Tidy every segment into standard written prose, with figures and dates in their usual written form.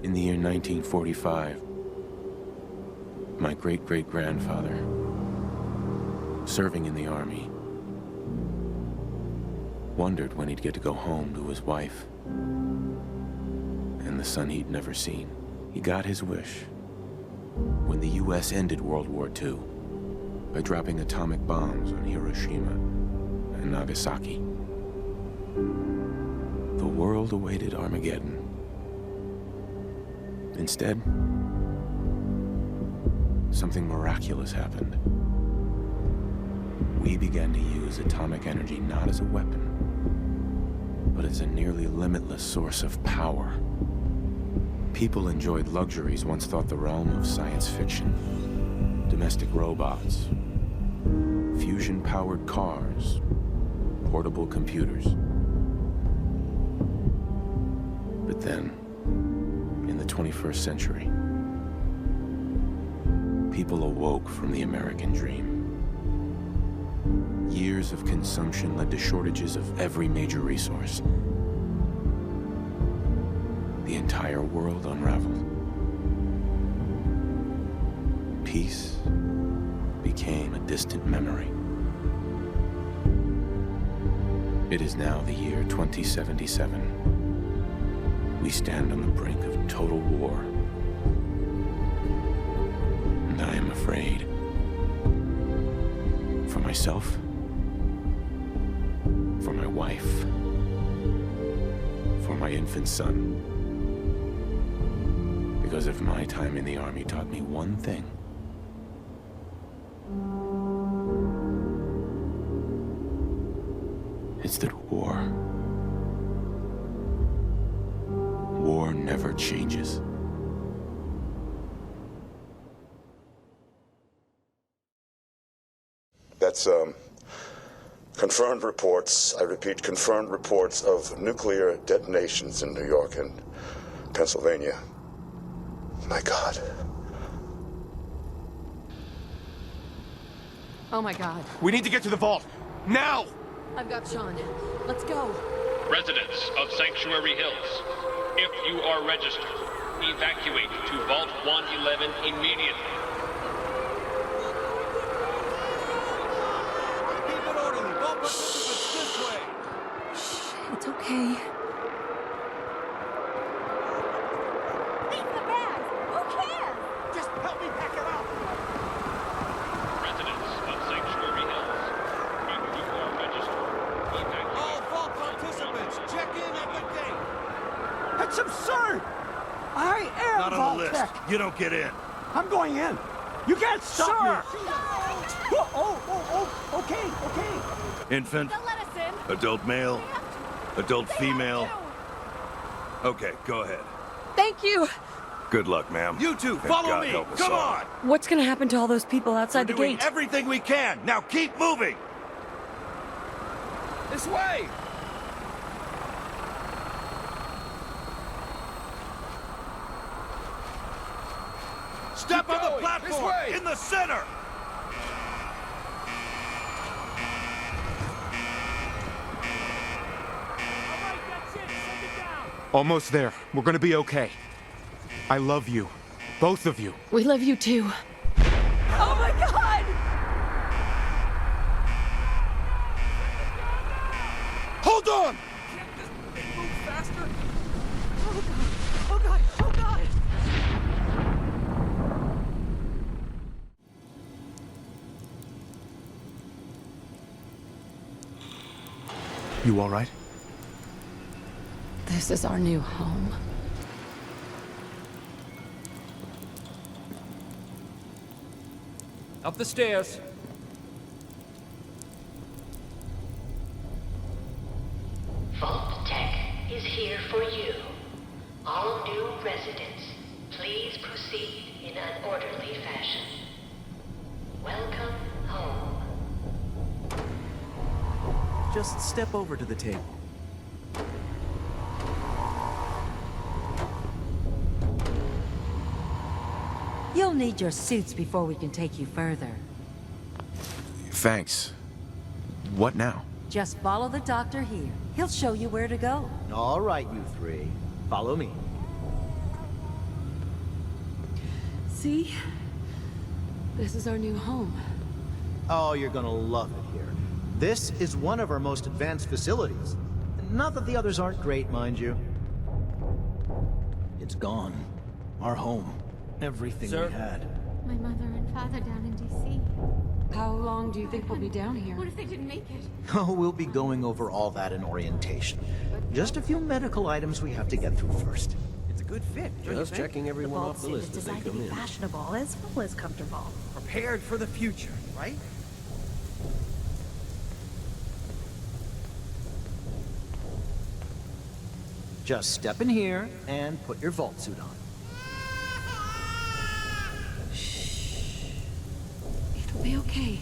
In the year 1945, my great-great-grandfather, serving in the army, wondered when he'd get to go home to his wife and the son he'd never seen. He got his wish when the US ended World War II by dropping atomic bombs on Hiroshima and Nagasaki. The world awaited Armageddon. Instead, something miraculous happened. We began to use atomic energy not as a weapon, but as a nearly limitless source of power. People enjoyed luxuries once thought the realm of science fiction. Domestic robots, fusion-powered cars, portable computers. But then, in the 21st century, people awoke from the American dream. Years of consumption led to shortages of every major resource. The entire world unraveled. Peace became a distant memory. It is now the year 2077. We stand on the brink of total war. And I am afraid. For myself, for my wife, for my infant son. Because if my time in the army taught me one thing, it's that war never changes. That's confirmed reports, I repeat, confirmed reports of nuclear detonations in New York and Pennsylvania. My God. Oh my God. We need to get to the vault. Now! I've got Sean. Let's go. Residents of Sanctuary Hills, if you are registered, evacuate to Vault 111 immediately. Keep it orderly. Vault participants this way. It's okay. Leave the bags! Who cares? Just help me pack it up. Residents of Sanctuary Hills, if you are registered, evacuate. All vault participants, check in at the gate. That's absurd! I am Not on Vault the list. Tech. You don't get in. I'm going in. You can't stop me. Okay. Infant, They'll let us in. adult male, adult female. Okay, go ahead. Thank you. Good luck, ma'am. You two, And follow God me. help us Come all. on. What's gonna happen to all those people outside We're the doing gate? everything we can. Now keep moving. This way. Step on the platform in the center. Almost there. We're gonna be okay. I love you. Both of you. We love you too. Oh my God! Hold on. Oh God! You all right? This is our new home. Up the stairs. Vault Tech is here for you. All new residents, please proceed in an orderly fashion. Welcome home. Just step over to the table. You'll need your suits before we can take you further. Thanks. What now? Just follow the doctor here. He'll show you where to go. All right, you three. Follow me. See? This is our new home. Oh, you're gonna love it here. This is one of our most advanced facilities. Not that the others aren't great, mind you. It's gone. Our home. Everything we had. My mother and father down in D.C. How long do you think we'll be down here? What if they didn't make it? Oh, we'll be going over all that in orientation. Just a few medical items we have to get through first. It's a good fit. Just checking everyone off the Suit is list as they designed to come be in. fashionable as well as comfortable. Prepared for the future, right? Just step in here and put your vault suit on. It'll be okay.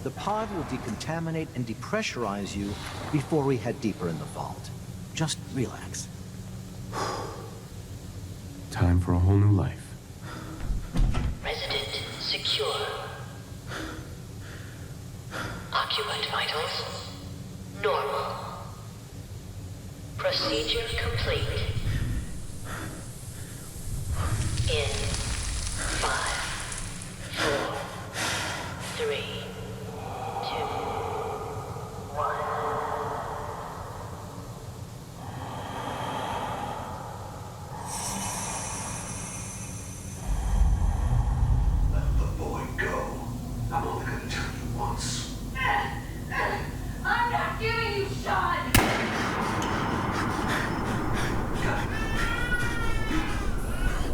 The pod will decontaminate and depressurize you before we head deeper in the vault. Just relax. Time for a whole new life. Resident secure. Occupant vitals normal. Procedure complete. In 5, 4, 3, 2, 1. Let the boy go. I'm only gonna tell you once. I'm not giving you Sean!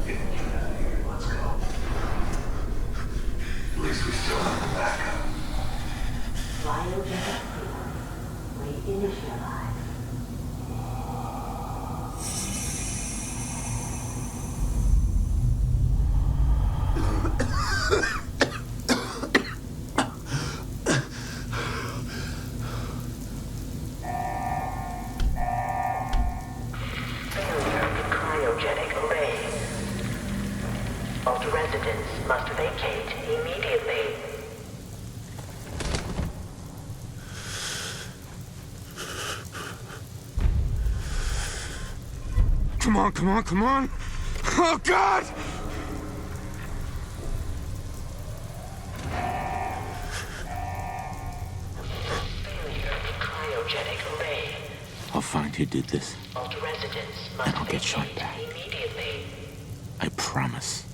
Get out of here. Let's go. At least we still have the backup. Biogenic sequence reinitialized. Failure of the cryogenic array. Vault residents must vacate immediately. Come on, come on, come on! Oh, God! Failure of the cryogenic array. I'll find who did this. Vault residents And must I'll get Sean vacate back. immediately. I promise.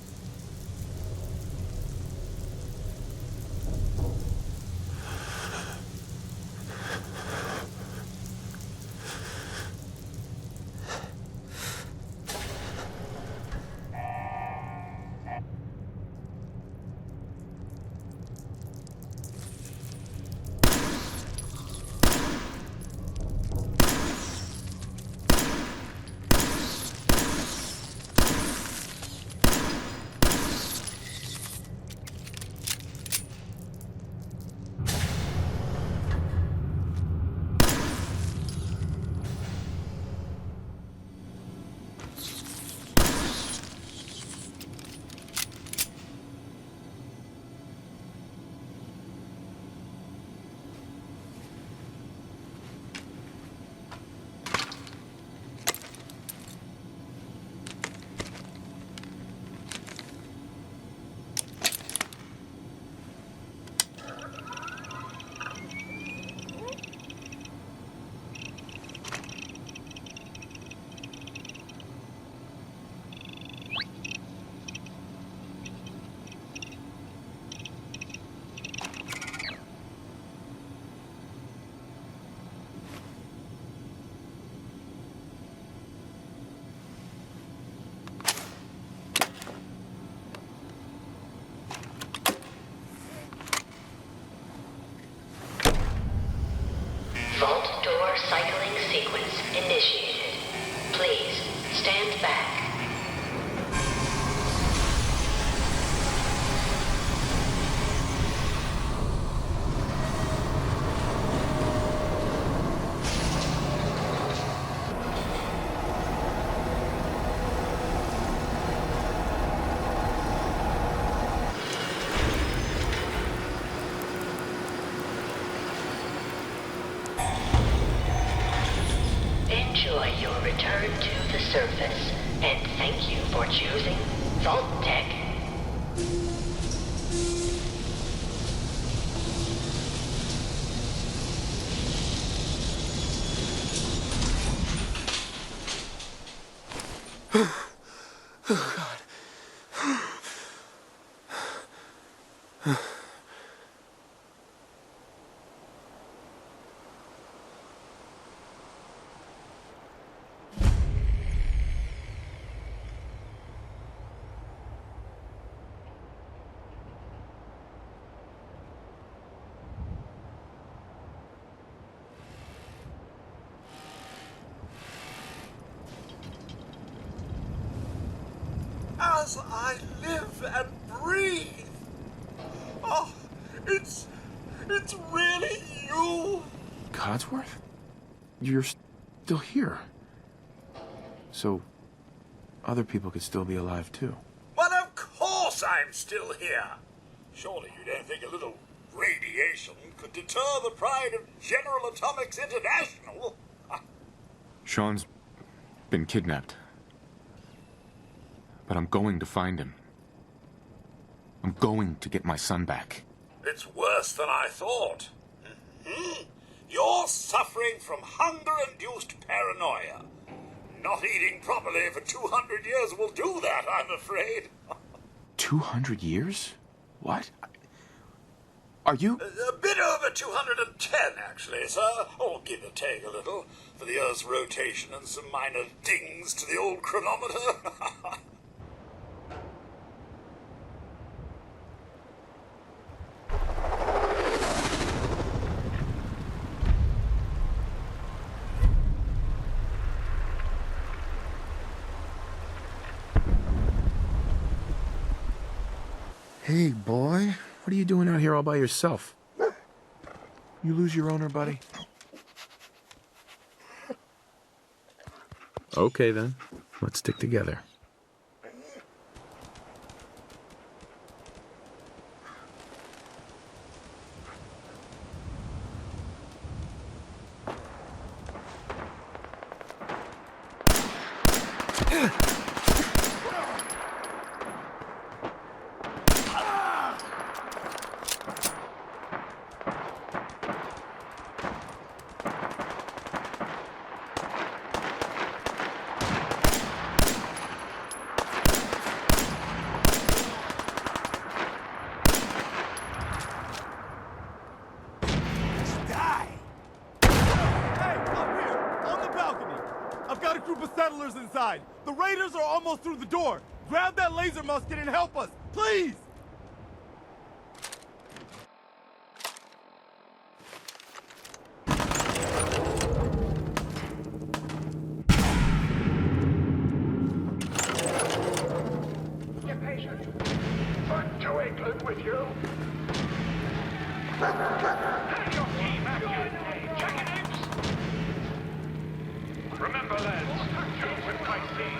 Vault door cycling sequence initiated. Please stand back. enjoy your return to the surface, and thank you for choosing Vault Tech. Oh, God. As I live and breathe. Oh, it's really you. Codsworth? You're still here. So, other people could still be alive too. Well, of course I'm still here. Surely you don't think a little radiation could deter the pride of General Atomics International? Sean's been kidnapped. But I'm going to find him. I'm going to get my son back. It's worse than I thought. You're suffering from hunger-induced paranoia. Not eating properly for 200 years will do that, I'm afraid. 200 years? What? Are you... A bit over 210, actually, sir. Or give or take a little, for the Earth's rotation and some minor dings to the old chronometer. Hey, boy. What are you doing out here all by yourself? You lose your owner, buddy? Okay, then. Let's stick together. Inside. The raiders are almost through the door. Grab that laser musket and help us, please! Get patient. Back to England with you. Have your team active. Check it out. Remember, lads, shoot with tight team.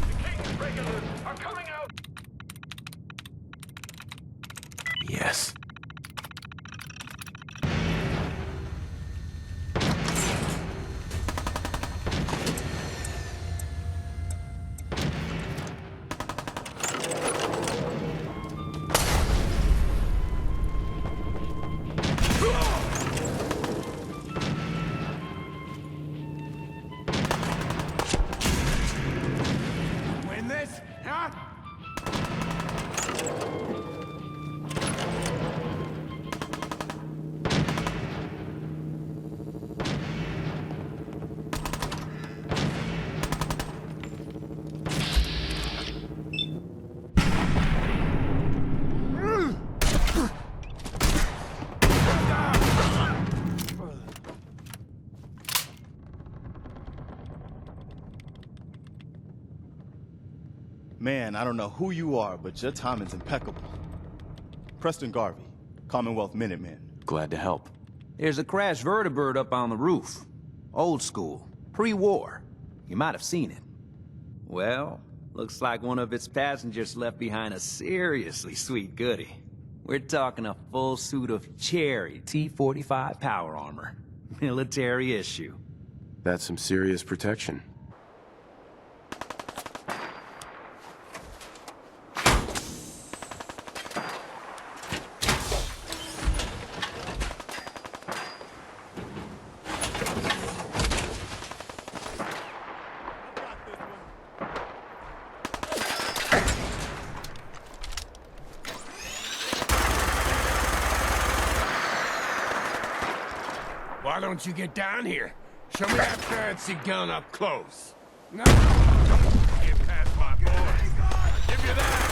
The King's regulars are coming out. Yes. Man, I don't know who you are, but your timing's impeccable. Preston Garvey, Commonwealth Minutemen. Glad to help. There's a crashed vertibird up on the roof. Old school, pre-war. You might have seen it. Well, looks like one of its passengers left behind a seriously sweet goodie. We're talking a full suit of Cherry T-45 power armor. Military issue. That's some serious protection. Why don't you get down here? Show me that fancy gun up close. No! Get past my boys. Give you that!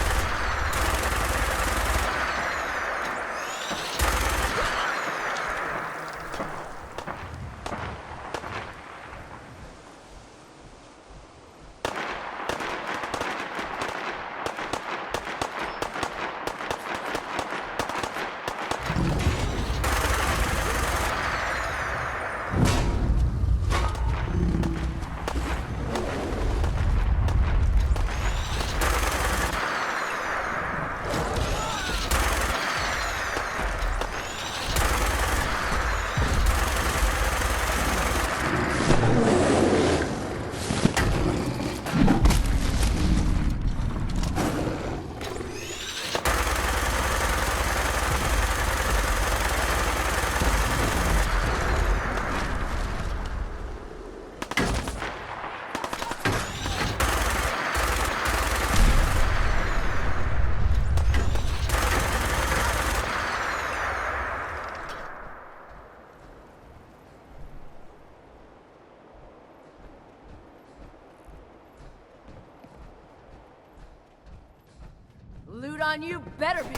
Loot on you better be.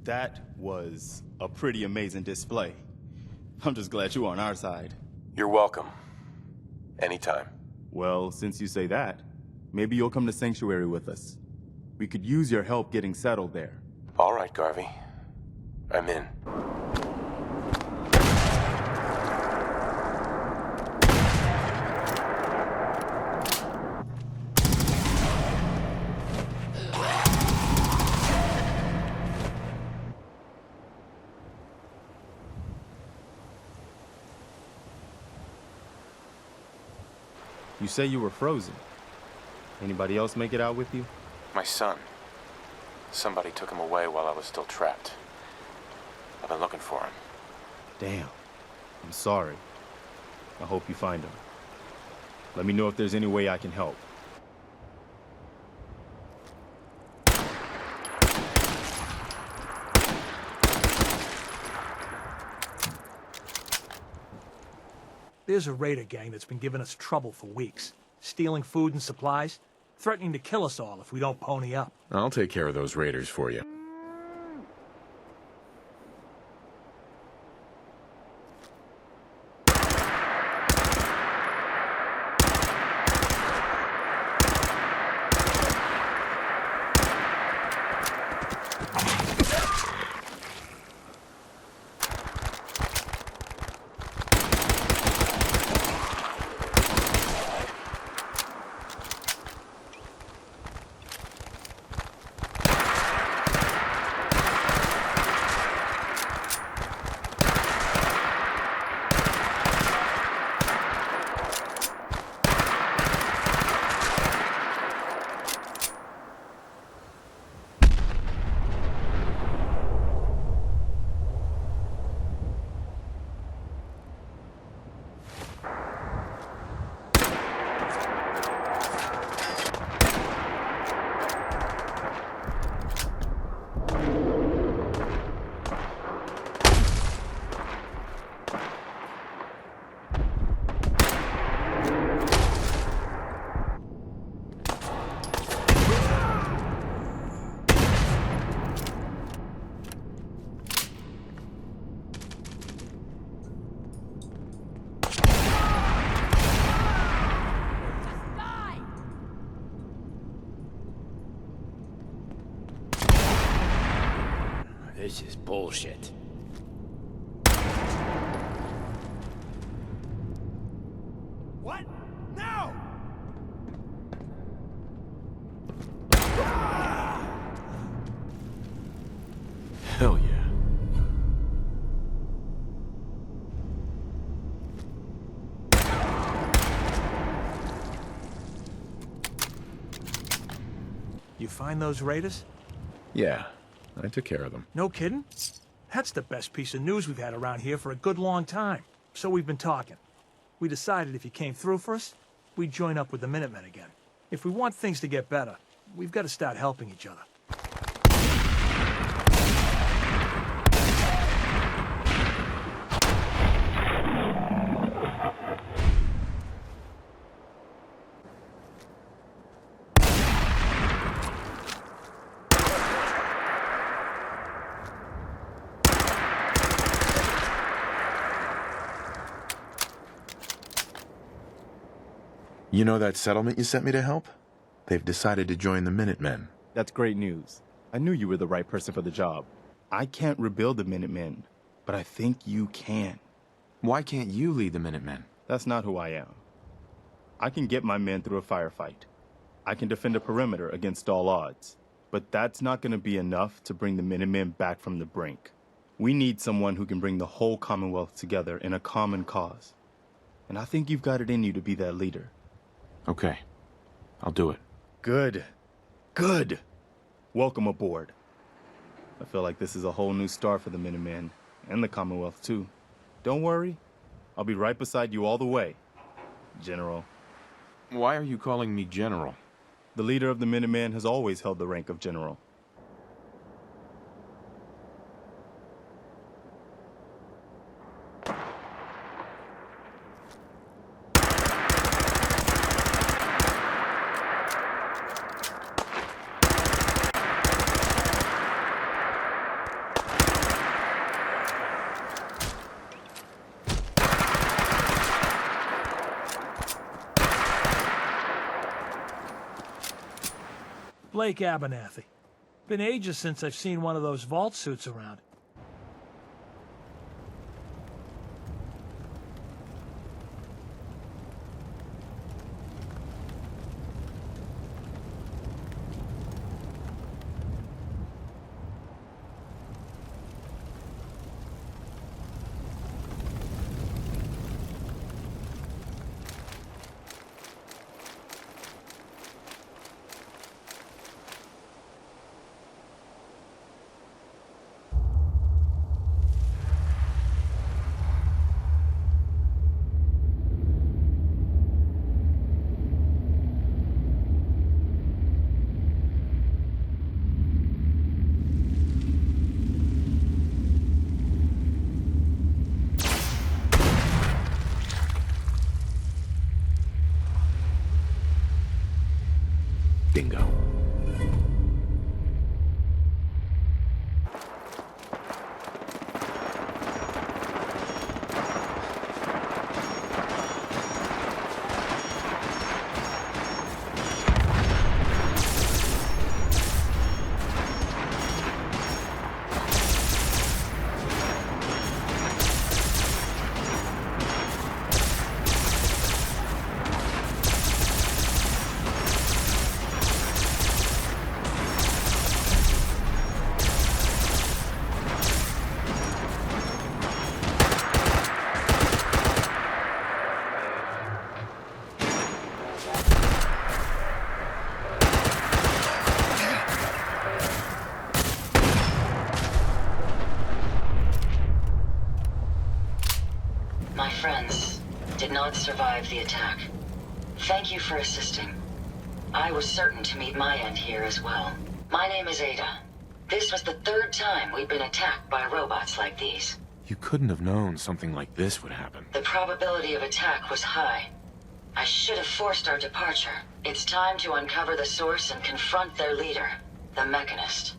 That was a pretty amazing display. I'm just glad you're on our side. You're welcome. Anytime. Well, since you say that, maybe you'll come to Sanctuary with us. We could use your help getting settled there. All right, Garvey. I'm in. You say you were frozen. Anybody else make it out with you? My son. Somebody took him away while I was still trapped. I've been looking for him. Damn. I'm sorry. I hope you find him. Let me know if there's any way I can help. There's a raider gang that's been giving us trouble for weeks. Stealing food and supplies, threatening to kill us all if we don't pony up. I'll take care of those raiders for you. This is bullshit. What? No! Hell yeah. You find those raiders? Yeah, I took care of them. No kidding? That's the best piece of news we've had around here for a good long time. So we've been talking. We decided if you came through for us, we'd join up with the Minutemen again. If we want things to get better, we've got to start helping each other. You know that settlement you sent me to help? They've decided to join the Minutemen. That's great news. I knew you were the right person for the job. I can't rebuild the Minutemen, but I think you can. Why can't you lead the Minutemen? That's not who I am. I can get my men through a firefight. I can defend a perimeter against all odds. But that's not going to be enough to bring the Minutemen back from the brink. We need someone who can bring the whole Commonwealth together in a common cause. And I think you've got it in you to be that leader. Okay. I'll do it. Good. Good. Welcome aboard. I feel like this is a whole new start for the Minutemen, and the Commonwealth too. Don't worry. I'll be right beside you all the way, General. Why are you calling me General? The leader of the Minutemen has always held the rank of General. Blake Abernathy. Been ages since I've seen one of those vault suits around. Bingo. My friends did not survive the attack. Thank you for assisting. I was certain to meet my end here as well. My name is Ada. This was the third time we've been attacked by robots like these. You couldn't have known something like this would happen. The probability of attack was high. I should have forced our departure. It's time to uncover the source and confront their leader, the Mechanist.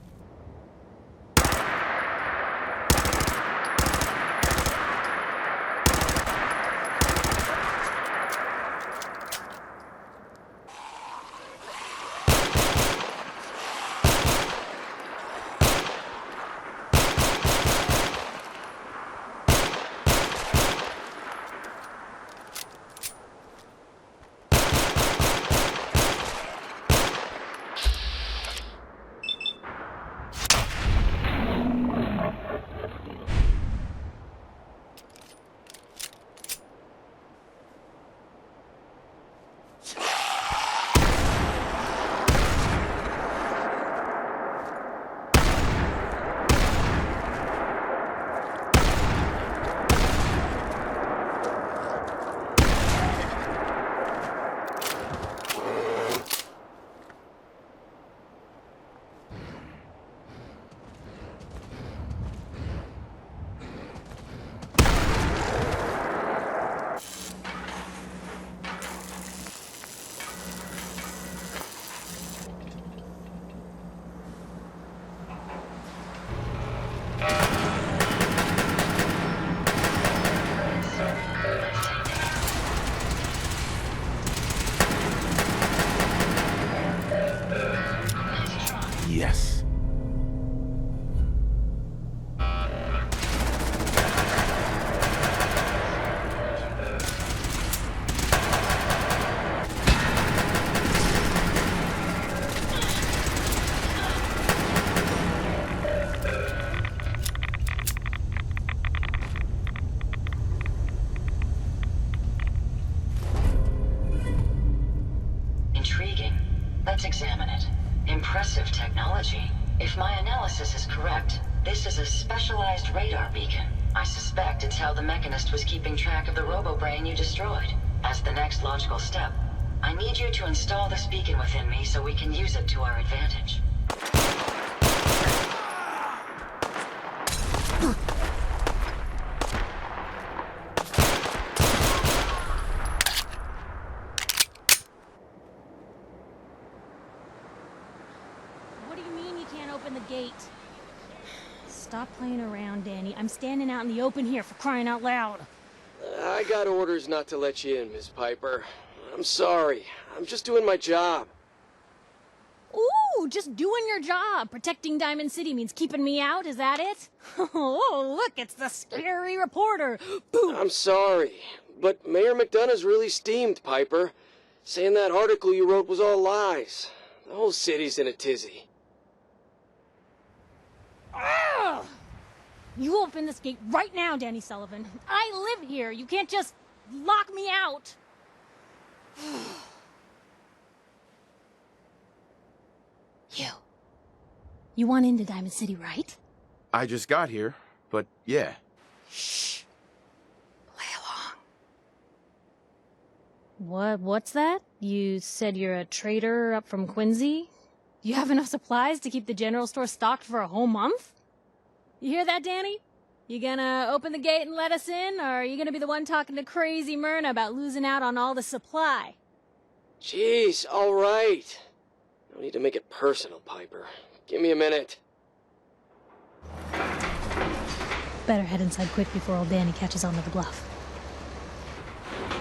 Yes. Intriguing. Let's examine it. Impressive technology. If my analysis is correct, this is a specialized radar beacon. I suspect it's how the Mechanist was keeping track of the robo-brain you destroyed. As the next logical step, I need you to install this beacon within me so we can use it to our advantage. What do you mean you can't open the gate? Stop playing around, Danny. I'm standing out in the open here, for crying out loud. I got orders not to let you in, Miss Piper. I'm sorry. I'm just doing my job. Ooh, just doing your job. Protecting Diamond City means keeping me out, is that it? Oh, look, it's the scary reporter. Boom. I'm sorry, but Mayor McDonough's really steamed, Piper. Saying that article you wrote was all lies. The whole city's in a tizzy. Ugh! You open this gate right now, Danny Sullivan. I live here. You can't just lock me out. You want into Diamond City, right? I just got here, but yeah. Shh. Play along. What's that? You said you're a trader up from Quincy? You have enough supplies to keep the general store stocked for a whole month? You hear that, Danny? You gonna open the gate and let us in, or are you gonna be the one talking to crazy Myrna about losing out on all the supply? Jeez, all right. No need to make it personal, Piper. Give me a minute. Better head inside quick before old Danny catches on to the bluff.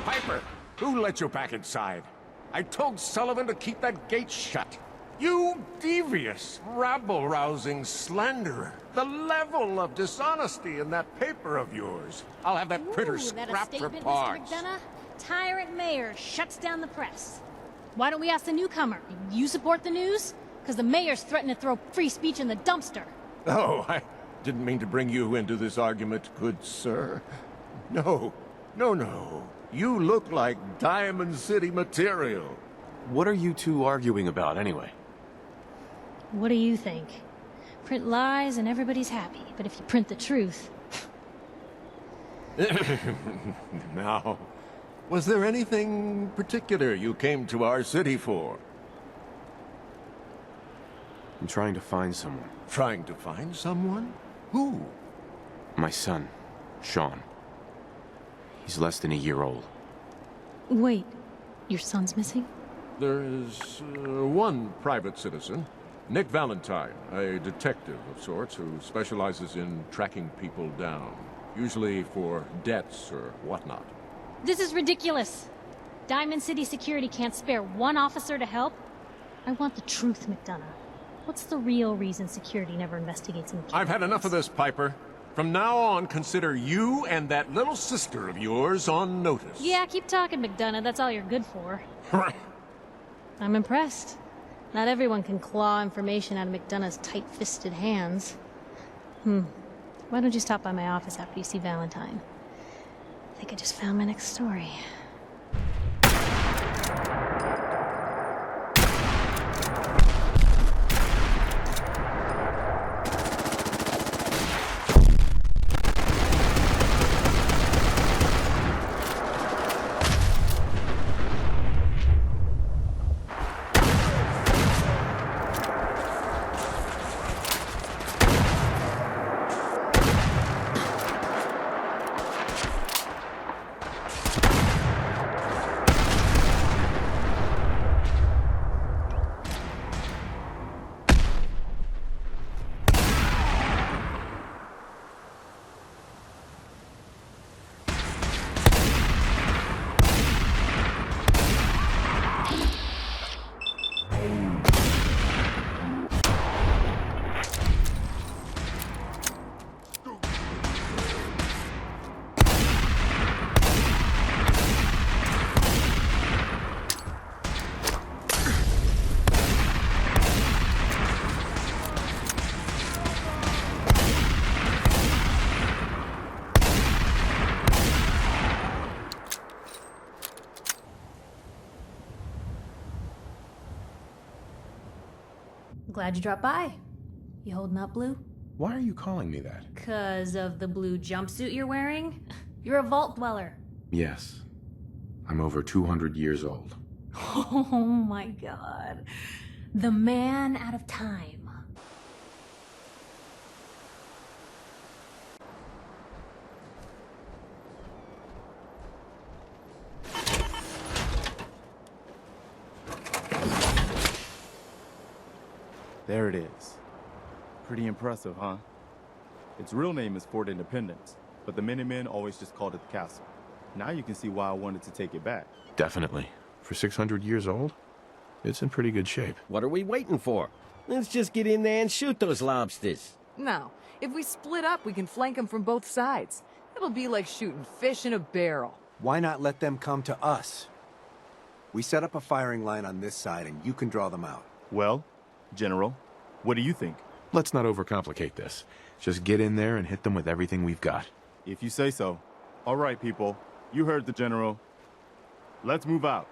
Piper, who let you back inside? I told Sullivan to keep that gate shut. You devious, rabble-rousing slanderer. The level of dishonesty in that paper of yours. I'll have that printer scrapped for parts. Mr. McDonough? Tyrant mayor shuts down the press. Why don't we ask the newcomer? You support the news? Because the mayor's threatened to throw free speech in the dumpster. Oh, I didn't mean to bring you into this argument, good sir. No. You look like Diamond City material. What are you two arguing about, anyway? What do you think? Print lies and everybody's happy, but if you print the truth... Now, was there anything particular you came to our city for? I'm trying to find someone. Trying to find someone? Who? My son, Sean. He's less than a year old. Wait, your son's missing? There is one private citizen, Nick Valentine, a detective of sorts who specializes in tracking people down, usually for debts or whatnot. This is ridiculous. Diamond City Security can't spare one officer to help. I want the truth, McDonough. What's the real reason security never investigates an I've had enough of this, Piper. From now on, consider you and that little sister of yours on notice. Yeah, keep talking, McDonough. That's all you're good for. I'm impressed. Not everyone can claw information out of McDonough's tight-fisted hands. Why don't you stop by my office after you see Valentine? I think I just found my next story. Glad you dropped by. You holding up, Blue? Why are you calling me that? 'Cause of the blue jumpsuit you're wearing? You're a vault dweller. Yes. I'm over 200 years old. Oh my god. The man out of time. There it is. Pretty impressive, huh? Its real name is Fort Independence, but the Minutemen always just called it the castle. Now you can see why I wanted to take it back. Definitely. For 600 years old, it's in pretty good shape. What are we waiting for? Let's just get in there and shoot those lobsters. No. If we split up, we can flank them from both sides. It'll be like shooting fish in a barrel. Why not let them come to us? We set up a firing line on this side and you can draw them out. Well, General, what do you think? Let's not overcomplicate this. Just get in there and hit them with everything we've got. If you say so. All right, people. You heard the General. Let's move out.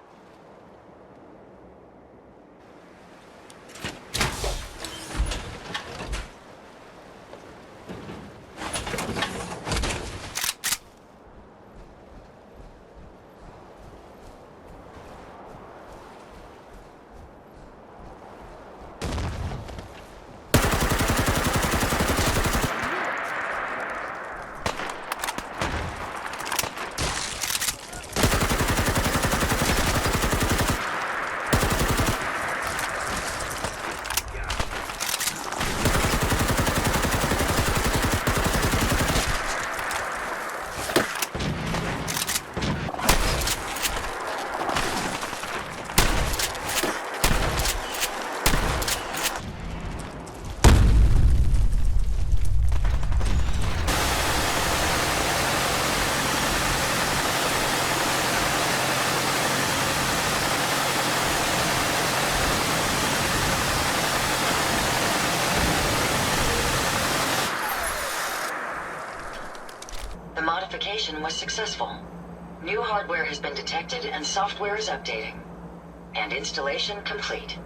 The modification was successful. New hardware has been detected and software is updating. And installation complete.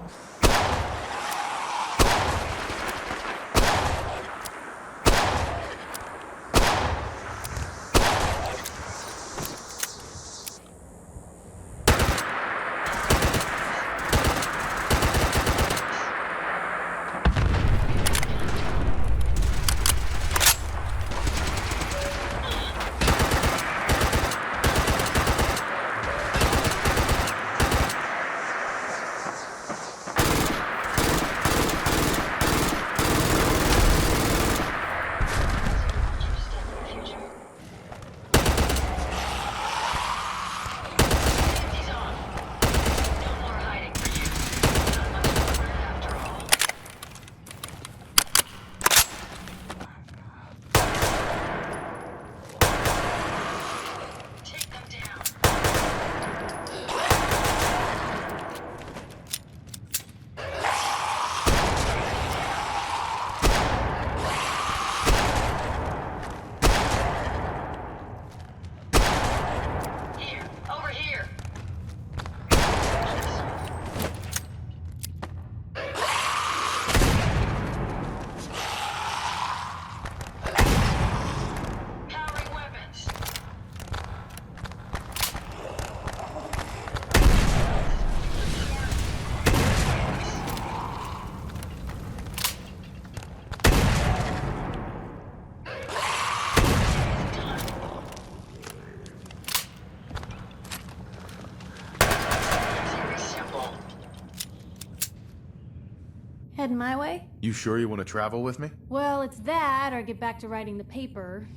Heading my way? You sure you want to travel with me? Well, it's that, or get back to writing the paper.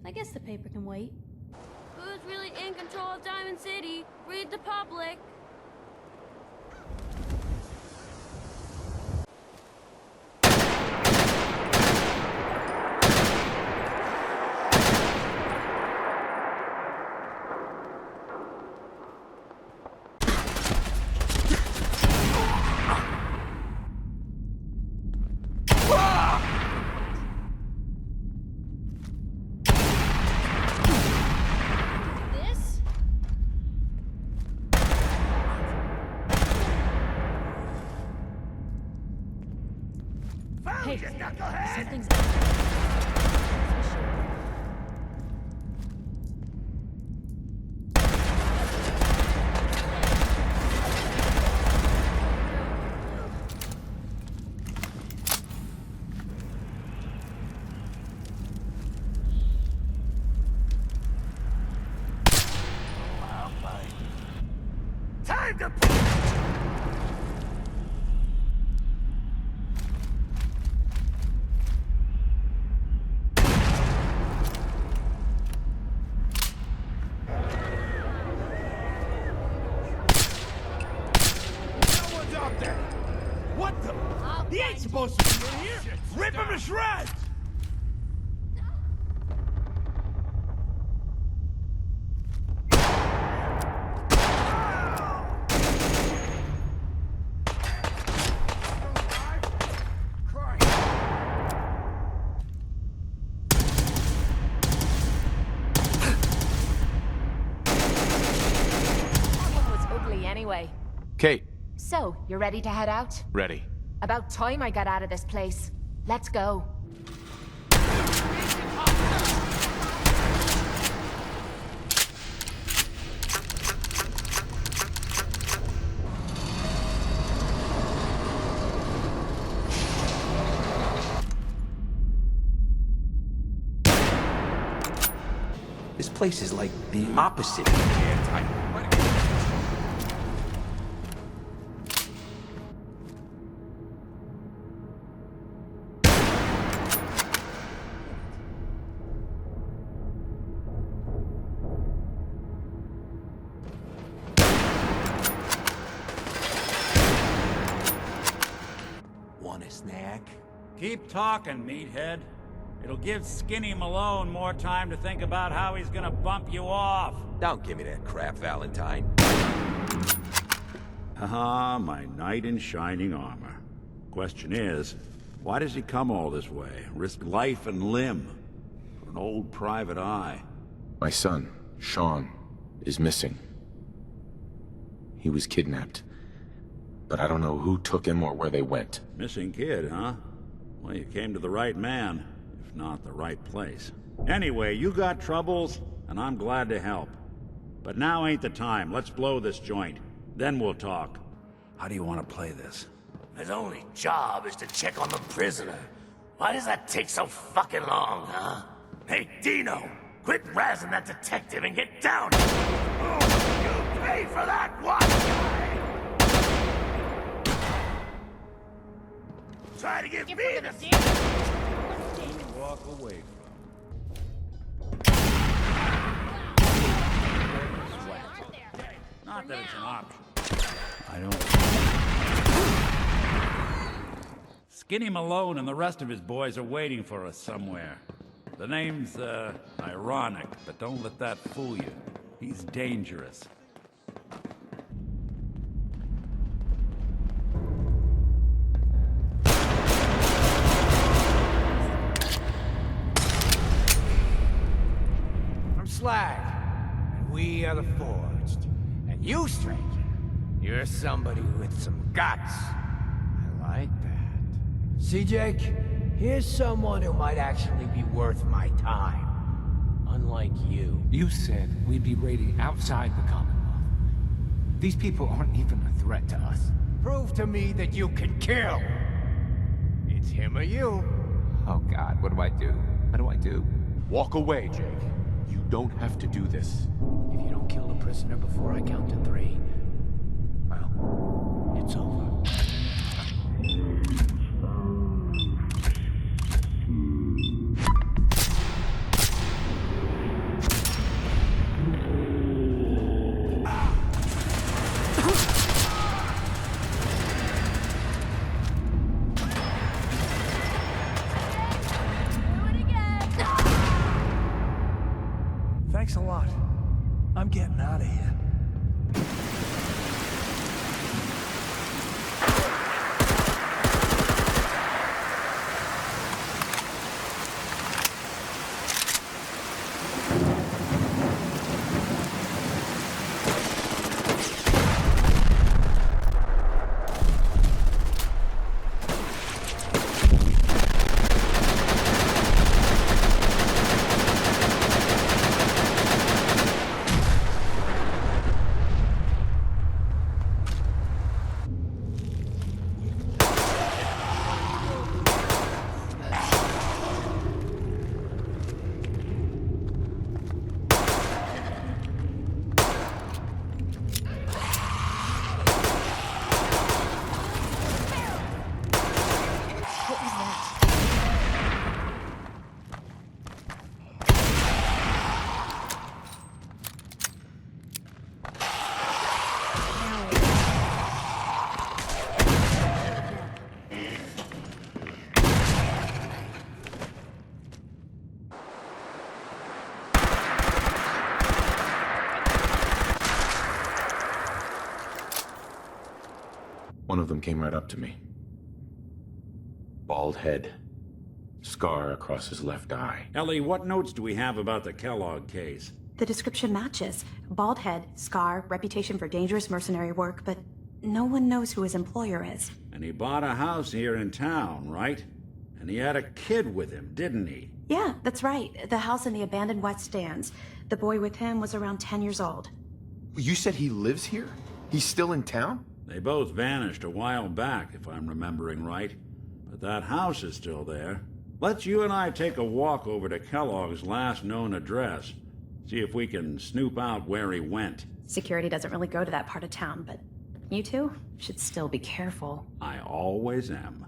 I guess the paper can wait. Who's really in control of Diamond City? Read the public. This? Hey, something's Time to... Someone's out there! What the? He ain't supposed to be in here! Rip him to shreds! Anyway. Kate, So, you're ready to head out? ready. About time I got out of this place. Let's go. This place is like the opposite of airtight. Want a snack? Keep talking, meathead. It'll give Skinny Malone more time to think about how he's gonna bump you off. Don't give me that crap, Valentine. Haha, my knight in shining armor. Question is, why does he come all this way? Risk life and limb for an old private eye? My son, Sean, is missing. He was kidnapped. But I don't know who took him or where they went. Missing kid, huh? Well, you came to the right man, if not the right place. Anyway, you got troubles, and I'm glad to help. But now ain't the time. Let's blow this joint. Then we'll talk. How do you want to play this? His only job is to check on the prisoner. Why does that take so fucking long, huh? Hey, Dino, quit razzing that detective and get down here. Oh, you pay for that, what? Try to give me the... Walk away Not that it's an option. I don't... Skinny Malone and the rest of his boys are waiting for us somewhere. The name's, ironic, but don't let that fool you. He's dangerous. I'm Slag, and we are the Forged. And you, stranger, you're somebody with some guts. I like that. See, Jake? Here's someone who might actually be worth my time. Unlike you. You said we'd be raiding outside the Commonwealth. These people aren't even a threat to us. Prove to me that you can kill. It's him or you. Oh God, what do I do? What do I do? Walk away, Jake. You don't have to do this. If you don't kill the prisoner before I count to 3, well, it's over. Thanks a lot. I'm getting out of here. One of them came right up to me. Bald head. Scar across his left eye. Ellie, what notes do we have about the Kellogg case? The description matches. Bald head, scar, reputation for dangerous mercenary work, but no one knows who his employer is. And he bought a house here in town, right? And he had a kid with him, didn't he? Yeah, that's right. The house in the abandoned West Stands. The boy with him was around 10 years old. You said he lives here? He's still in town? They both vanished a while back, if I'm remembering right. But that house is still there. Let's you and I take a walk over to Kellogg's last known address. See if we can snoop out where he went. Security doesn't really go to that part of town, but you two should still be careful. I always am.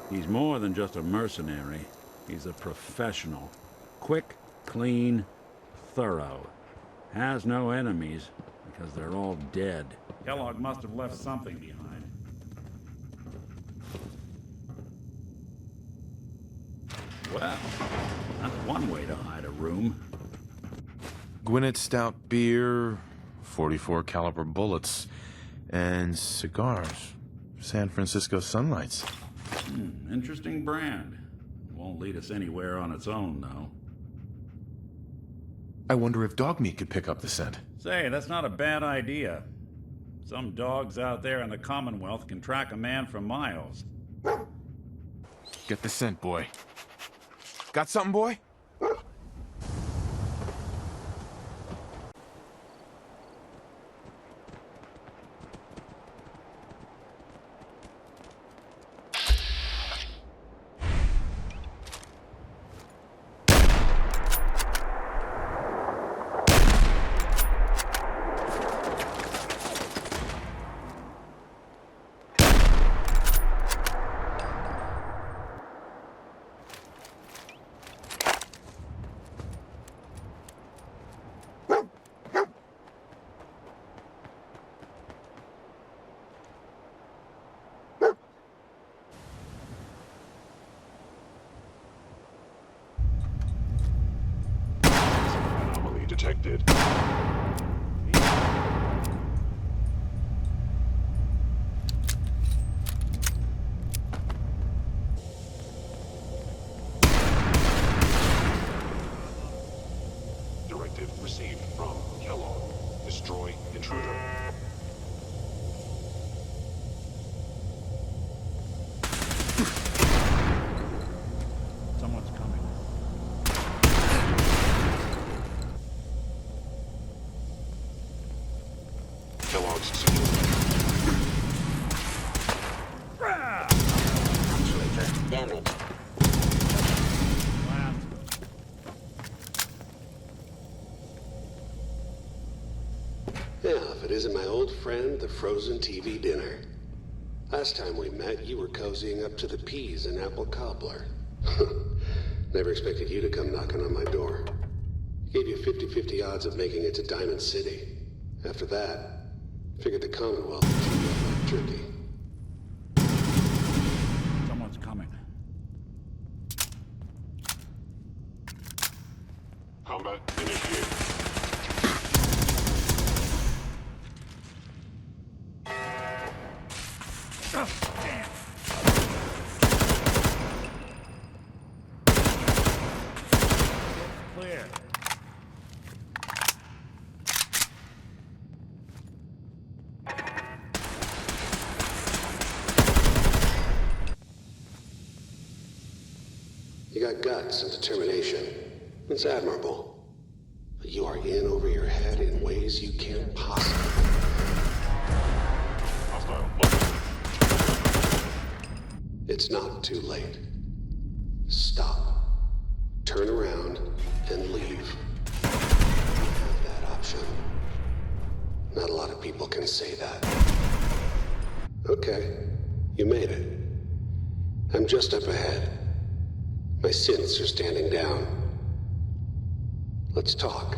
He's more than just a mercenary. He's a professional. Quick, clean, thorough. Has no enemies, because they're all dead. Kellogg must have left something behind. Well, that's one way to hide a room. Gwinnett Stout beer, 44 caliber bullets, and cigars. San Francisco Sunlights. Interesting brand. Won't lead us anywhere on its own, though. I wonder if dog meat could pick up the scent. Say, that's not a bad idea. Some dogs out there in the Commonwealth can track a man for miles. Get the scent, boy. Got something, boy? Detected. Directive received from Kellogg. Destroy intruder. Someone's coming. Kellogg's secure. Actuator damaged. Yeah, if it isn't my old friend, the frozen TV dinner. Last time we met, you were cozying up to the peas and apple cobbler. Never expected you to come knocking on my door. Gave you 50-50 odds of making it to Diamond City. After that, figured the Commonwealth would treat you like jerky. Someone's coming. Combat initiated. Oh, damn. Clear. You got guts and determination. It's admirable. But you are in over your head in ways you can't possibly. It's not too late. Stop. Turn around and leave. You have that option. Not a lot of people can say that. Okay, you made it. I'm just up ahead. My synths are standing down. Let's talk.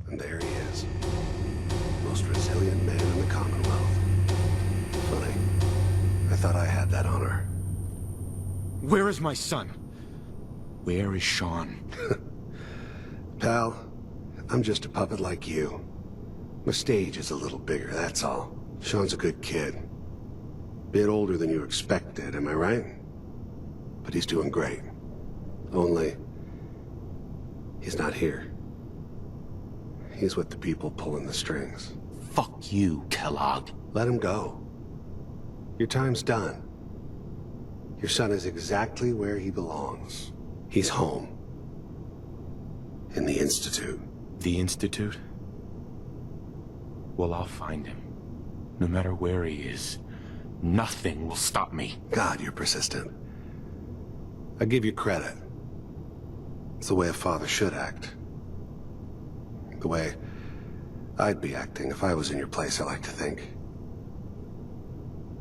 And there he is. Most resilient man in the Commonwealth. Funny. I thought I had that honor. Where is my son? Where is Sean? Pal, I'm just a puppet like you. My stage is a little bigger, that's all. Sean's a good kid. Bit older than you expected, am I right? But he's doing great. Only, he's not here. He's with the people pulling the strings. Fuck you, Kellogg. Let him go. Your time's done. Your son is exactly where he belongs. He's home. In the Institute. The Institute? Well, I'll find him. No matter where he is, nothing will stop me. God, you're persistent. I give you credit. It's the way a father should act. The way I'd be acting if I was in your place, I like to think.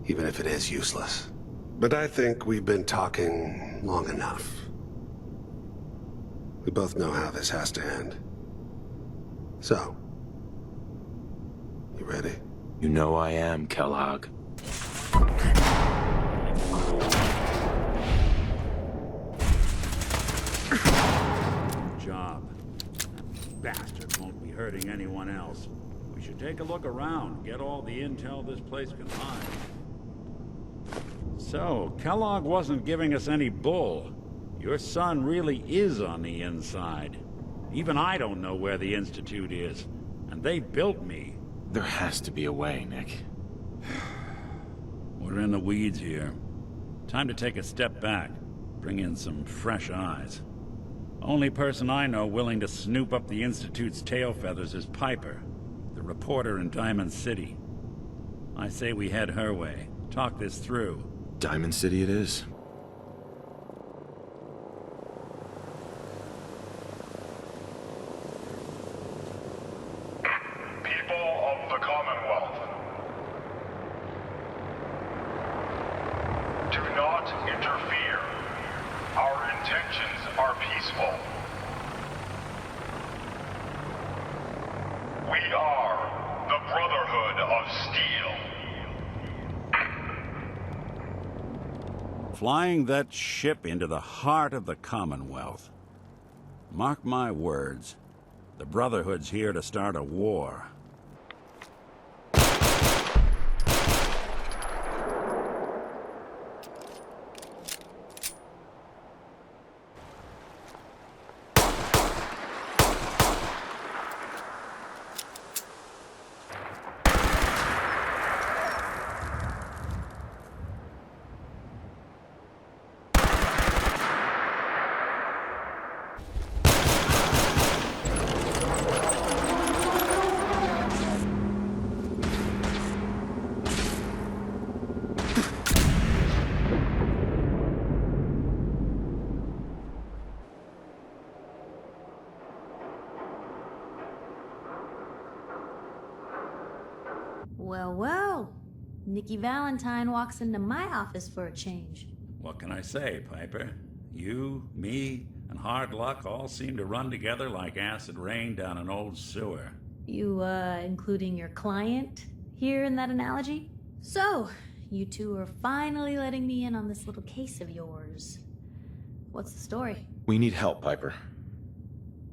Even if it is useless. But I think we've been talking long enough. We both know how this has to end. So, you ready? You know I am, Kellogg. Job. That bastard won't be hurting anyone else. We should take a look around, get all the intel this place can hide. So, Kellogg wasn't giving us any bull. Your son really is on the inside. Even I don't know where the Institute is. And they built me. There has to be a way, Nick. We're in the weeds here. Time to take a step back. Bring in some fresh eyes. Only person I know willing to snoop up the Institute's tail feathers is Piper, the reporter in Diamond City. I say we head her way. Talk this through. Diamond City it is. People of the Commonwealth, do not interfere. Our intentions are peaceful. We are the Brotherhood of Steel. Flying that ship into the heart of the Commonwealth. Mark my words, the Brotherhood's here to start a war. Well, well. Nikki Valentine walks into my office for a change. What can I say, Piper? You, me, and Hard Luck all seem to run together like acid rain down an old sewer. You, including your client here in that analogy? So, you two are finally letting me in on this little case of yours. What's the story? We need help, Piper.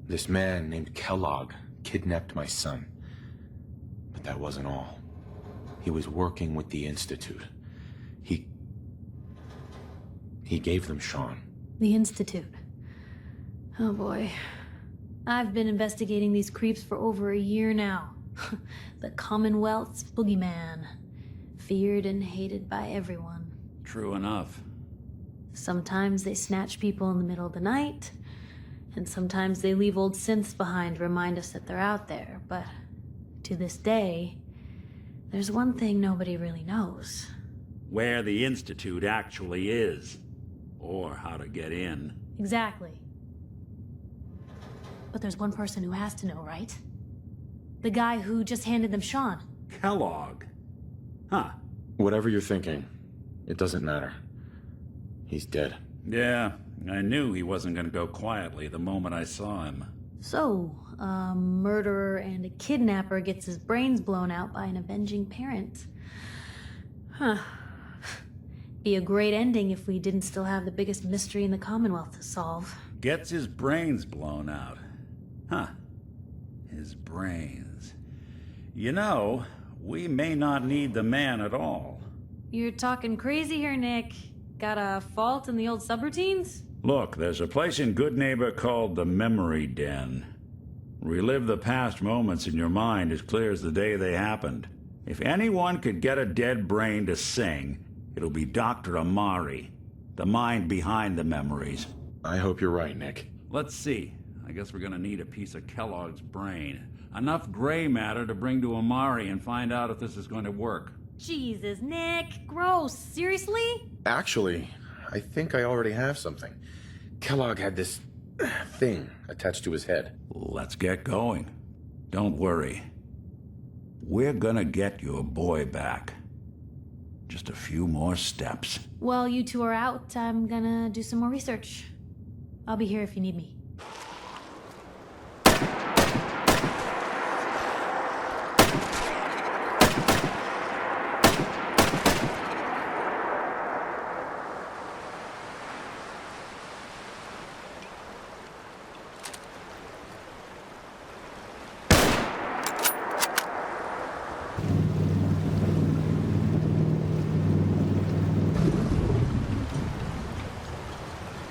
This man named Kellogg kidnapped my son. But that wasn't all. He was working with the Institute. He gave them Sean. The Institute. Oh boy. I've been investigating these creeps for over a year now. The Commonwealth's boogeyman. Feared and hated by everyone. True enough. Sometimes they snatch people in the middle of the night, and sometimes they leave old synths behind to remind us that they're out there, but to this day, there's one thing nobody really knows. Where the Institute actually is. Or how to get in. Exactly. But there's one person who has to know, right? The guy who just handed them Sean. Kellogg. Huh. Whatever you're thinking, it doesn't matter. He's dead. Yeah, I knew he wasn't gonna go quietly the moment I saw him. So, a murderer and a kidnapper gets his brains blown out by an avenging parent. Huh. Be a great ending if we didn't still have the biggest mystery in the Commonwealth to solve. Gets his brains blown out. Huh. his brains. You know, we may not need the man at all. You're talking crazy here, Nick. Got a fault in the old subroutines? Look, there's a place in Good Neighbor called the Memory Den. Relive the past moments in your mind as clear as the day they happened. If anyone could get a dead brain to sing, it'll be Dr. Amari, the mind behind the memories. I hope you're right, Nick. Let's see. I guess we're gonna need a piece of Kellogg's brain. Enough gray matter to bring to Amari and find out if this is going to work. Jesus, Nick. Gross. Seriously? Actually, I think I already have something. Kellogg had this thing attached to his head. Let's get going. Don't worry. We're gonna get your boy back. Just a few more steps. While you two are out, I'm gonna do some more research. I'll be here if you need me.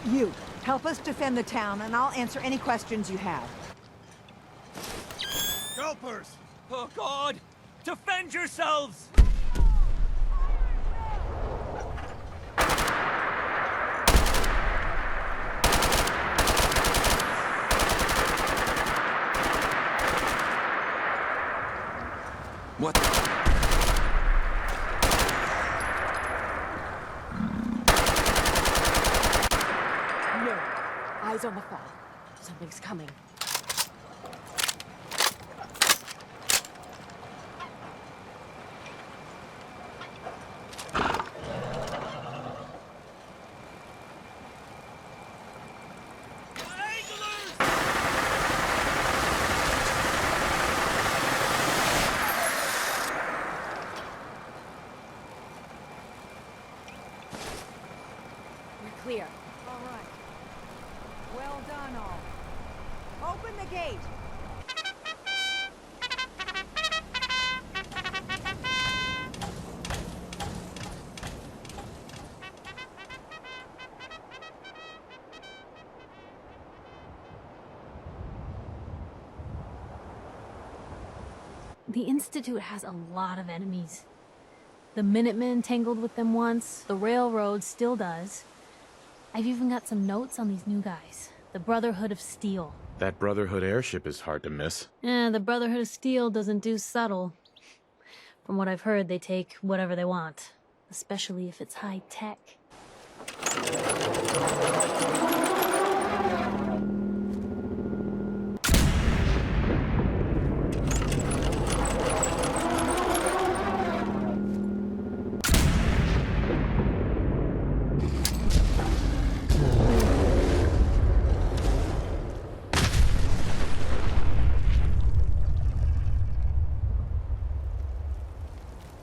You, help us defend the town, and I'll answer any questions you have. Helpers! Oh, God! Defend yourselves! What the... No. Eyes on the fall. Something's coming. Clear. All right. Well done, all. Open the gate. The Institute has a lot of enemies. The Minutemen tangled with them once, the Railroad still does. I've even got some notes on these new guys. The Brotherhood of Steel. That Brotherhood airship is hard to miss. The Brotherhood of Steel doesn't do subtle. From what I've heard, they take whatever they want. Especially if it's high tech.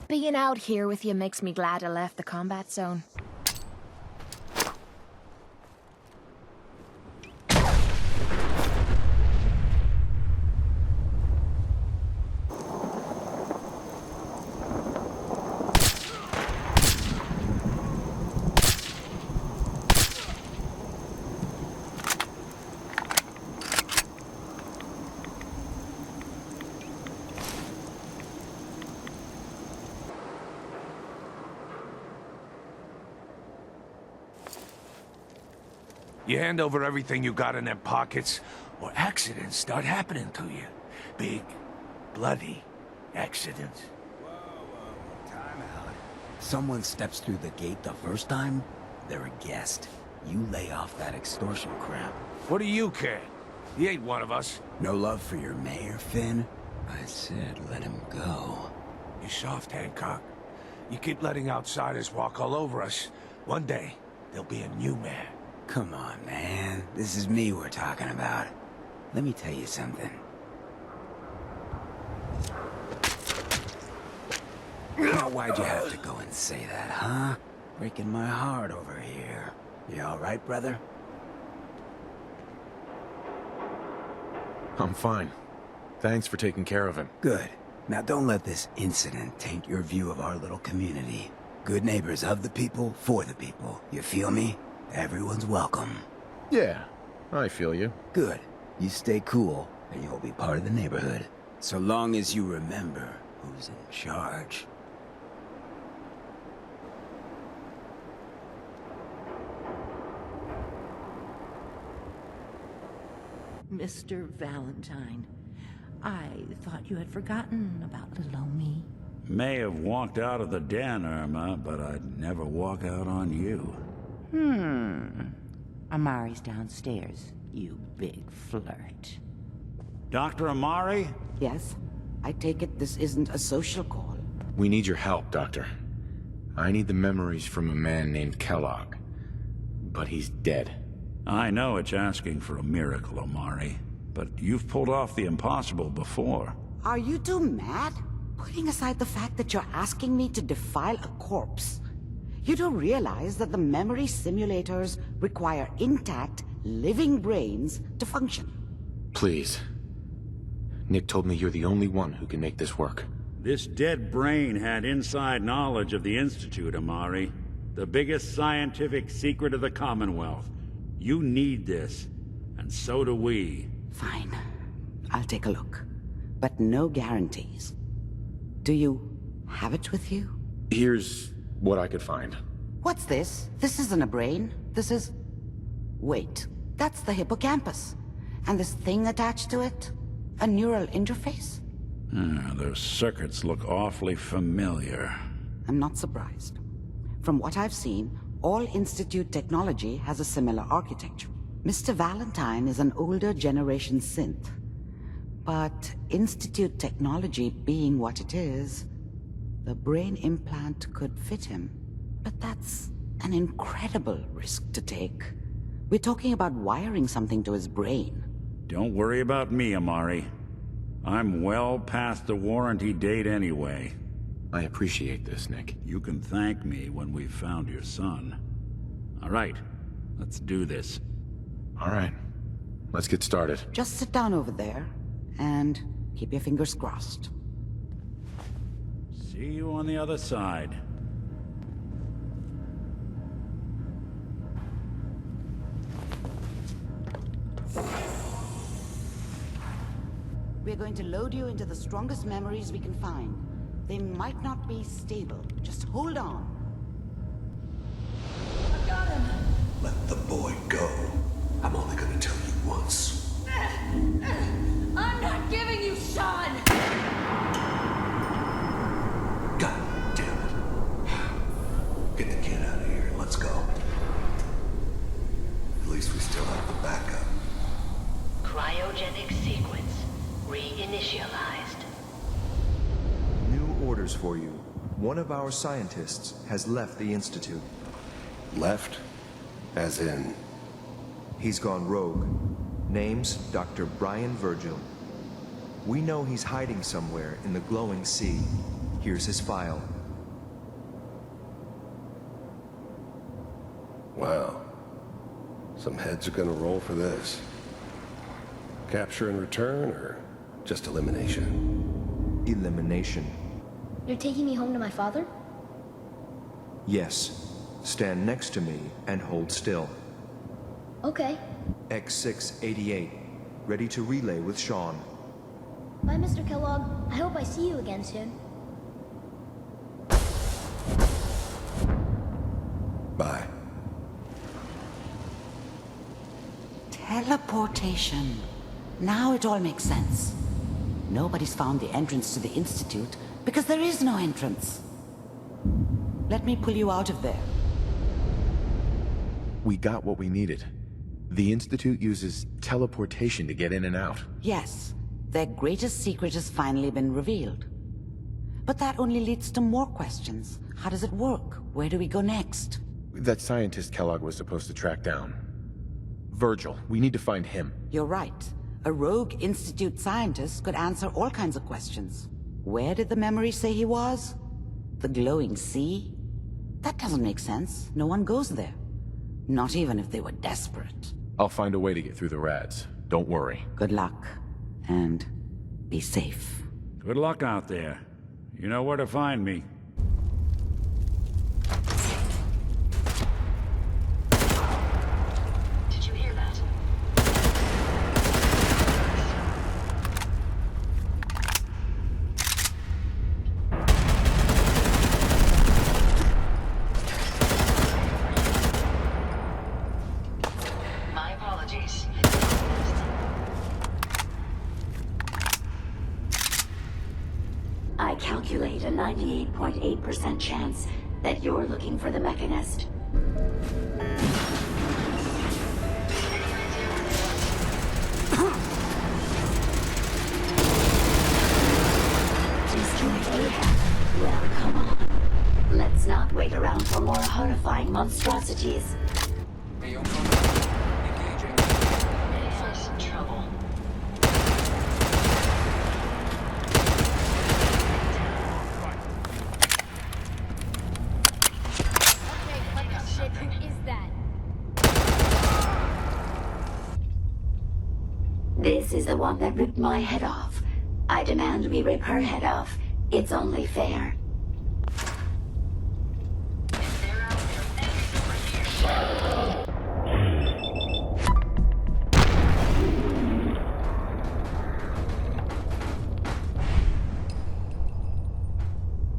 Being out here with you makes me glad I left the combat zone. You hand over everything you got in them pockets, or accidents start happening to you. Big, bloody accidents. Time out. Someone steps through the gate the first time, they're a guest. You lay off that extortion crap. What do you care? He ain't one of us. No love for your mayor, Finn? I said let him go. You soft, Hancock. You keep letting outsiders walk all over us. One day, there'll be a new man. Come on, man. This is me we're talking about. Let me tell you something. Now, why'd you have to go and say that, huh? Breaking my heart over here. You all right, brother? I'm fine. Thanks for taking care of him. Good. Now don't let this incident taint your view of our little community. Good neighbors of the people, for the people. You feel me? Everyone's welcome. Yeah, I feel you. Good. You stay cool, and you'll be part of the neighborhood. So long as you remember who's in charge. Mr. Valentine, I thought you had forgotten about little old me. May have walked out of the den, Irma, but I'd never walk out on you. Amari's downstairs, you big flirt. Dr. Amari? Yes? I take it this isn't a social call. We need your help, Doctor. I need the memories from a man named Kellogg. But he's dead. I know it's asking for a miracle, Amari, but you've pulled off the impossible before. Are you two mad? Putting aside the fact that you're asking me to defile a corpse, you don't realize that the memory simulators require intact, living brains to function. Please. Nick told me you're the only one who can make this work. This dead brain had inside knowledge of the Institute, Amari. The biggest scientific secret of the Commonwealth. You need this, and so do we. Fine. I'll take a look. But no guarantees. Do you have it with you? Here's what I could find. What's this? This isn't a brain. This is... Wait. That's the hippocampus. And this thing attached to it? A neural interface? Those circuits look awfully familiar. I'm not surprised. From what I've seen, all Institute technology has a similar architecture. Mr. Valentine is an older generation synth. But Institute technology being what it is, the brain implant could fit him. But that's an incredible risk to take. We're talking about wiring something to his brain. Don't worry about me, Amari. I'm well past the warranty date anyway. I appreciate this, Nick. You can thank me when we've found your son. All right, let's do this. All right, let's get started. Just sit down over there, and keep your fingers crossed. See you on the other side. We're going to load you into the strongest memories we can find. They might not be stable. Just hold on. I got him. Let the boy go. I'm only gonna tell you once. I'm not giving you Sean! God damn it. Get the kid out of here. Let's go. At least we still have the backup. Cryogenic sequence reinitialized. New orders for you. One of our scientists has left the Institute. Left? As in? He's gone rogue. Name's Dr. Brian Virgil. We know he's hiding somewhere in the glowing sea. Here's his file. Wow. Some heads are gonna roll for this. Capture and return, or just elimination? Elimination. You're taking me home to my father? Yes. Stand next to me and hold still. Okay. X688. Ready to relay with Sean. Bye, Mr. Kellogg. I hope I see you again soon. Bye. Teleportation. Now it all makes sense. Nobody's found the entrance to the Institute because there is no entrance. Let me pull you out of there. We got what we needed. The Institute uses teleportation to get in and out. Yes, their greatest secret has finally been revealed. But that only leads to more questions. How does it work? Where do we go next? That scientist Kellogg was supposed to track down. Virgil, we need to find him. You're right. A rogue Institute scientist could answer all kinds of questions. Where did the memory say he was? The glowing sea? That doesn't make sense. No one goes there. Not even if they were desperate. I'll find a way to get through the rads. Don't worry. Good luck. And Be safe. Good luck out there. You know where to find me. Did you hear that? My apologies. I calculate a 98.8% chance that you're looking for the Mechanist. Destroy Ahab? Well, come on. Let's not wait around for more horrifying monstrosities. Some trouble. Shit, who is that? This is the one that ripped my head off. I demand we rip her head off. It's only fair.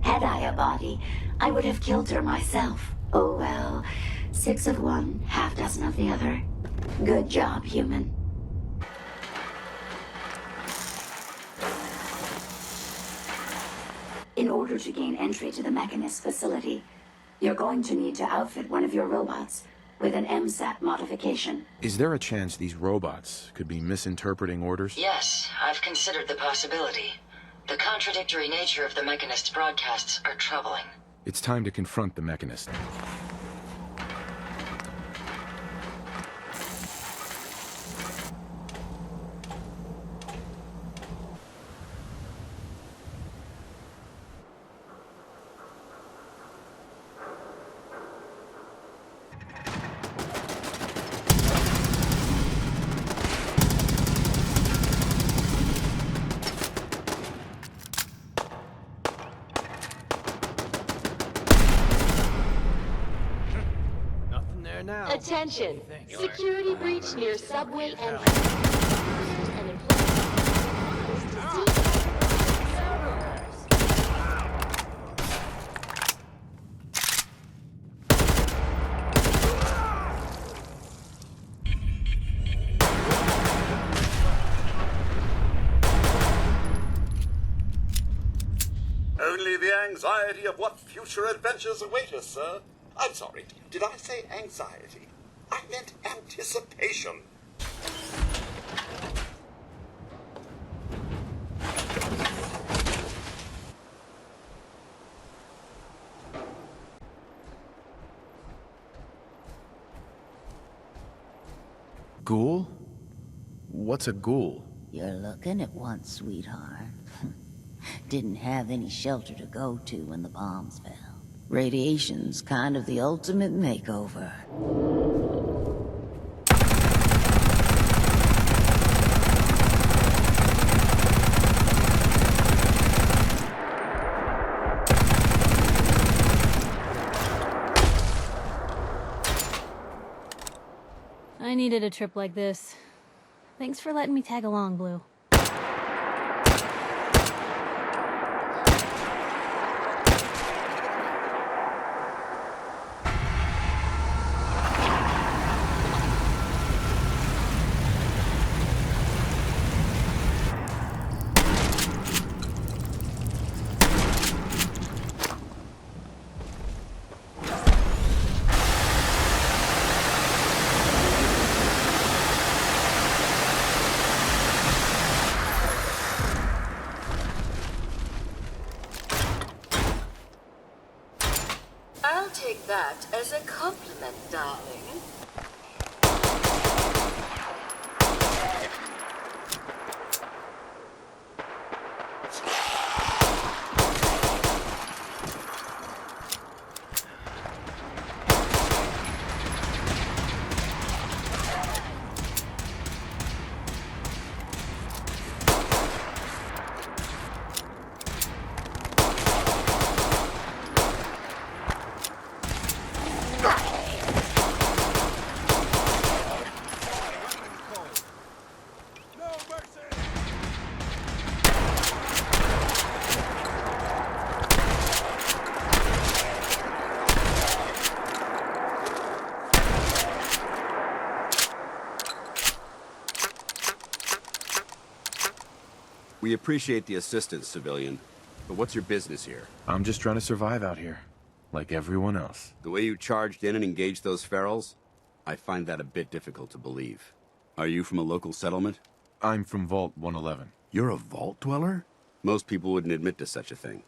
Had I a body, I would have killed her myself. Oh well, 6 of one, half dozen of the other. Good job, human. In order to gain entry to the Mechanist facility, you're going to need to outfit one of your robots with an MSAT modification. Is there a chance these robots could be misinterpreting orders? Yes, I've considered the possibility. The contradictory nature of the Mechanist's broadcasts are troubling. It's time to confront the Mechanist. Attention! Security breach near subway entrance. An employee. Only the anxiety of what future adventures await us, sir. I'm sorry, did I say anxiety? I meant anticipation. Ghoul? What's a ghoul? You're looking at one, sweetheart. Didn't have any shelter to go to when the bombs fell. Radiation's kind of the ultimate makeover. I needed a trip like this. Thanks for letting me tag along, Blue. I'll take that as a compliment, darling. We appreciate the assistance, civilian. But what's your business here? I'm just trying to survive out here, like everyone else. The way you charged in and engaged those ferals, I find that a bit difficult to believe. Are you from a local settlement? I'm from Vault 111. You're a vault dweller? Most people wouldn't admit to such a thing.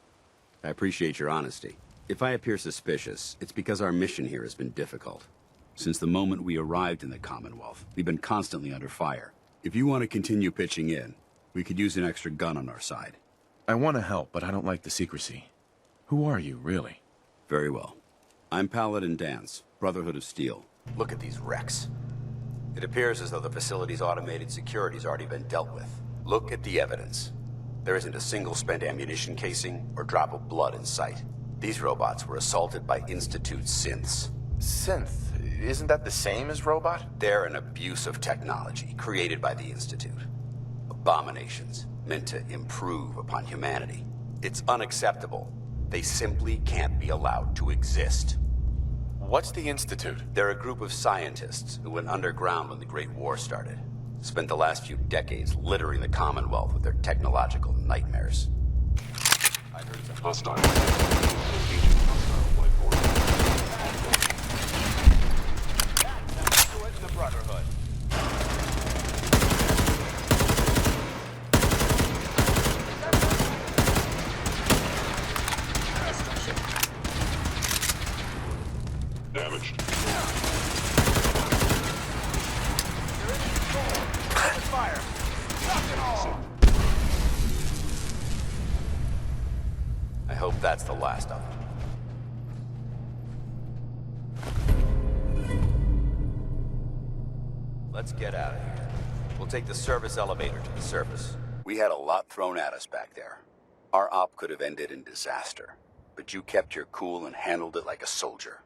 I appreciate your honesty. If I appear suspicious, it's because our mission here has been difficult. Since the moment we arrived in the Commonwealth, we've been constantly under fire. If you want to continue pitching in, we could use an extra gun on our side. I want to help, but I don't like the secrecy. Who are you, really? Very well. I'm Paladin Danse, Brotherhood of Steel. Look at these wrecks. It appears as though the facility's automated security's already been dealt with. Look at the evidence. There isn't a single spent ammunition casing or drop of blood in sight. These robots were assaulted by Institute synths. Synth? Isn't that the same as robot? They're an abuse of technology created by the Institute. Abominations meant to improve upon humanity. It's unacceptable. They simply can't be allowed to exist. What's the Institute? They're a group of scientists who went underground when the Great War started. Spent the last few decades littering the Commonwealth with their technological nightmares. I heard it's a hostile. The Brotherhood. Damaged. Fire! Knock it all! I hope that's the last of them. Let's get out of here. We'll take the service elevator to the surface. We had a lot thrown at us back there. Our op could have ended in disaster, but you kept your cool and handled it like a soldier.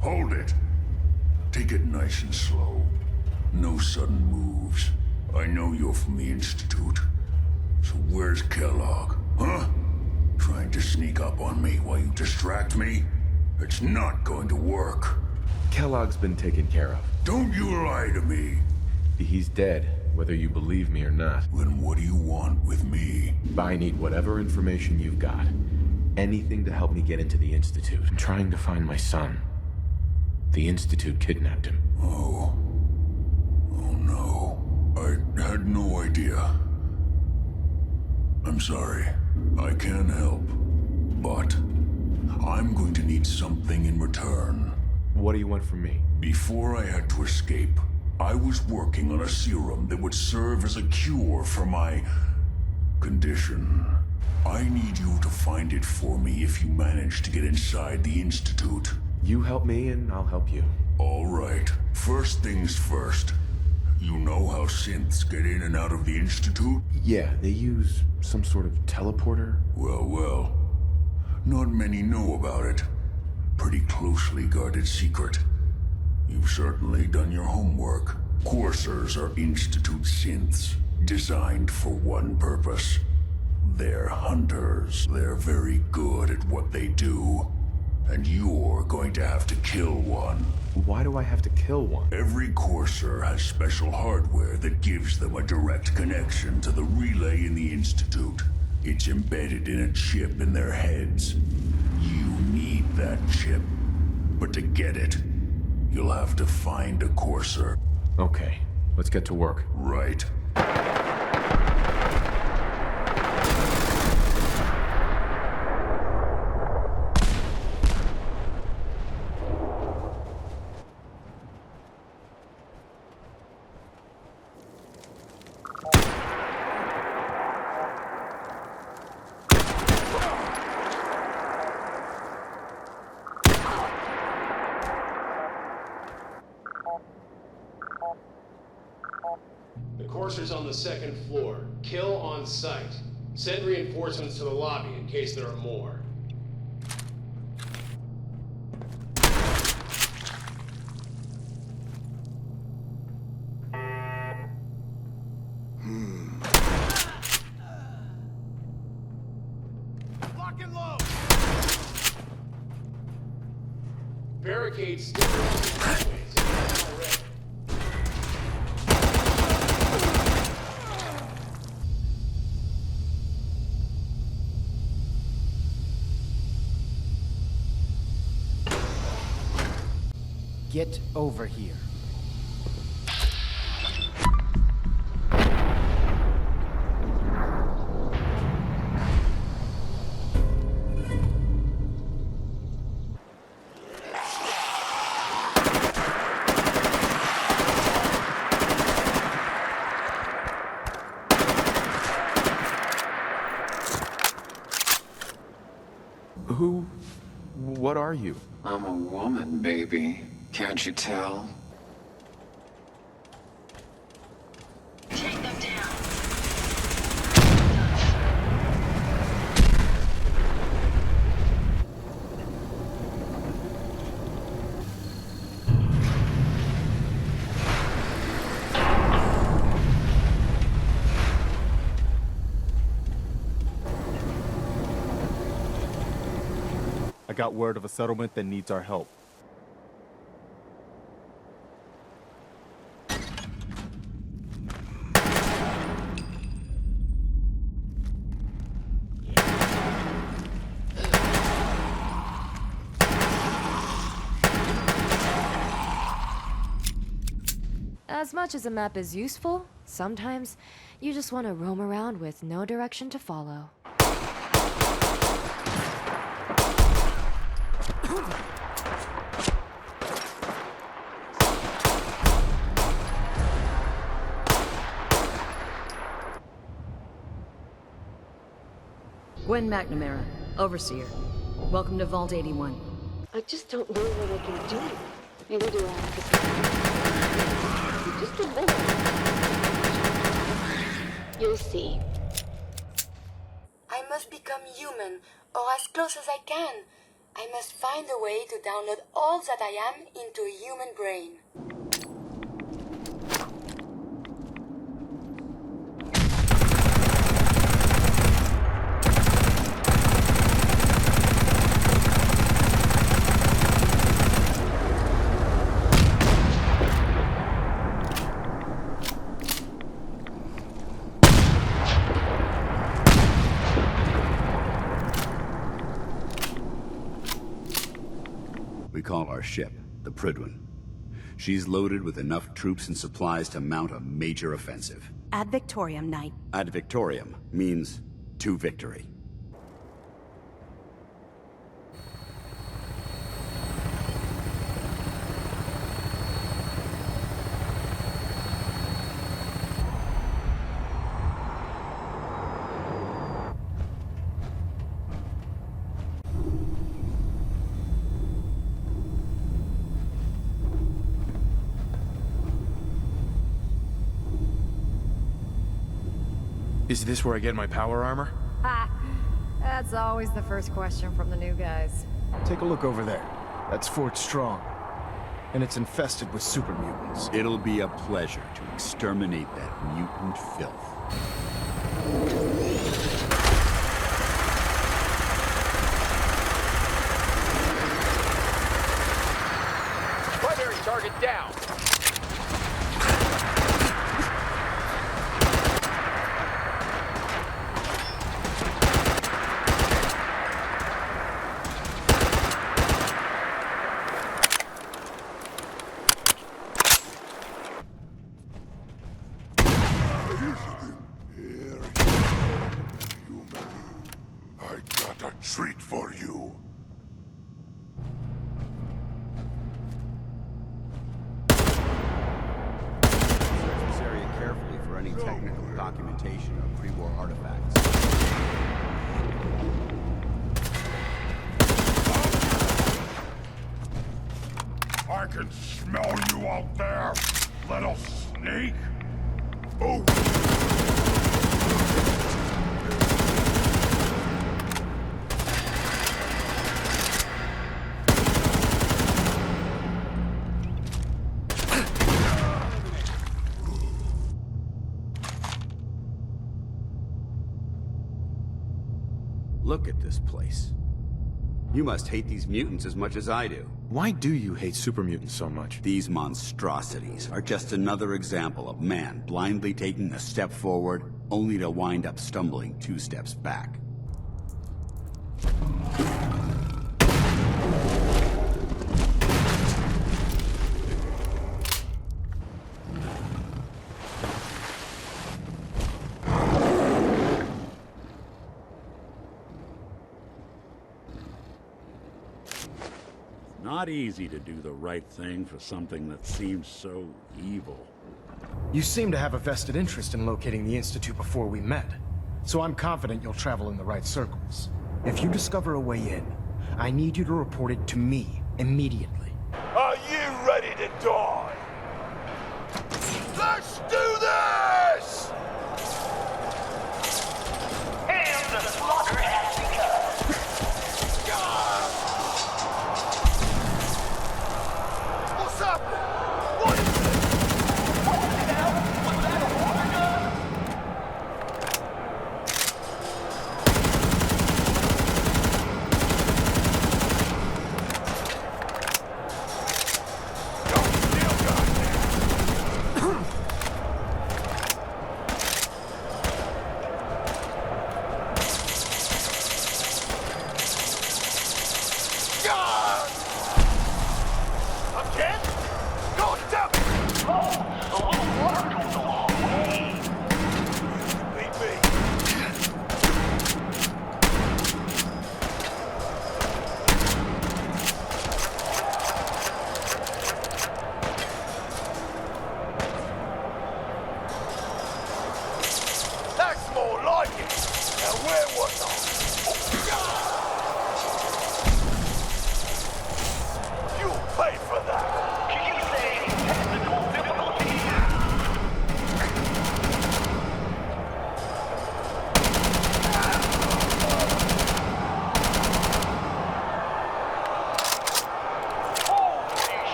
Hold it. Take it nice and slow. No sudden moves. I know you're from the Institute. So where's Kellogg? Huh? Trying to sneak up on me while you distract me? It's not going to work. Kellogg's been taken care of. Don't you lie to me. He's dead, whether you believe me or not. Then what do you want with me? I need whatever information you've got. Anything to help me get into the Institute. I'm trying to find my son. The Institute kidnapped him. Oh. Oh no. I had no idea. I'm sorry. I can help. But I'm going to need something in return. What do you want from me? Before I had to escape, I was working on a serum that would serve as a cure for my condition. I need you to find it for me if you manage to get inside the Institute. You help me and I'll help you. All right. First things first. You know how synths get in and out of the Institute? Yeah, they use some sort of teleporter. Well. Not many know about it. Pretty closely guarded secret. You've certainly done your homework. Coursers are Institute synths, designed for one purpose. They're hunters. They're very good at what they do. And you're going to have to kill one. Why do I have to kill one? Every Courser has special hardware that gives them a direct connection to the relay in the Institute. It's embedded in a chip in their heads. You need that chip. But to get it, you'll have to find a Courser. Okay, let's get to work. Right. The Courser's on the second floor. Kill on sight. Send reinforcements to the lobby in case there are more. barricades still already. Get over here. What are you? I'm a woman, baby. Can't you tell? Take them down. I got word of a settlement that needs our help. As much as a map is useful, sometimes you just want to roam around with no direction to follow. Gwen McNamara, Overseer. Welcome to Vault 81. I just don't know what I can do. Neither do I. Just a minute. You'll see. I must become human, or as close as I can. I must find a way to download all that I am into a human brain. We call our ship the Prydwen. She's loaded with enough troops and supplies to mount a major offensive. Ad Victoriam, Knight. Ad Victoriam means to victory. Is this where I get my power armor? Ha! That's always the first question from the new guys. Take a look over there. That's Fort Strong. And it's infested with super mutants. It'll be a pleasure to exterminate that mutant filth. Primary target down. Treat for you. Search this area carefully for any technical documentation of pre-war artifacts. I can smell you out there, little snake. Oh. Look at this place. You must hate these mutants as much as I do. Why do you hate super mutants so much? These monstrosities are just another example of man blindly taking a step forward, only to wind up stumbling 2 steps back. Not easy to do the right thing for something that seems so evil. You seem to have a vested interest in locating the Institute before we met, so I'm confident you'll travel in the right circles. If you discover a way in, I need you to report it to me immediately. Are you ready to die? Let's do this! And the slaughter has begun. What's up? What is it? What the hell? Was that a water gun?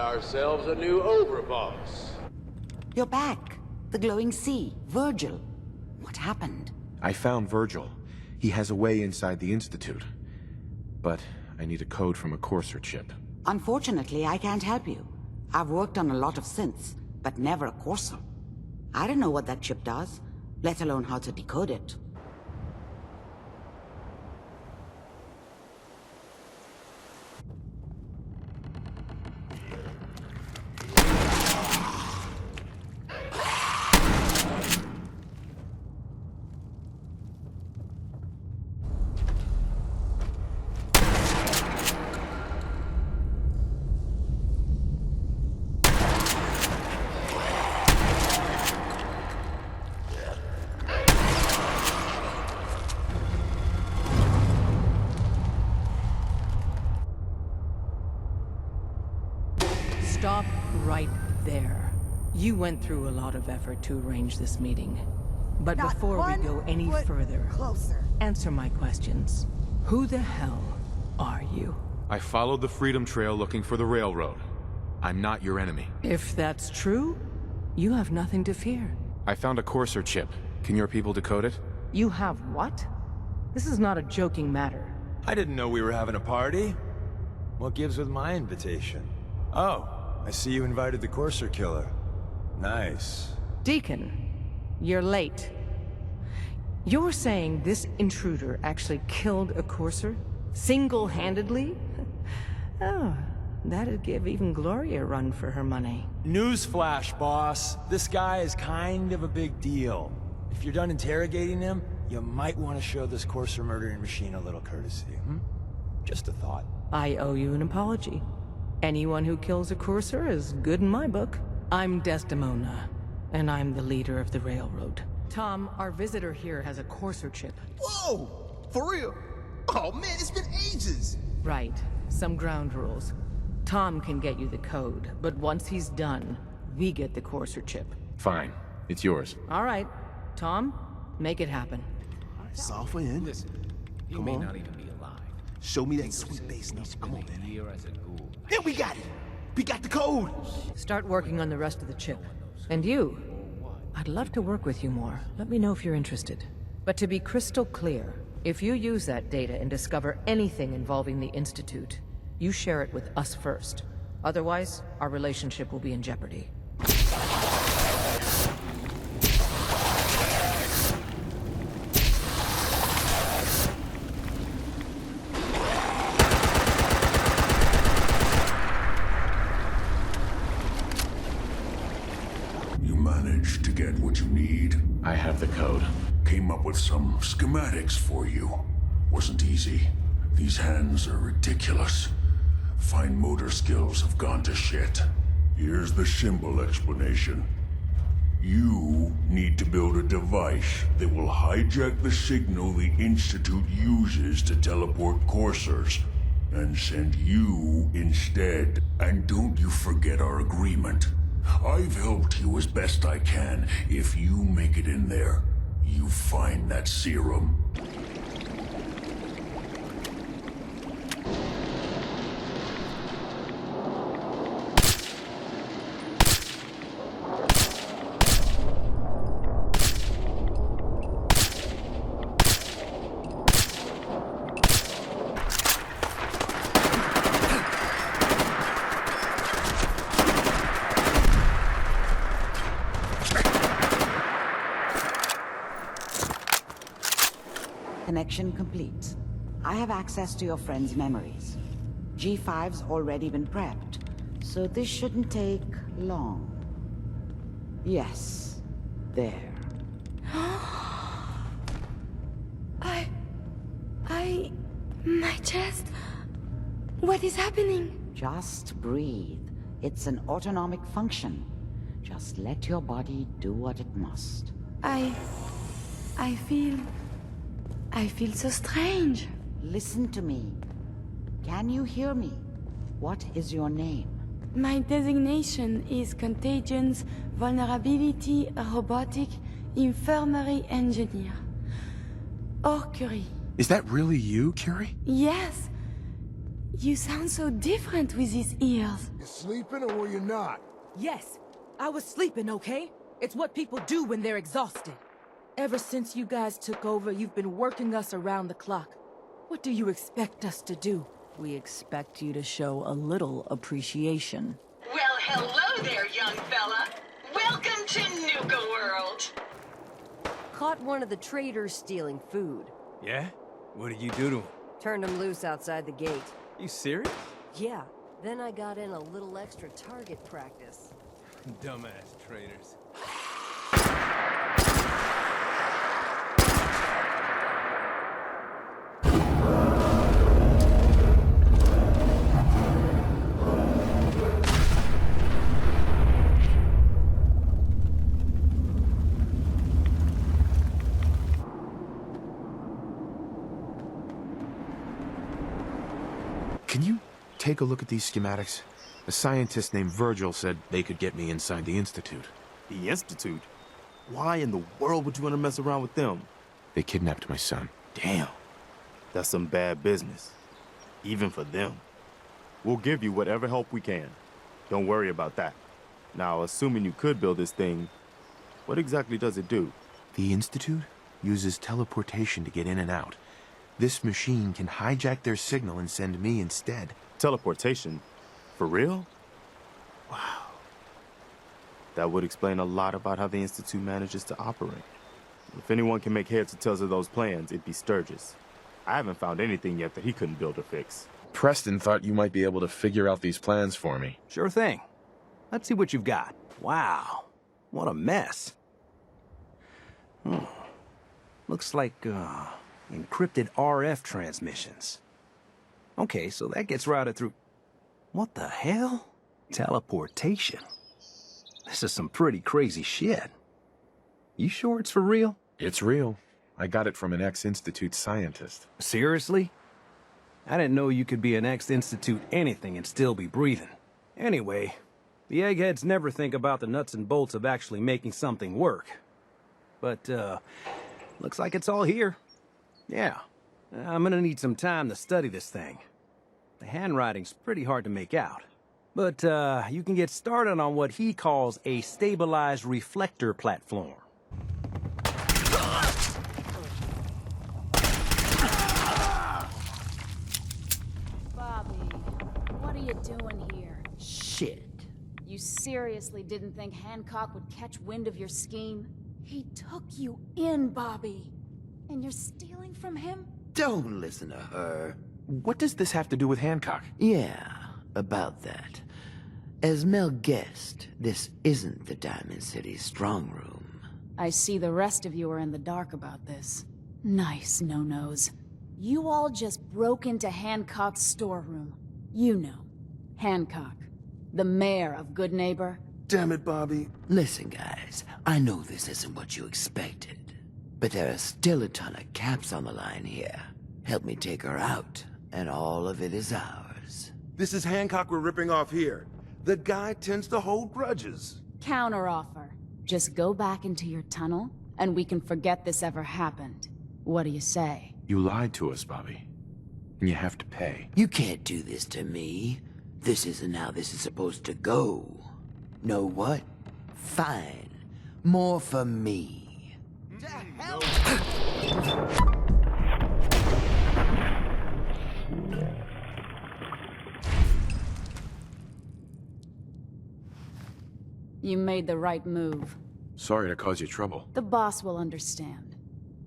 Ourselves a new overboss. You're back. The glowing sea. Virgil. What happened? I found Virgil. He has a way inside the Institute. But I need a code from a Courser chip. Unfortunately, I can't help you. I've worked on a lot of synths, but never a Courser. I don't know what that chip does, let alone how to decode it. Stop right there. You went through a lot of effort to arrange this meeting. But Not before we one go any foot further, closer. answer my questions. Who the hell are you? I followed the Freedom Trail looking for the railroad. I'm not your enemy. If that's true, you have nothing to fear. I found a Courser chip. Can your people decode it? You have what? This is not a joking matter. I didn't know we were having a party. What gives with my invitation? Oh, I see you invited the Courser killer. Nice. Deacon, you're late. You're saying this intruder actually killed a Courser? Single-handedly? Oh, that'd give even Gloria a run for her money. Newsflash, boss. This guy is kind of a big deal. If you're done interrogating him, you might want to show this Courser murdering machine a little courtesy, Just a thought. I owe you an apology. Anyone who kills a Courser is good in my book. I'm Desdemona, and I'm the leader of the railroad. Tom, our visitor here has a Courser chip. Whoa! For real? Oh man, it's been ages! Right. Some ground rules. Tom can get you the code, but once he's done, we get the Courser chip. Fine. It's yours. All right. Tom, make it happen. Soft in. Listen, he Come may on. not even be alive, Show me that sweet bass note. Come on, then. Here we got it. We got the code. Start working on the rest of the chip. And you, I'd love to work with you more. Let me know if you're interested. But to be crystal clear, if you use that data and discover anything involving the Institute, you share it with us first. Otherwise, our relationship will be in jeopardy. You managed to get what you need? I have the code. Came up with some schematics for you. Wasn't easy. These hands are ridiculous. Fine motor skills have gone to shit. Here's the symbol explanation. You need to build a device that will hijack the signal the Institute uses to teleport coursers, and send you instead. And don't you forget our agreement. I've helped you as best I can. If you make it in there, you find that serum. Connection complete. I have access to your friend's memories. G5's already been prepped, so this shouldn't take long. Yes, there. My chest. What is happening? Just breathe. It's an autonomic function. Just let your body do what it must. I feel so strange. Listen to me. Can you hear me? What is your name? My designation is Contagions Vulnerability Robotic Infirmary Engineer. Or Curie. Is that really you, Curie? Yes. You sound so different with these ears. You sleeping or were you not? Yes, I was sleeping, okay? It's what people do when they're exhausted. Ever since you guys took over, you've been working us around the clock. What do you expect us to do? We expect you to show a little appreciation. Well, hello there, young fella. Welcome to Nuka World. Caught one of the traders stealing food. Yeah? What did you do to him? Turned him loose outside the gate. You serious? Yeah. Then I got in a little extra target practice. Dumbass traders. Can you take a look at these schematics? A scientist named Virgil said they could get me inside the Institute. The Institute? Why in the world would you want to mess around with them? They kidnapped my son. Damn. That's some bad business. Even for them. We'll give you whatever help we can. Don't worry about that. Now, assuming you could build this thing, what exactly does it do? The Institute uses teleportation to get in and out. This machine can hijack their signal and send me instead. Teleportation? For real? Wow. That would explain a lot about how the Institute manages to operate. If anyone can make heads or tails of those plans, it'd be Sturgis. I haven't found anything yet that he couldn't build or fix. Preston thought you might be able to figure out these plans for me. Sure thing. Let's see what you've got. Wow. What a mess. Looks like, encrypted RF transmissions. Okay, so that gets routed through... What the hell? Teleportation. This is some pretty crazy shit. You sure it's for real? It's real. I got it from an ex-Institute scientist. Seriously? I didn't know you could be an ex-Institute anything and still be breathing. Anyway, the eggheads never think about the nuts and bolts of actually making something work. But, looks like it's all here. Yeah, I'm gonna need some time to study this thing. The handwriting's pretty hard to make out. But, you can get started on what he calls a stabilized reflector platform. Bobby, what are you doing here? Shit. You seriously didn't think Hancock would catch wind of your scheme? He took you in, Bobby. And you're stealing from him? Don't listen to her. What does this have to do with Hancock? Yeah, about that. As Mel guessed, this isn't the Diamond City strong room. I see the rest of you are in the dark about this. Nice no-nos. You all just broke into Hancock's storeroom. You know, Hancock, the mayor of Good Neighbor. Damn it, Bobby. Listen, guys, I know this isn't what you expected, but there are still a ton of caps on the line here. Help me take her out, and all of it is ours. This is Hancock we're ripping off here. The guy tends to hold grudges. Counteroffer. Just go back into your tunnel, and we can forget this ever happened. What do you say? You lied to us, Bobby. And you have to pay. You can't do this to me. This isn't how this is supposed to go. Know what? Fine. More for me. You made the right move. Sorry to cause you trouble. The boss will understand.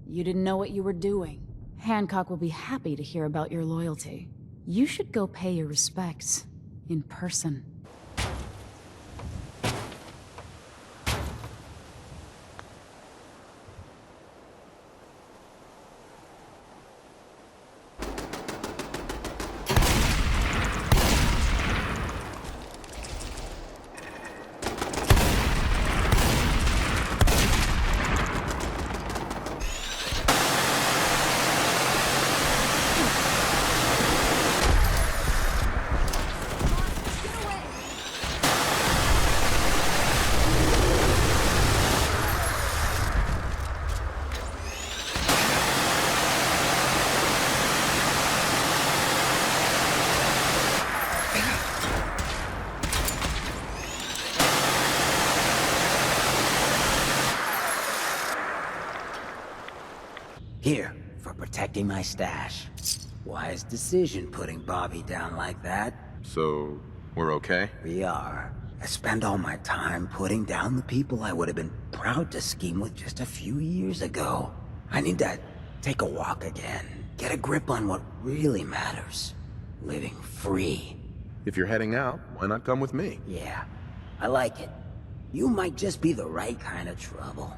You didn't know what you were doing. Hancock will be happy to hear about your loyalty. You should go pay your respects. In person. Here, for protecting my stash. Wise decision putting Bobby down like that. So, we're okay? We are. I spend all my time putting down the people I would have been proud to scheme with just a few years ago. I need to take a walk again. Get a grip on what really matters. Living free. If you're heading out, why not come with me? Yeah, I like it. You might just be the right kind of trouble.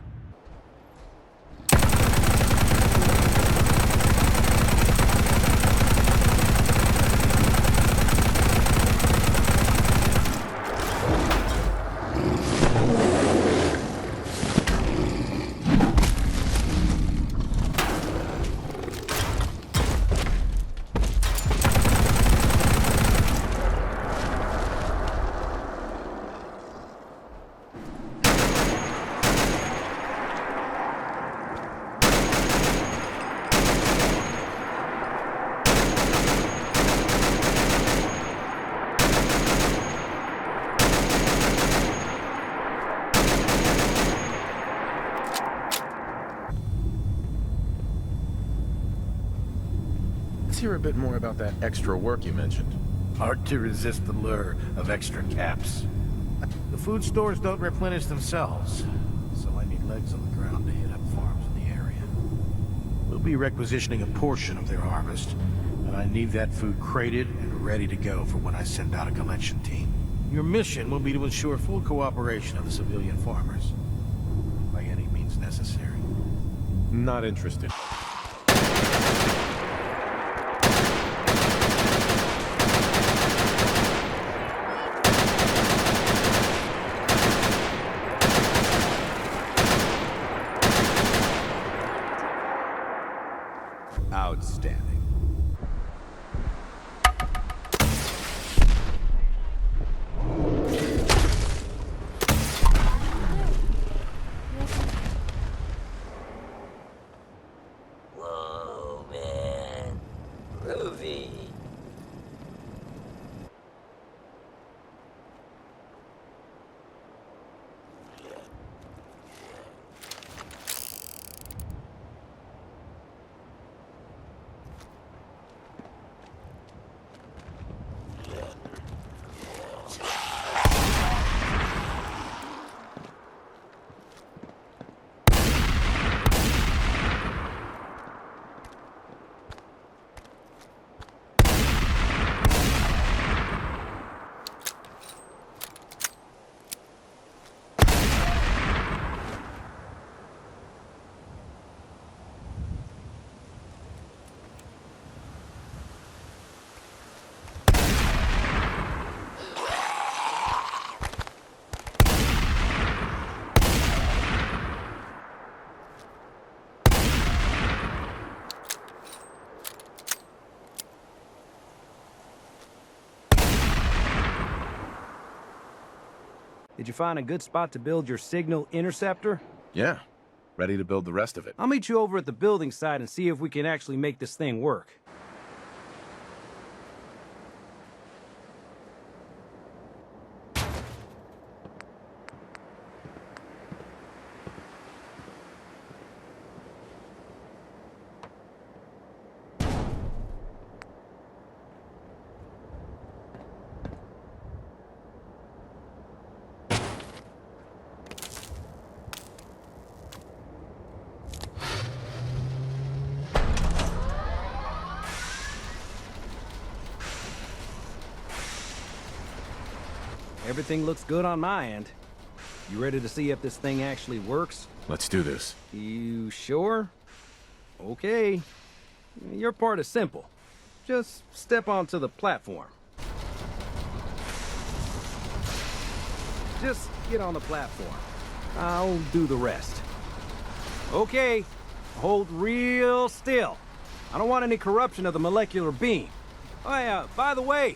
Let's hear a bit more about that extra work you mentioned. Hard to resist the lure of extra caps. The food stores don't replenish themselves, so I need legs on the ground to hit up farms in the area. We'll be requisitioning a portion of their harvest, and I need that food crated and ready to go for when I send out a collection team. Your mission will be to ensure full cooperation of the civilian farmers, by any means necessary. Not interested. Outstanding. Whoa, man. Did you find a good spot to build your signal interceptor? Yeah. Ready to build the rest of it. I'll meet you over at the building site and see if we can actually make this thing work. Everything looks good on my end. You ready to see if this thing actually works? Let's do this. You sure? Okay. Your part is simple. Just step onto the platform. Just get on the platform. I'll do the rest. Okay. Hold real still. I don't want any corruption of the molecular beam. Oh yeah, by the way,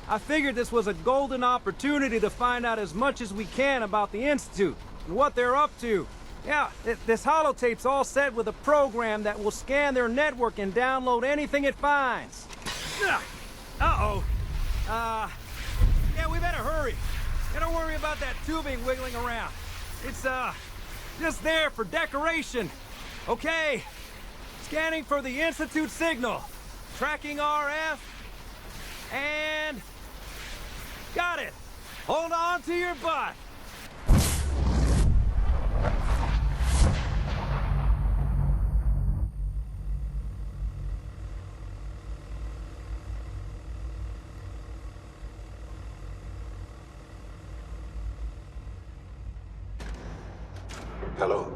I figured this was a golden opportunity to find out as much as we can about the Institute and what they're up to. Yeah, this holotape's all set with a program that will scan their network and download anything it finds. Uh-oh. Yeah, we better hurry. Yeah, don't worry about that tubing wiggling around. It's, just there for decoration. Okay. Scanning for the Institute signal. Tracking RF. And... got it! Hold on to your butt! Hello.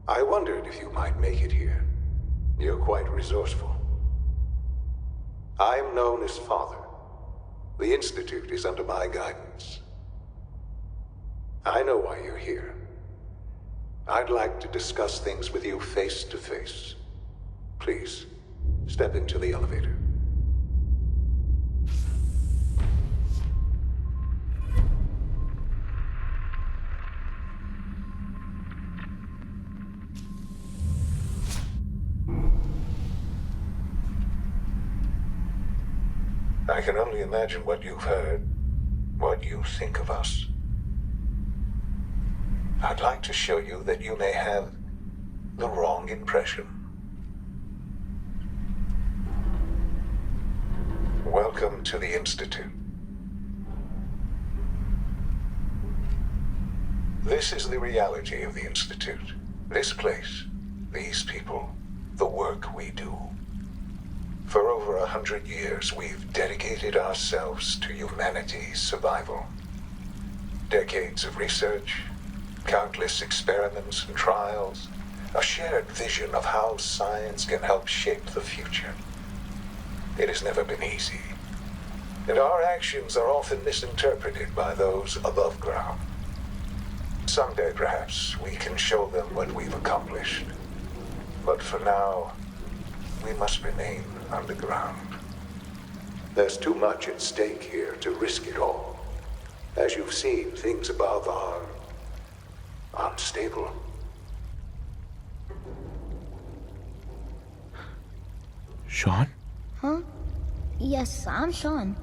I wondered if you might make it here. You're quite resourceful. I'm known as Father. The Institute is under my guidance. I know why you're here. I'd like to discuss things with you face to face. Please, step into the elevator. I can only imagine what you've heard, what you think of us. I'd like to show you that you may have the wrong impression. Welcome to the Institute. This is the reality of the Institute. This place, these people, the work we do. For over 100 years, we've dedicated ourselves to humanity's survival. Decades of research, countless experiments and trials, a shared vision of how science can help shape the future. It has never been easy, and our actions are often misinterpreted by those above ground. Someday, perhaps, we can show them what we've accomplished. But for now, we must remain underground. There's too much at stake here to risk it all. As you've seen, things above are unstable. Sean? Huh? Yes, I'm Sean.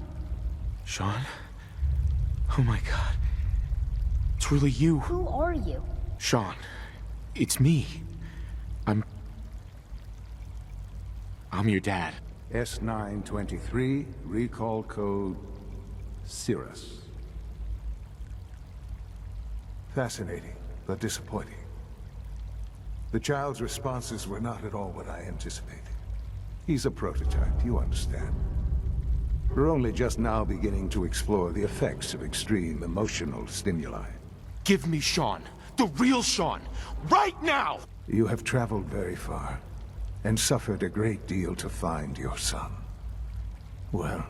Sean? Oh my god. It's really you. Who are you? Sean. It's me. I'm your dad. S923, recall code Cirrus. Fascinating, but disappointing. The child's responses were not at all what I anticipated. He's a prototype, you understand. We're only just now beginning to explore the effects of extreme emotional stimuli. Give me Sean. The real Sean. Right now! You have traveled very far, and suffered a great deal to find your son. Well,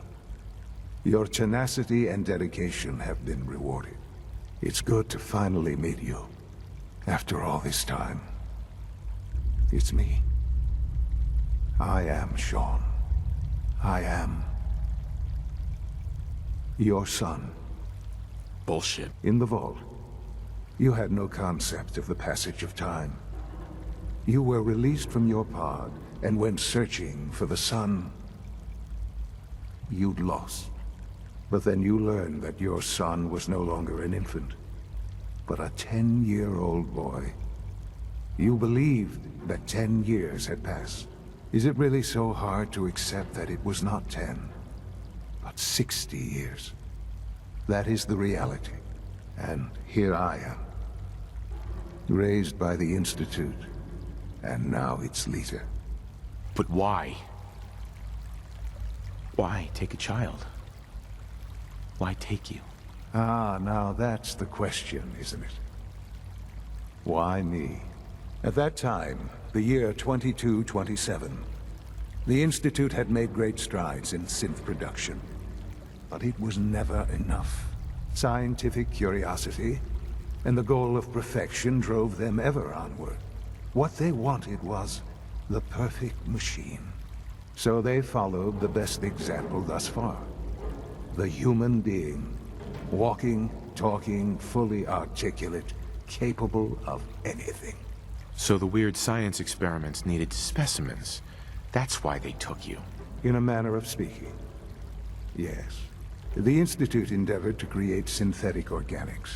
your tenacity and dedication have been rewarded. It's good to finally meet you, after all this time. It's me. I am Sean. I am Your son. Bullshit. In the vault. You had no concept of the passage of time. You were released from your pod and went searching for the son you'd lost. But then you learned that your son was no longer an infant, but a 10-year-old boy. You believed that 10 years had passed. Is it really so hard to accept that it was not 10, but 60 years? That is the reality. And here I am, raised by the Institute, and now its leader. But why? Why take a child? Why take you? Ah, now that's the question, isn't it? Why me? At that time, the year 2227, the Institute had made great strides in synth production. But it was never enough. Scientific curiosity and the goal of perfection drove them ever onward. What they wanted was the perfect machine. So they followed the best example thus far. The human being. Walking, talking, fully articulate, capable of anything. So the weird science experiments needed specimens. That's why they took you. In a manner of speaking. Yes. The Institute endeavored to create synthetic organics.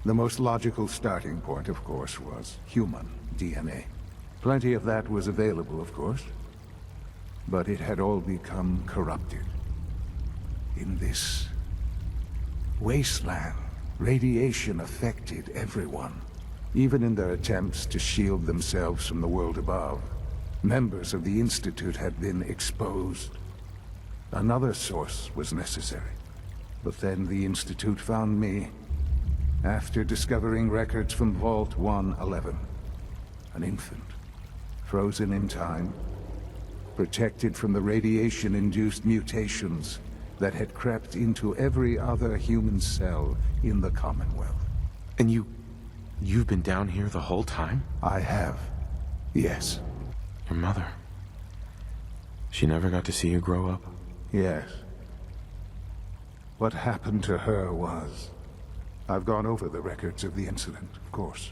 The most logical starting point, of course, was human DNA. Plenty of that was available, of course. But it had all become corrupted. In this wasteland, radiation affected everyone. Even in their attempts to shield themselves from the world above, members of the Institute had been exposed. Another source was necessary. But then the Institute found me, after discovering records from Vault 111. An infant, frozen in time, protected from the radiation-induced mutations that had crept into every other human cell in the Commonwealth. And you've been down here the whole time? I have. Yes. Your mother. She never got to see you grow up? Yes. What happened to her was... I've gone over the records of the incident, of course.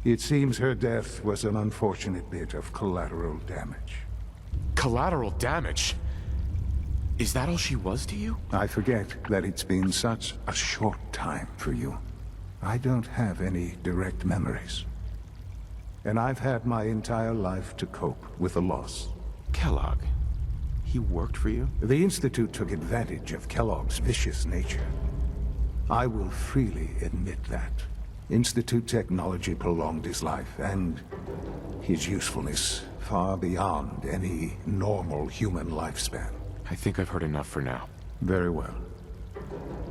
It seems her death was an unfortunate bit of collateral damage. Collateral damage? Is that all she was to you? I forget that it's been such a short time for you. I don't have any direct memories. And I've had my entire life to cope with the loss. Kellogg. He worked for you? The Institute took advantage of Kellogg's vicious nature. I will freely admit that. Institute technology prolonged his life, and his usefulness far beyond any normal human lifespan. I think I've heard enough for now. Very well.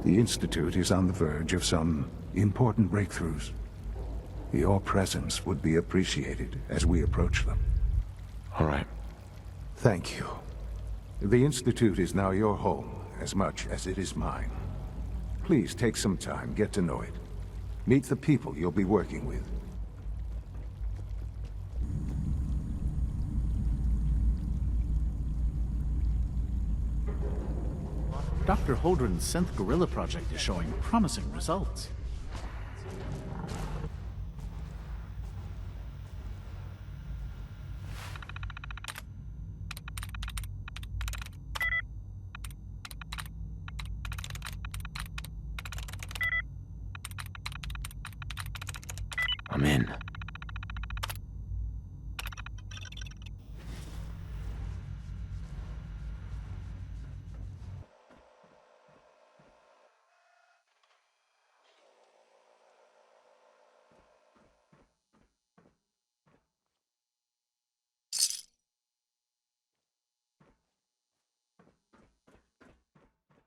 The Institute is on the verge of some important breakthroughs. Your presence would be appreciated as we approach them. All right. Thank you. The Institute is now your home, as much as it is mine. Please take some time, get to know it. Meet the people you'll be working with. Dr. Holdren's Synth Gorilla project is showing promising results. I'm in.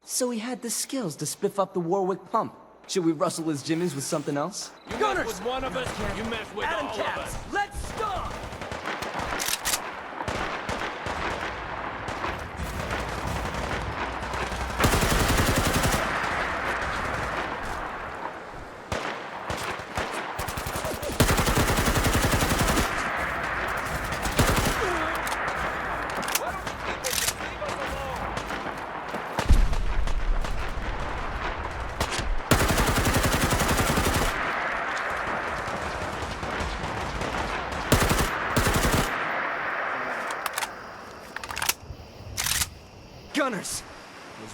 So he had the skills to spiff up the Warwick pump. Should we rustle his jimmies with something else? Gunners! With one of us, you mess with Adam all Caps, of us. let's stop!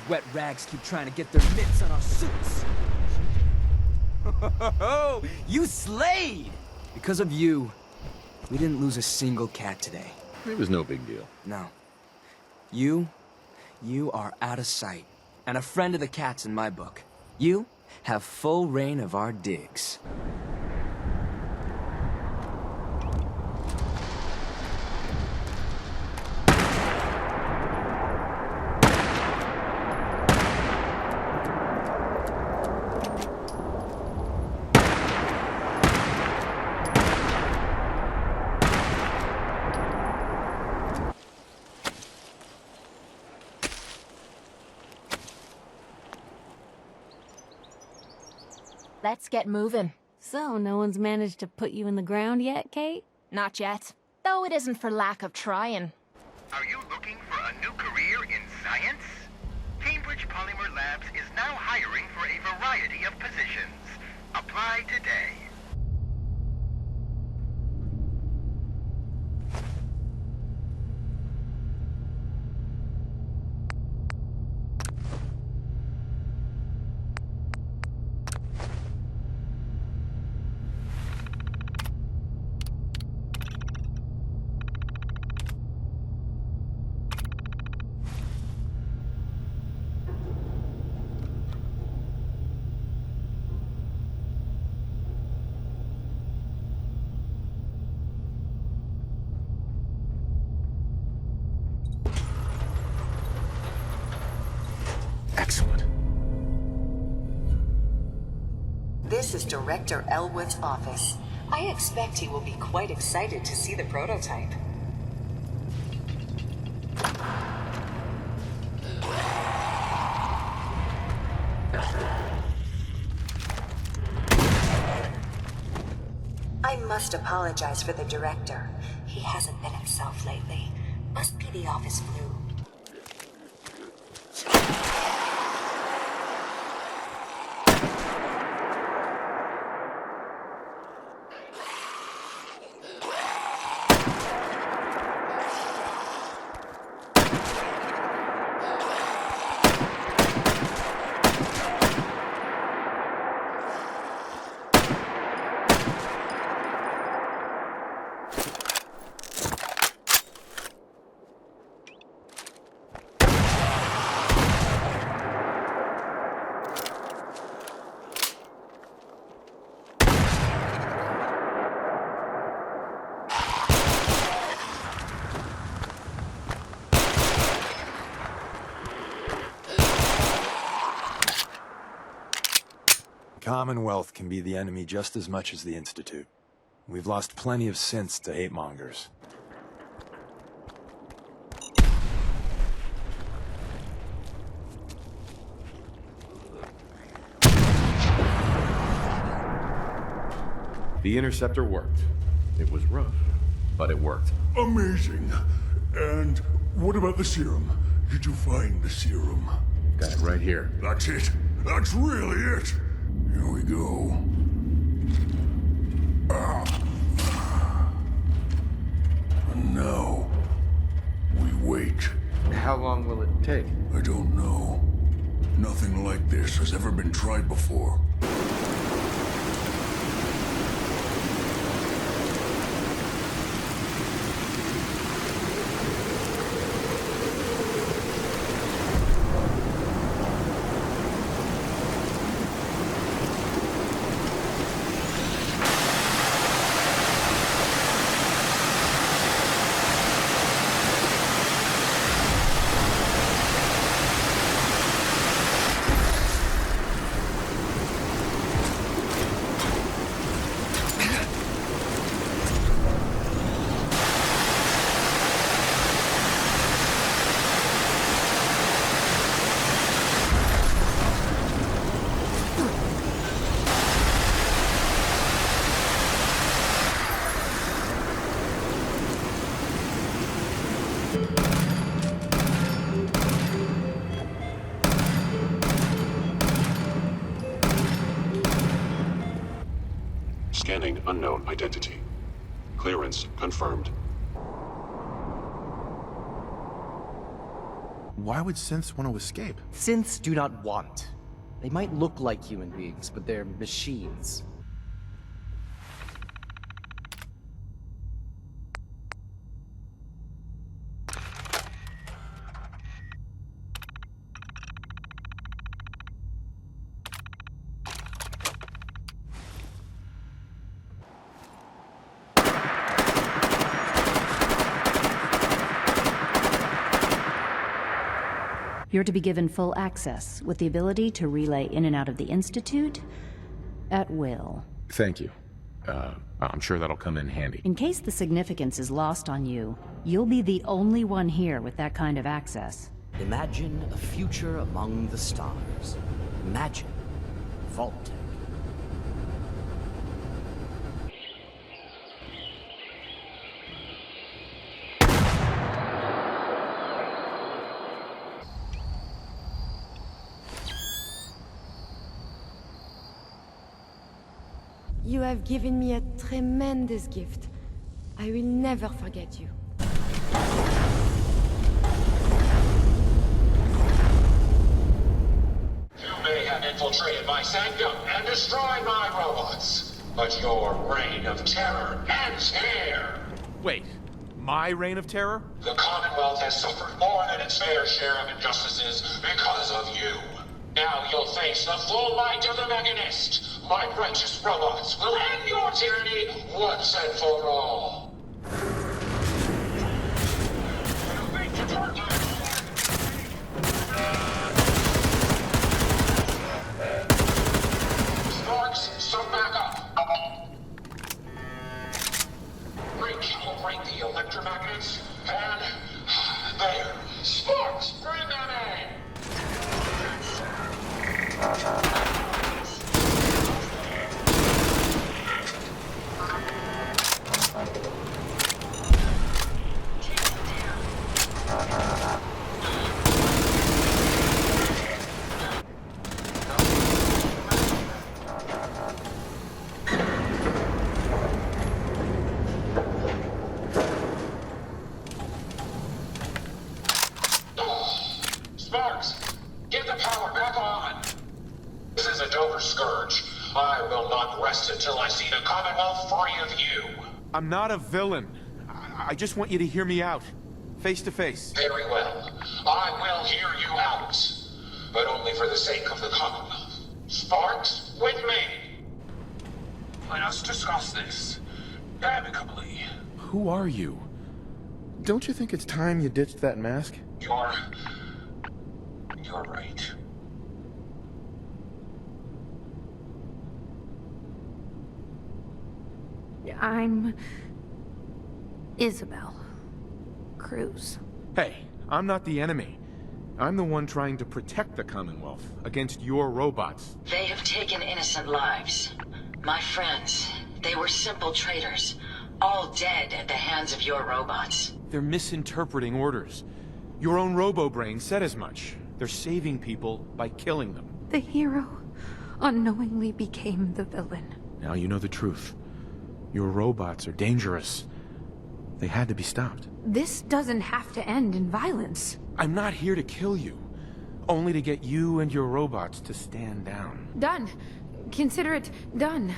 wet rags keep trying to get their mitts on our suits. You slayed! Because of you, we didn't lose a single cat today. It was no big deal. No. You are out of sight, and a friend of the cats in my book. You have full reign of our digs. Let's get moving. So, no one's managed to put you in the ground yet, Kate? Not yet. Though it isn't for lack of trying. Are you looking for a new career in science? Cambridge Polymer Labs is now hiring for a variety of positions. Apply today. Excellent. This is Director Elwood's office. I expect he will be quite excited to see the prototype. I must apologize for the director. He hasn't been himself lately. Must be the office flu. Commonwealth can be the enemy just as much as the Institute. We've lost plenty of synths to hate-mongers. The interceptor worked. It was rough, but it worked. Amazing. And what about the serum? Did you find the serum? Got it right here. That's it. That's really it. Here we go. And now, we wait. How long will it take? I don't know. Nothing like this has ever been tried before. Scanning unknown identity. Clearance confirmed. Why would synths want to escape? Synths do not want. They might look like human beings, but they're machines. You're to be given full access, with the ability to relay in and out of the Institute at will. Thank you. I'm sure that'll come in handy. In case the significance is lost on you, you'll be the only one here with that kind of access. Imagine a future among the stars. Imagine Vault-Tec. You have given me a tremendous gift. I will never forget you. You may have infiltrated my sanctum and destroyed my robots, but your reign of terror ends here. Wait, my reign of terror? The Commonwealth has suffered more than its fair share of injustices because of you. Now you'll face the full might of the Mechanist. My righteous robots will end your tyranny once and for all. Sparks, some backup. Break the electromagnets, and there. Sparks, bring them in. Sparks, get the power back on. This is a Dover Scourge. I will not rest until I see the Commonwealth free of you. I'm not a villain. I just want you to hear me out. Face to face. Very well. I will hear you out. But only for the sake of the Commonwealth. Sparks, with me. Let us discuss this. Amicably. Who are you? Don't you think it's time you ditched that mask? You're right. I'm Isabel Cruz. Hey, I'm not the enemy. I'm the one trying to protect the Commonwealth against your robots. They have taken innocent lives. My friends, they were simple traitors, all dead at the hands of your robots. They're misinterpreting orders. Your own robo-brain said as much. They're saving people by killing them. The hero unknowingly became the villain. Now you know the truth. Your robots are dangerous. They had to be stopped. This doesn't have to end in violence. I'm not here to kill you. Only to get you and your robots to stand down. Done. Consider it done.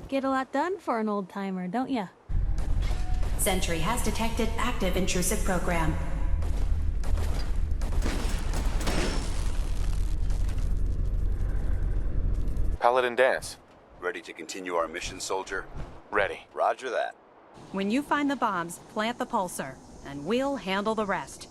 Get a lot done for an old-timer, don't ya? Sentry has detected active intrusive program. Paladin Danse. Ready to continue our mission, soldier? Ready. Roger that. When you find the bombs, plant the pulsar, and we'll handle the rest.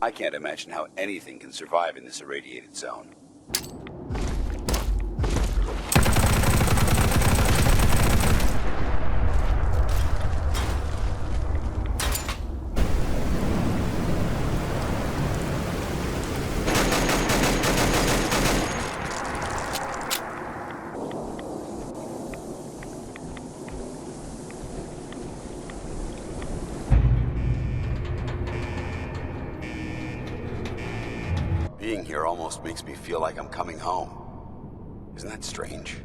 I can't imagine how anything can survive in this irradiated zone. Being here almost makes me feel like I'm coming home. Isn't that strange?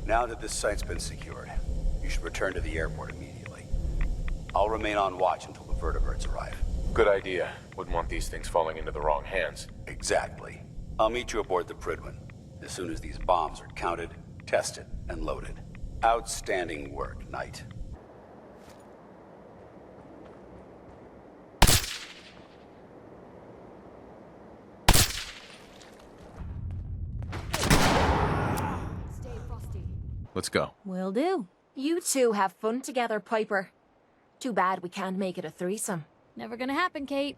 Now that this site's been secured, you should return to the airport immediately. I'll remain on watch until the vertebrates arrive. Good idea. Wouldn't want these things falling into the wrong hands. Exactly. I'll meet you aboard the Prydwen as soon as these bombs are counted, tested, and loaded. Outstanding work, Knight. Let's go. Will do. You two have fun together, Piper. Too bad we can't make it a threesome. Never gonna happen, Kate.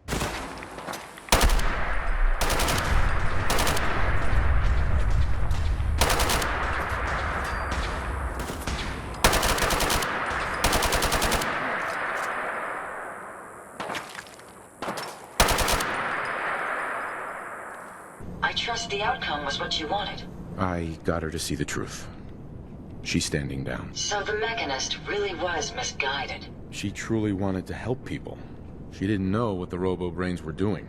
I trust the outcome was what you wanted. I got her to see the truth. She's standing down. So the Mechanist really was misguided. She truly wanted to help people. She didn't know what the Robo-Brains were doing.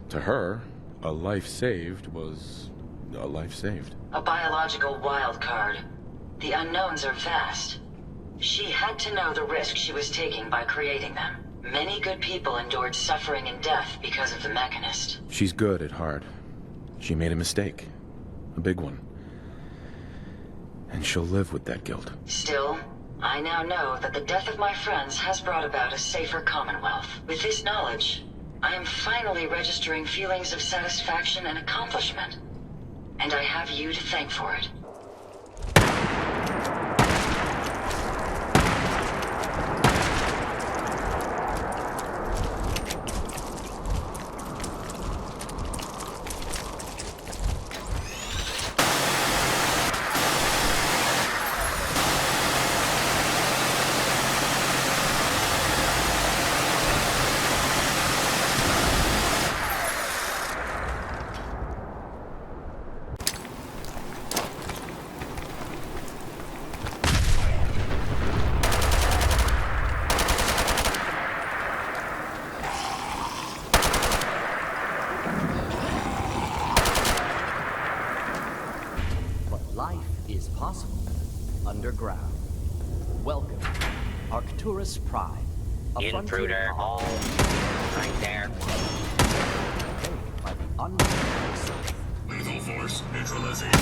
To her, a life saved was a life saved. A biological wild card. The unknowns are vast. She had to know the risk she was taking by creating them. Many good people endured suffering and death because of the Mechanist. She's good at heart. She made a mistake. A big one. And she'll live with that guilt. Still, I now know that the death of my friends has brought about a safer Commonwealth. With this knowledge, I am finally registering feelings of satisfaction and accomplishment. And I have you to thank for it. Life is possible underground. Welcome, Arcturus Prime. Intruder, all right there. By the unknown. Lethal force neutralization.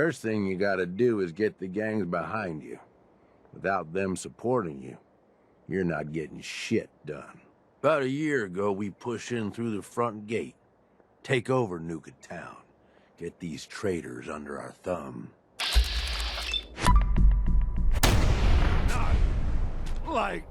First thing you gotta do is get the gangs behind you. Without them supporting you, you're not getting shit done. About a year ago, we pushed in through the front gate. Take over Nuka Town. Get these traitors under our thumb. Not like...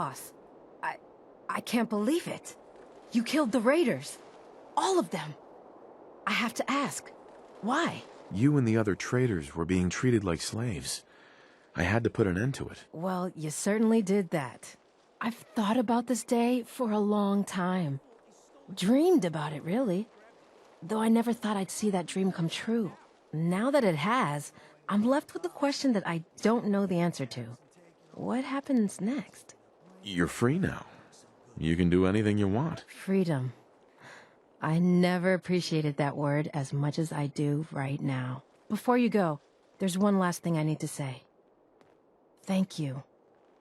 Boss, I can't believe it. You killed the raiders. All of them. I have to ask, why? You and the other traitors were being treated like slaves. I had to put an end to it. Well, you certainly did that. I've thought about this day for a long time. Dreamed about it, really. Though I never thought I'd see that dream come true. Now that it has, I'm left with the question that I don't know the answer to. What happens next? You're free now. You can do anything you want. Freedom. I never appreciated that word as much as I do right now. Before you go, there's one last thing I need to say. Thank you.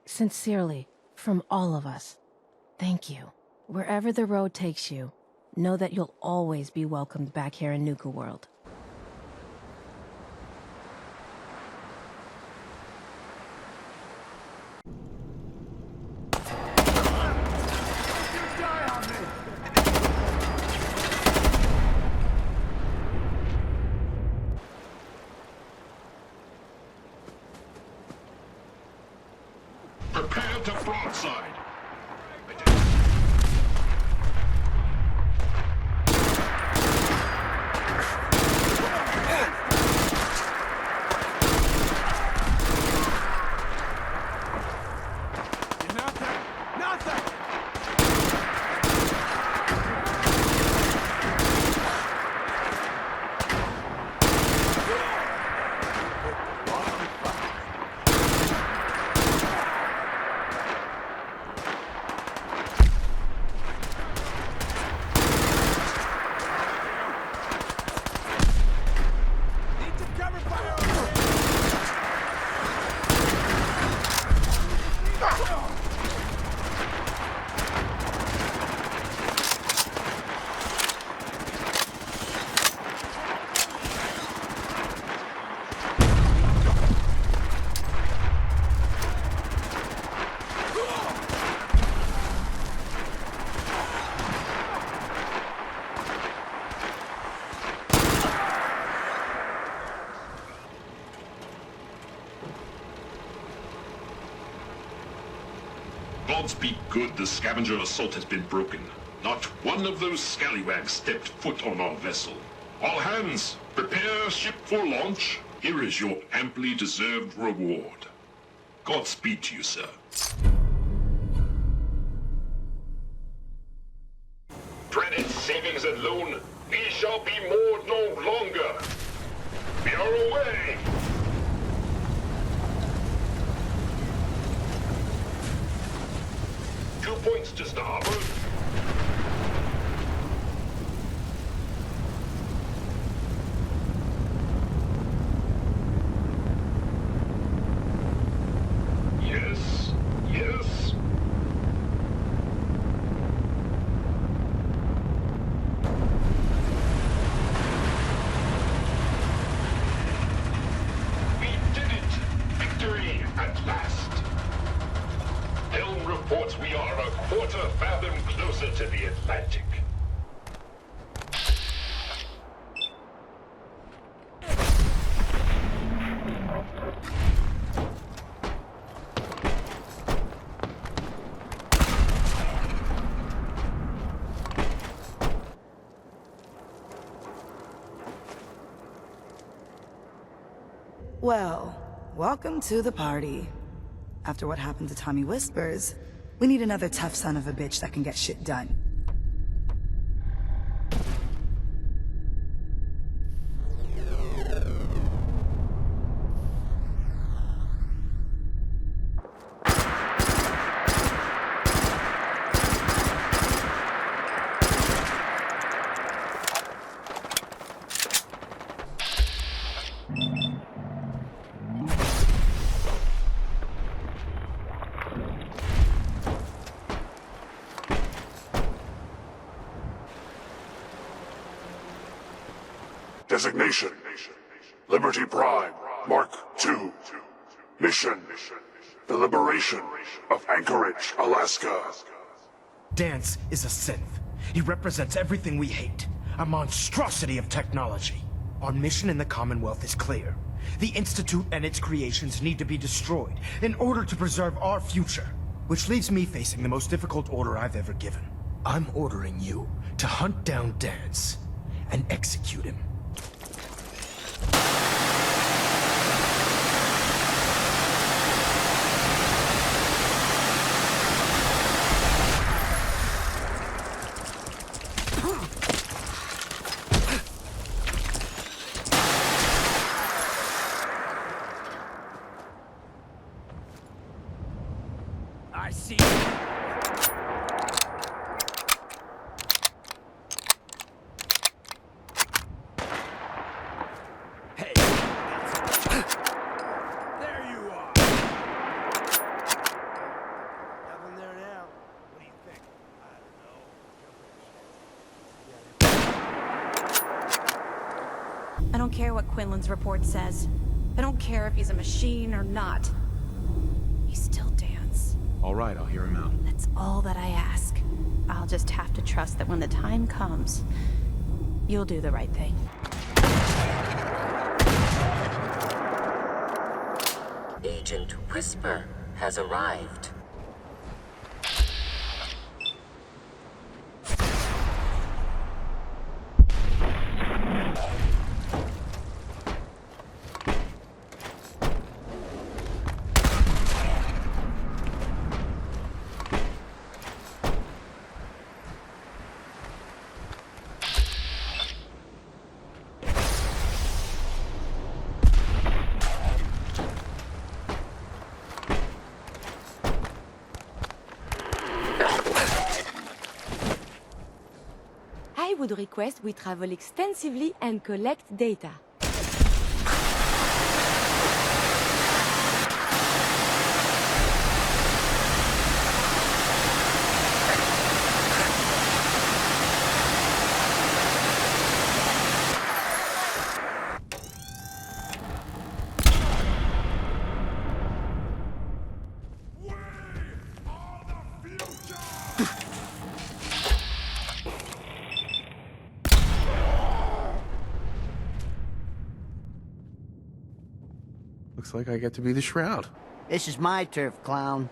Sincerely, from all of us. Thank you. Wherever the road takes you, know that you'll always be welcomed back here in Nuka World. Prepare to broadside. Gods be good, the scavenger assault has been broken. Not one of those scallywags stepped foot on our vessel. All hands, prepare ship for launch. Here is your amply deserved reward. Godspeed to you, sir. Dreaded savings and loan, we shall be moored no longer. We are away! Points to starboard. Yes, yes. We did it! Victory at last! Helm reports we are a quarter fathom closer to the Atlantic. Well, welcome to the party. After what happened to Tommy Whispers, we need another tough son of a bitch that can get shit done. Designation: Liberty Prime, Mark II. Mission: the liberation of Anchorage, Alaska. Dance is a synth. He represents everything we hate. A monstrosity of technology. Our mission in the Commonwealth is clear. The Institute and its creations need to be destroyed in order to preserve our future. Which leaves me facing the most difficult order I've ever given. I'm ordering you to hunt down Dance and execute him. I see. Hey, there you are. Nothing there now. What do you think? I don't know. I don't care what Quinlan's report says. I don't care if he's a machine or not. He's still Dance. All right, I'll hear him out. That's all that I ask. I'll just have to trust that when the time comes, you'll do the right thing. Agent Whisper has arrived. I would request we travel extensively and collect data. Looks like I get to be the Shroud. This is my turf, clown.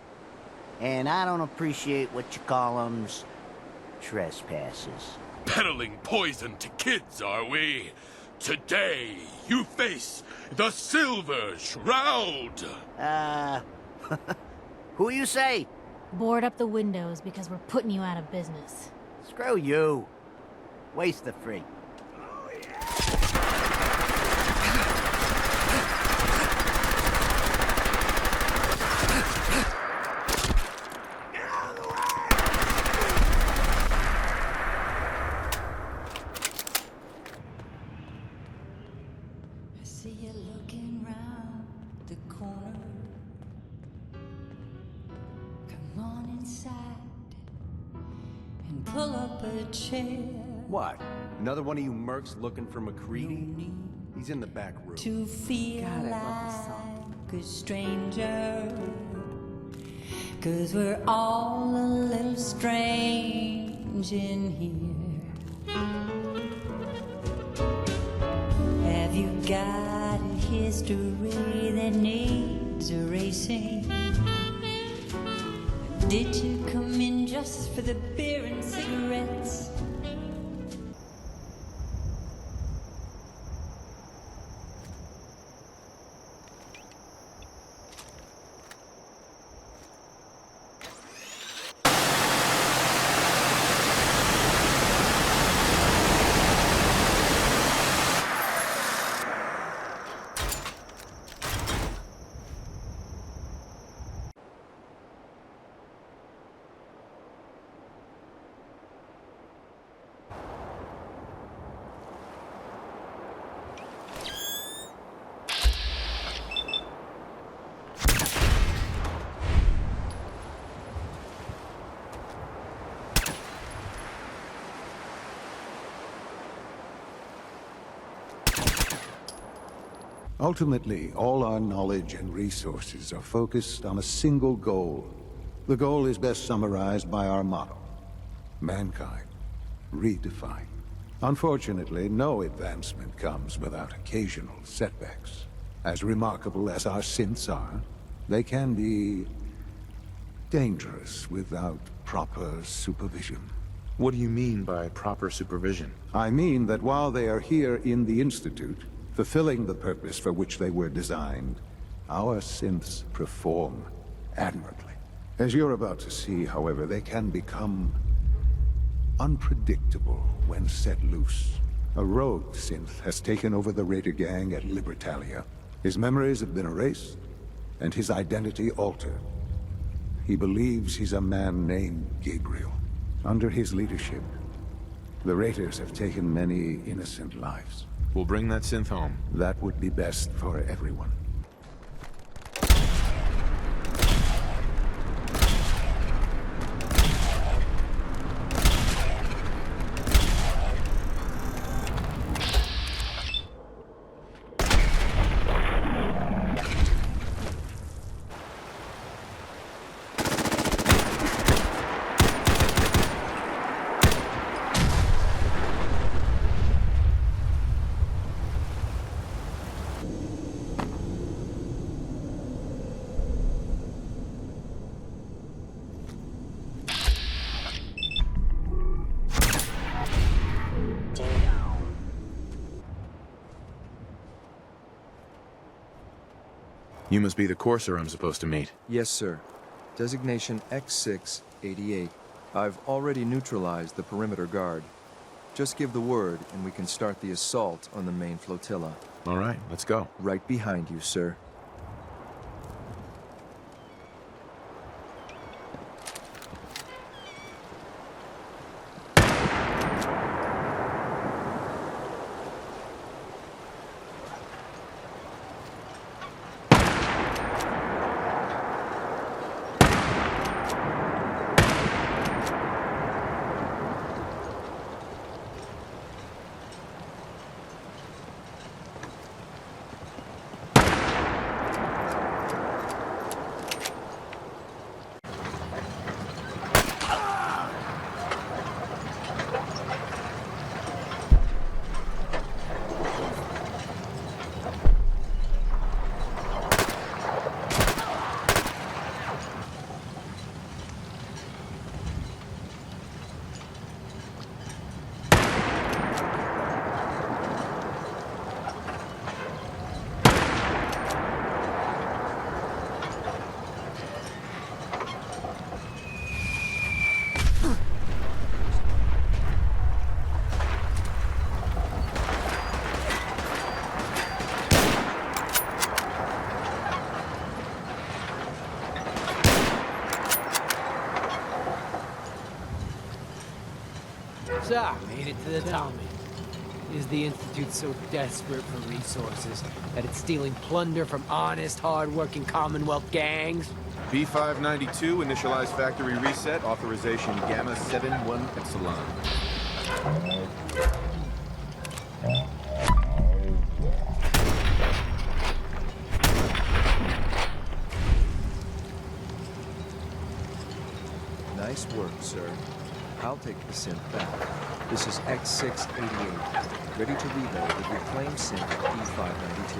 And I don't appreciate what you call 'em's trespasses. Peddling poison to kids, are we? Today, you face the Silver Shroud! Who you say? Board up the windows because we're putting you out of business. Screw you. Waste the free. I see you looking round the corner. Come on inside and pull up a chair. What? Another one of you mercs looking for MacReady? He's in the back room. To feel like a stranger. 'Cause we're all a little strange in here. Have you got a history that needs erasing? Did you come in just for the beer and cigarettes? Ultimately, all our knowledge and resources are focused on a single goal. The goal is best summarized by our motto: mankind, redefined. Unfortunately, no advancement comes without occasional setbacks. As remarkable as our synths are, they can be dangerous without proper supervision. What do you mean by proper supervision? I mean that while they are here in the Institute, fulfilling the purpose for which they were designed, our synths perform admirably. As you're about to see, however, they can become unpredictable when set loose. A rogue synth has taken over the Raider gang at Libertalia. His memories have been erased, and his identity altered. He believes he's a man named Gabriel. Under his leadership, the Raiders have taken many innocent lives. We'll bring that synth home. That would be best for everyone. You must be the courser I'm supposed to meet. Yes, sir. Designation X688. I've already neutralized the perimeter guard. Just give the word, and we can start the assault on the main flotilla. All right, let's go. Right behind you, sir. So, made it to the top. Is the Institute so desperate for resources that it's stealing plunder from honest, hard-working Commonwealth gangs? B592, initialize factory reset, authorization Gamma 71 Epsilon. Nice work, sir. I'll take the synth back. This is X688, ready to reload the reclaimed synth B592.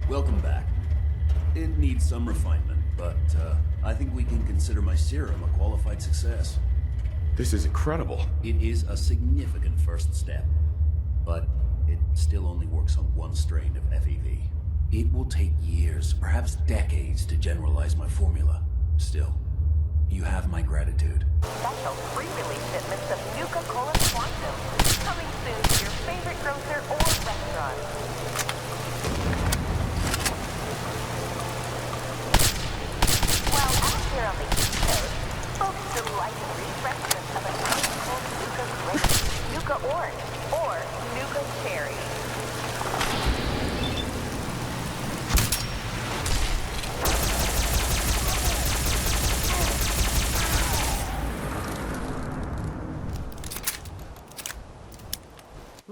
Welcome back. It needs some refinement, but I think we can consider my serum a qualified success. This is incredible. It is a significant first step, but it still only works on one strain of FEV. It will take years, perhaps decades, to generalize my formula. Still, you have my gratitude. Special pre-release shipments of Nuka-Cola Quantum, coming soon to your favorite grocer or restaurant. Here on the East Coast, folks delight in refreshment of a nice cold Nuka Grape, Nuka Orange, or Nuka Cherry.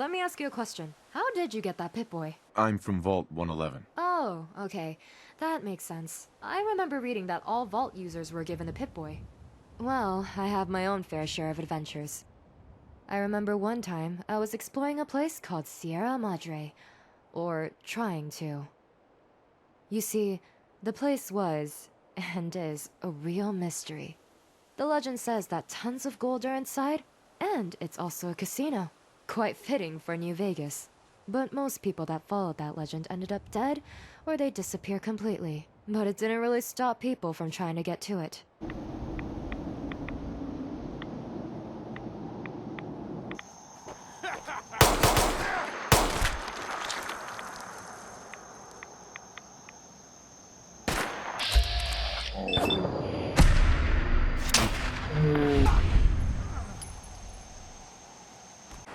Let me ask you a question. How did you get that Pip-Boy? I'm from Vault 111. Oh, okay. That makes sense. I remember reading that all Vault users were given a Pip-Boy. Well, I have my own fair share of adventures. I remember one time I was exploring a place called Sierra Madre. Or trying to. You see, the place was, and is, a real mystery. The legend says that tons of gold are inside, and it's also a casino. Quite fitting for New Vegas. But most people that followed that legend ended up dead, or they disappear completely. But it didn't really stop people from trying to get to it.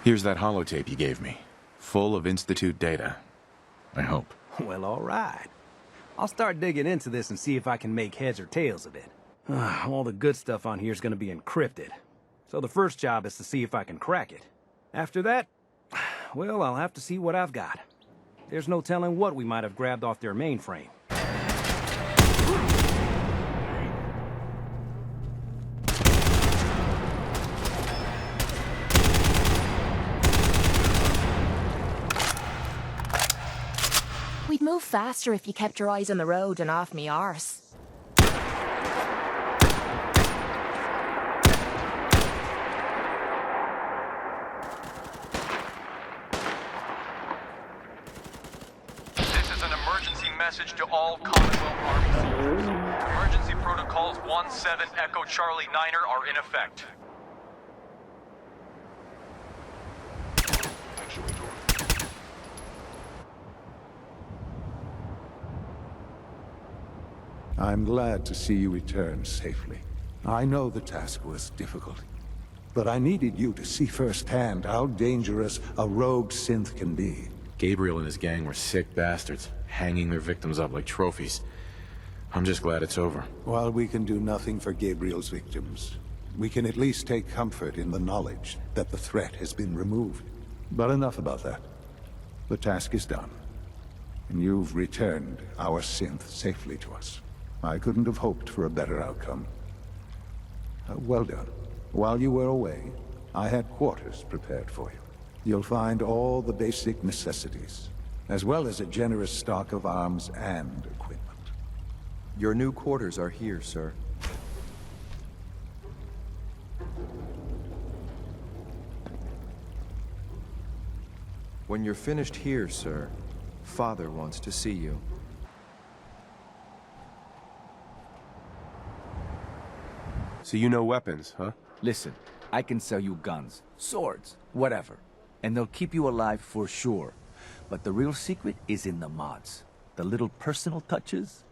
Here's that holotape you gave me. Full of Institute data. I hope. Well, all right. I'll start digging into this and see if I can make heads or tails of it. All the good stuff on here is going to be encrypted. So the first job is to see if I can crack it. After that, well, I'll have to see what I've got. There's no telling what we might have grabbed off their mainframe. We'd move faster if you kept your eyes on the road and off me arse. This is an emergency message to all Commonwealth Army soldiers. Emergency protocols 17 Echo Charlie Niner are in effect. I'm glad to see you return safely. I know the task was difficult, but I needed you to see firsthand how dangerous a rogue synth can be. Gabriel and his gang were sick bastards, hanging their victims up like trophies. I'm just glad it's over. While we can do nothing for Gabriel's victims, we can at least take comfort in the knowledge that the threat has been removed. But enough about that. The task is done, and you've returned our synth safely to us. I couldn't have hoped for a better outcome. Well done. While you were away, I had quarters prepared for you. You'll find all the basic necessities, as well as a generous stock of arms and equipment. Your new quarters are here, sir. When you're finished here, sir, Father wants to see you. So you know weapons, huh? Listen, I can sell you guns, swords, whatever. And they'll keep you alive for sure. But the real secret is in the mods. The little personal touches.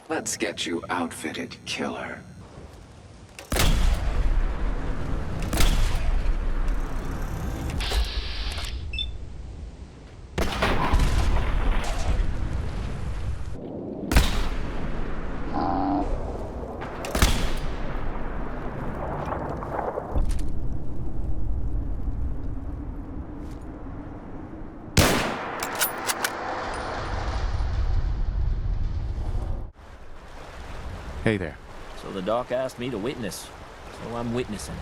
Let's get you outfitted, killer. Hey there. So the doc asked me to witness, so I'm witnessing.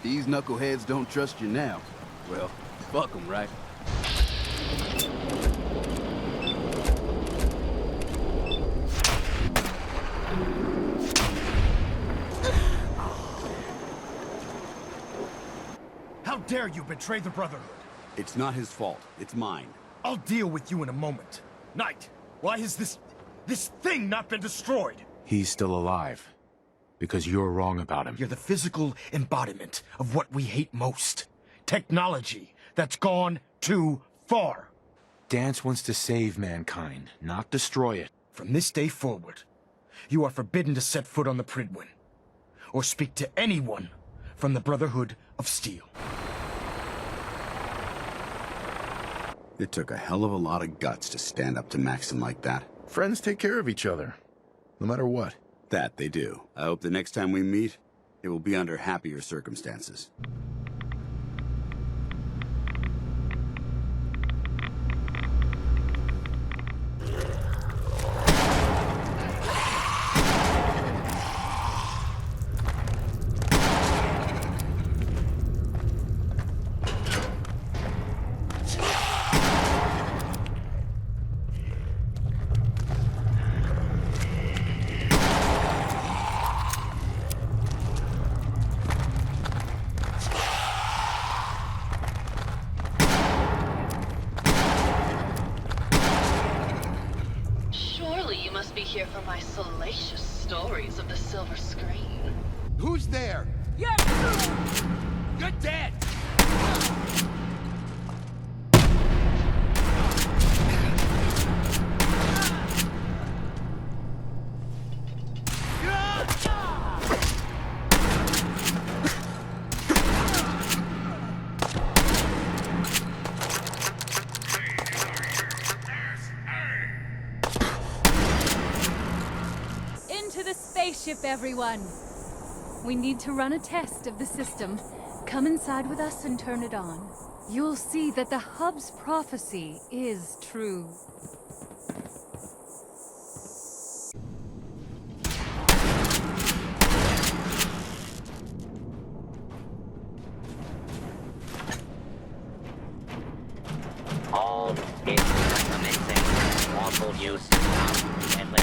These knuckleheads don't trust you now. Well, fuck them, right? dare you betray the Brotherhood? It's not his fault. It's mine. I'll deal with you in a moment. Knight, why has this thing not been destroyed? He's still alive. Because you're wrong about him. You're the physical embodiment of what we hate most. Technology that's gone too far. Dance wants to save mankind, not destroy it. From this day forward, you are forbidden to set foot on the Prydwen, or speak to anyone from the Brotherhood of Steel. It took a hell of a lot of guts to stand up to Maxim like that. Friends take care of each other, no matter what. That they do. I hope the next time we meet, it will be under happier circumstances. Be here for my salacious stories of the silver screen. Who's there? Yeah! You're dead! Spaceship, everyone! We need to run a test of the system. Come inside with us and turn it on. You'll see that the hub's prophecy is true. All is commencing. Lawful use of deadly.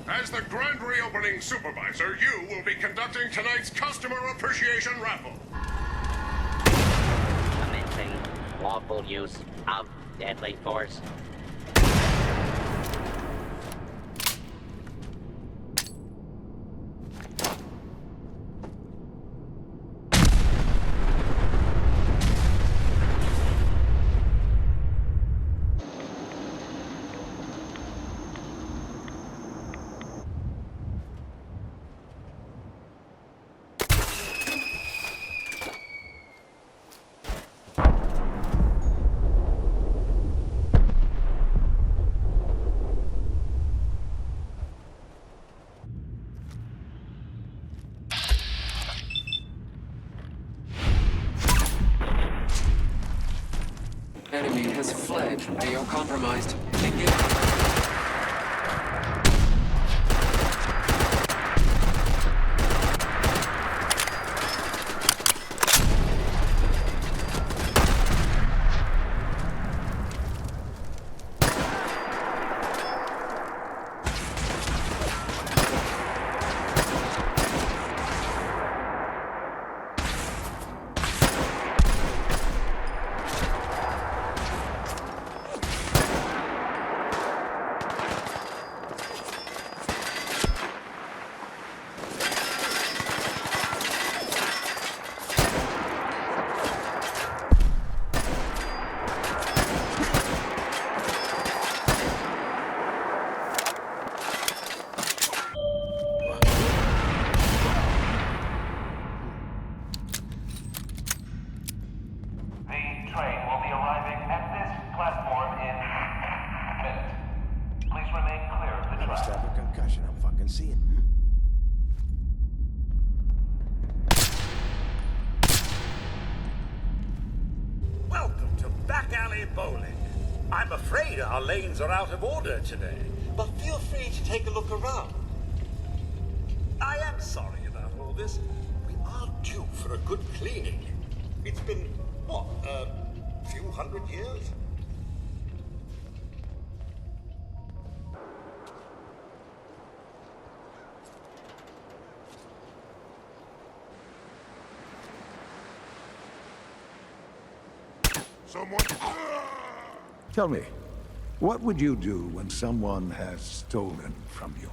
As the Grand Reopening Supervisor, you will be conducting tonight's Customer Appreciation Raffle. Commencing lawful use of deadly force. Enemy has fled. They are compromised. Engage. bowling. I'm afraid our lanes are out of order today, but feel free to take a look around. I am sorry about all this. We are due for a good cleaning. It's been, what, a few hundred years? Someone... Tell me, what would you do when someone has stolen from you?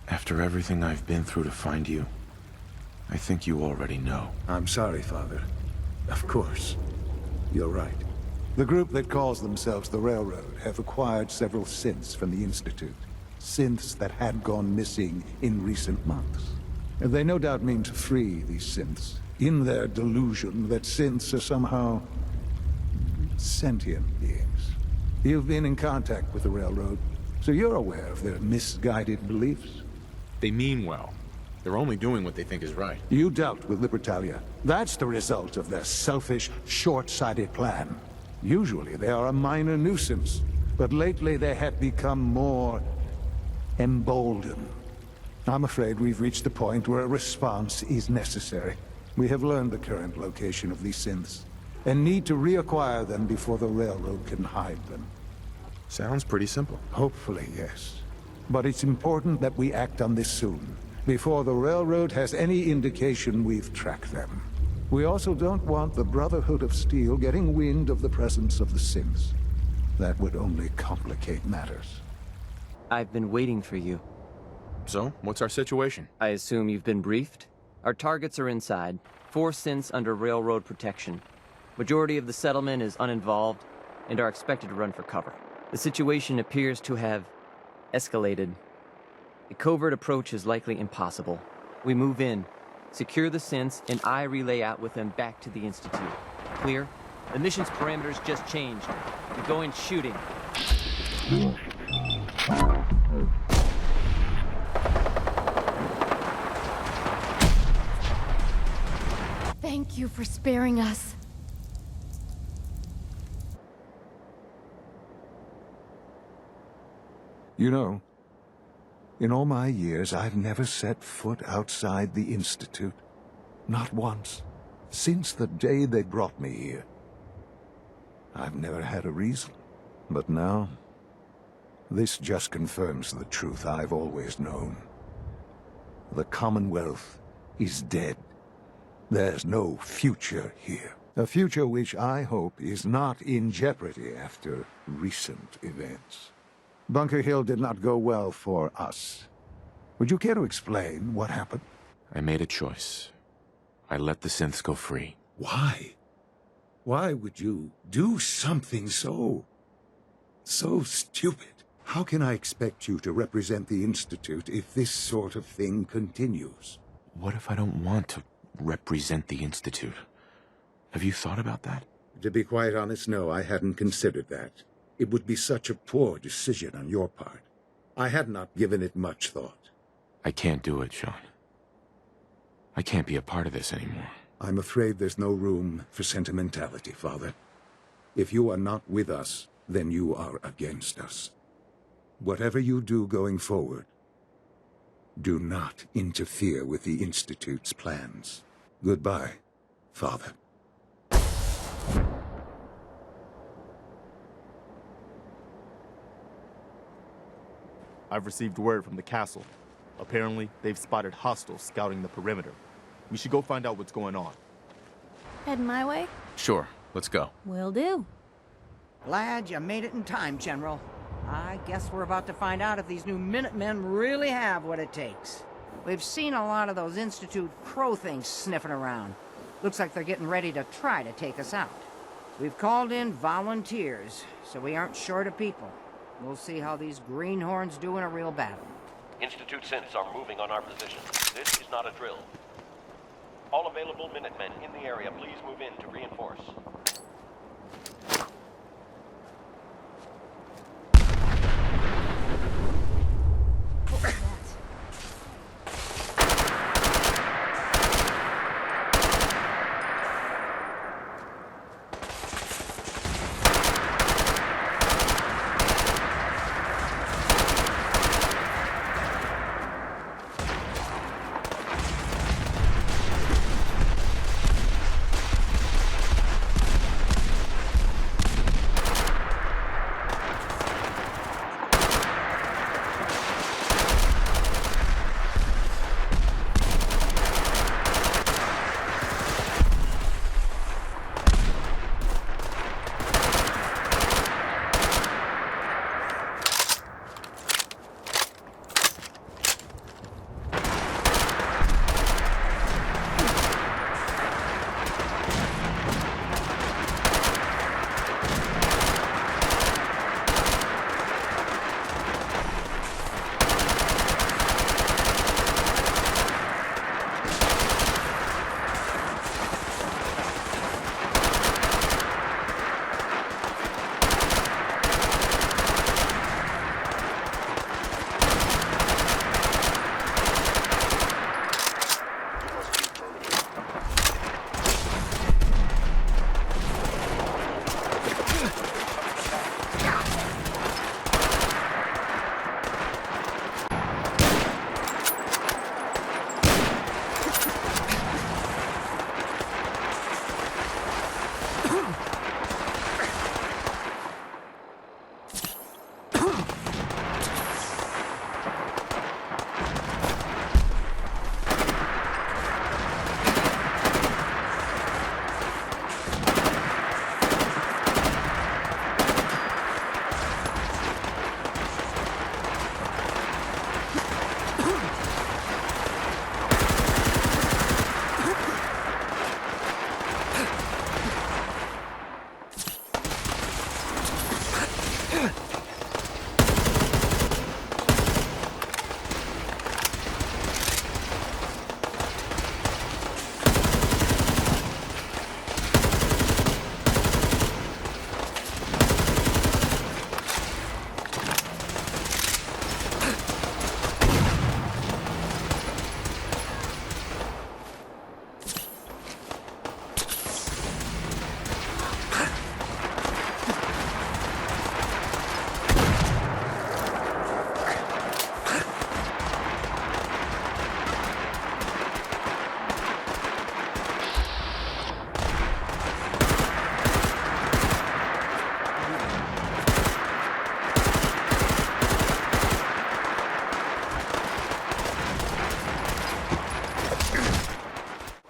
After everything I've been through to find you, I think you already know. I'm sorry, Father. Of course. You're right. The group that calls themselves the Railroad have acquired several synths from the Institute. Synths that had gone missing in recent months. And they no doubt mean to free these synths, in their delusion that synths are somehow sentient beings. You've been in contact with the Railroad, so you're aware of their misguided beliefs. They mean well. They're only doing what they think is right. You dealt with Libertalia. That's the result of their selfish, short-sighted plan. Usually they are a minor nuisance, but lately they have become more emboldened. I'm afraid we've reached the point where a response is necessary. We have learned the current location of these synths, and need to reacquire them before the Railroad can hide them. Sounds pretty simple. Hopefully, yes. But it's important that we act on this soon, before the Railroad has any indication we've tracked them. We also don't want the Brotherhood of Steel getting wind of the presence of the synths. That would only complicate matters. I've been waiting for you. So, what's our situation? I assume you've been briefed? Our targets are inside. 4 synths under Railroad protection. Majority of the settlement is uninvolved and are expected to run for cover. The situation appears to have escalated. A covert approach is likely impossible. We move in, secure the synths, and I relay out with them back to the Institute. Clear? The mission's parameters just changed. We go in shooting. Thank you for sparing us. You know, in all my years, I've never set foot outside the Institute. Not once. Since the day they brought me here. I've never had a reason. But now, this just confirms the truth I've always known. The Commonwealth is dead. There's no future here. A future which I hope is not in jeopardy after recent events. Bunker Hill did not go well for us. Would you care to explain what happened? I made a choice. I let the synths go free. Why? Why would you do something so stupid? How can I expect you to represent the Institute if this sort of thing continues? What if I don't want to represent the Institute? Have you thought about that? To be quite honest, no, I hadn't considered that. It would be such a poor decision on your part. I had not given it much thought. I can't do it, Sean. I can't be a part of this anymore. I'm afraid there's no room for sentimentality, Father. If you are not with us, then you are against us. Whatever you do going forward, do not interfere with the Institute's plans. Goodbye, Father. I've received word from the castle. Apparently, they've spotted hostiles scouting the perimeter. We should go find out what's going on. Heading my way? Sure, let's go. Will do. Glad you made it in time, General. I guess we're about to find out if these new Minutemen really have what it takes. We've seen a lot of those Institute crow things sniffing around. Looks like they're getting ready to try to take us out. We've called in volunteers, so we aren't short of people. We'll see how these greenhorns do in a real battle. Institute synths are moving on our position. This is not a drill. All available Minutemen in the area, please move in to reinforce.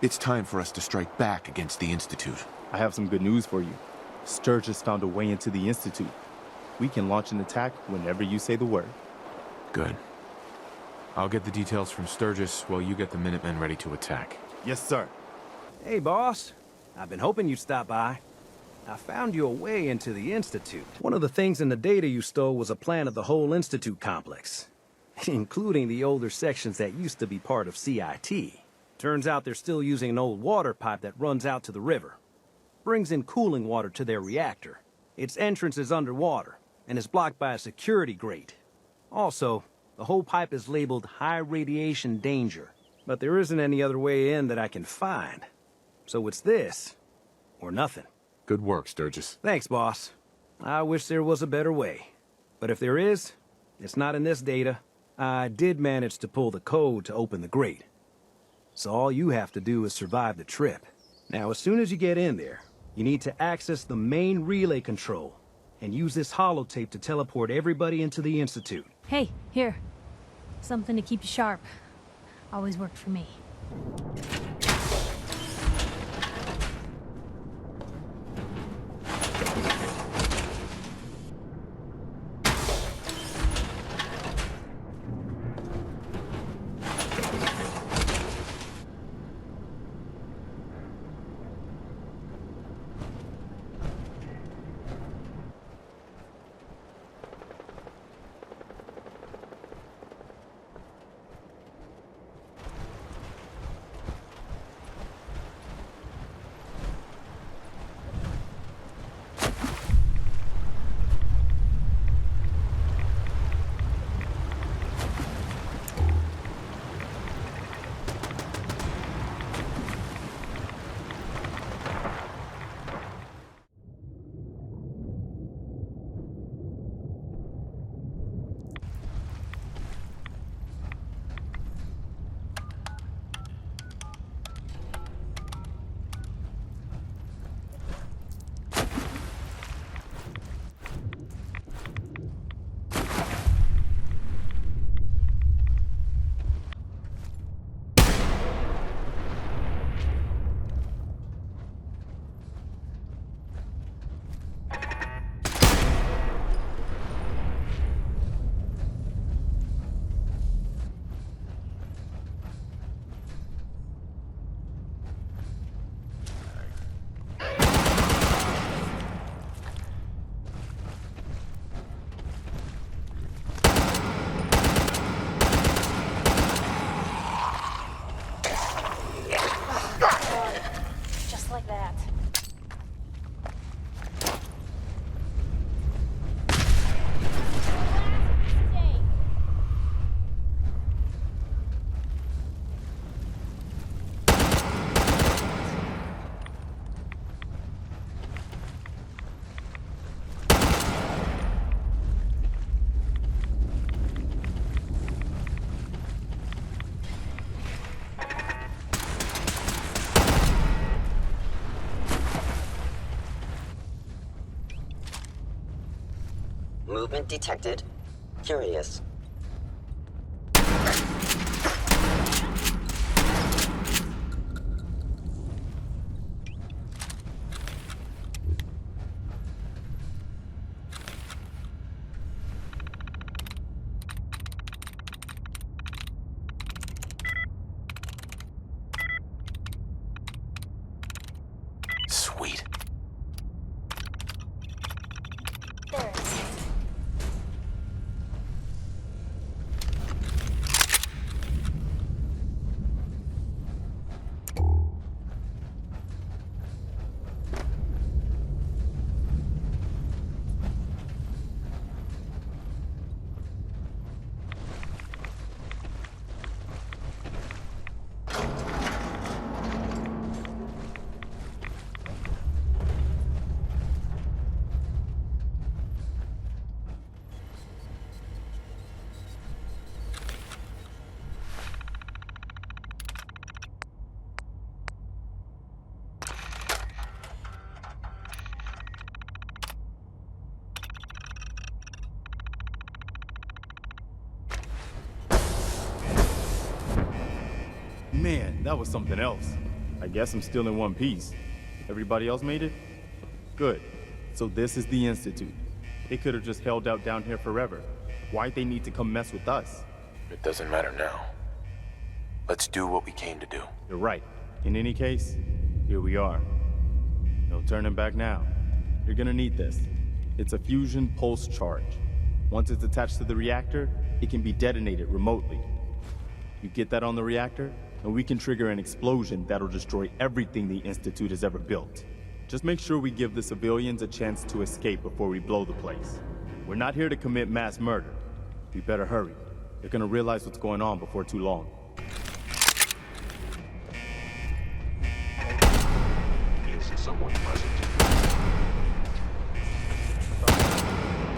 It's time for us to strike back against the Institute. I have some good news for you. Sturgis found a way into the Institute. We can launch an attack whenever you say the word. Good. I'll get the details from Sturgis while you get the Minutemen ready to attack. Yes, sir. Hey, boss. I've been hoping you'd stop by. I found you a way into the Institute. One of the things in the data you stole was a plan of the whole Institute complex, including the older sections that used to be part of CIT. Turns out they're still using an old water pipe that runs out to the river. Brings in cooling water to their reactor. Its entrance is underwater, and is blocked by a security grate. Also, the whole pipe is labeled high radiation danger, but there isn't any other way in that I can find. So it's this, or nothing. Good work, Sturgis. Thanks, boss. I wish there was a better way. But if there is, it's not in this data. I did manage to pull the code to open the grate. So all you have to do is survive the trip. Now, as soon as you get in there, you need to access the main relay control and use this holotape to teleport everybody into the Institute. Hey, here. Something to keep you sharp. Always worked for me. Just like that. Movement detected. Curious. Sweet. There it is. Man, that was something else. I guess I'm still in one piece. Everybody else made it? Good. So this is the Institute. They could have just held out down here forever. Why'd they need to come mess with us? It doesn't matter now. Let's do what we came to do. You're right. In any case, here we are. No turning back now. You're gonna need this. It's a fusion pulse charge. Once it's attached to the reactor, it can be detonated remotely. You get that on the reactor, and we can trigger an explosion that'll destroy everything the Institute has ever built. Just make sure we give the civilians a chance to escape before we blow the place. We're not here to commit mass murder. We better hurry. They're gonna realize what's going on before too long. Is someone present?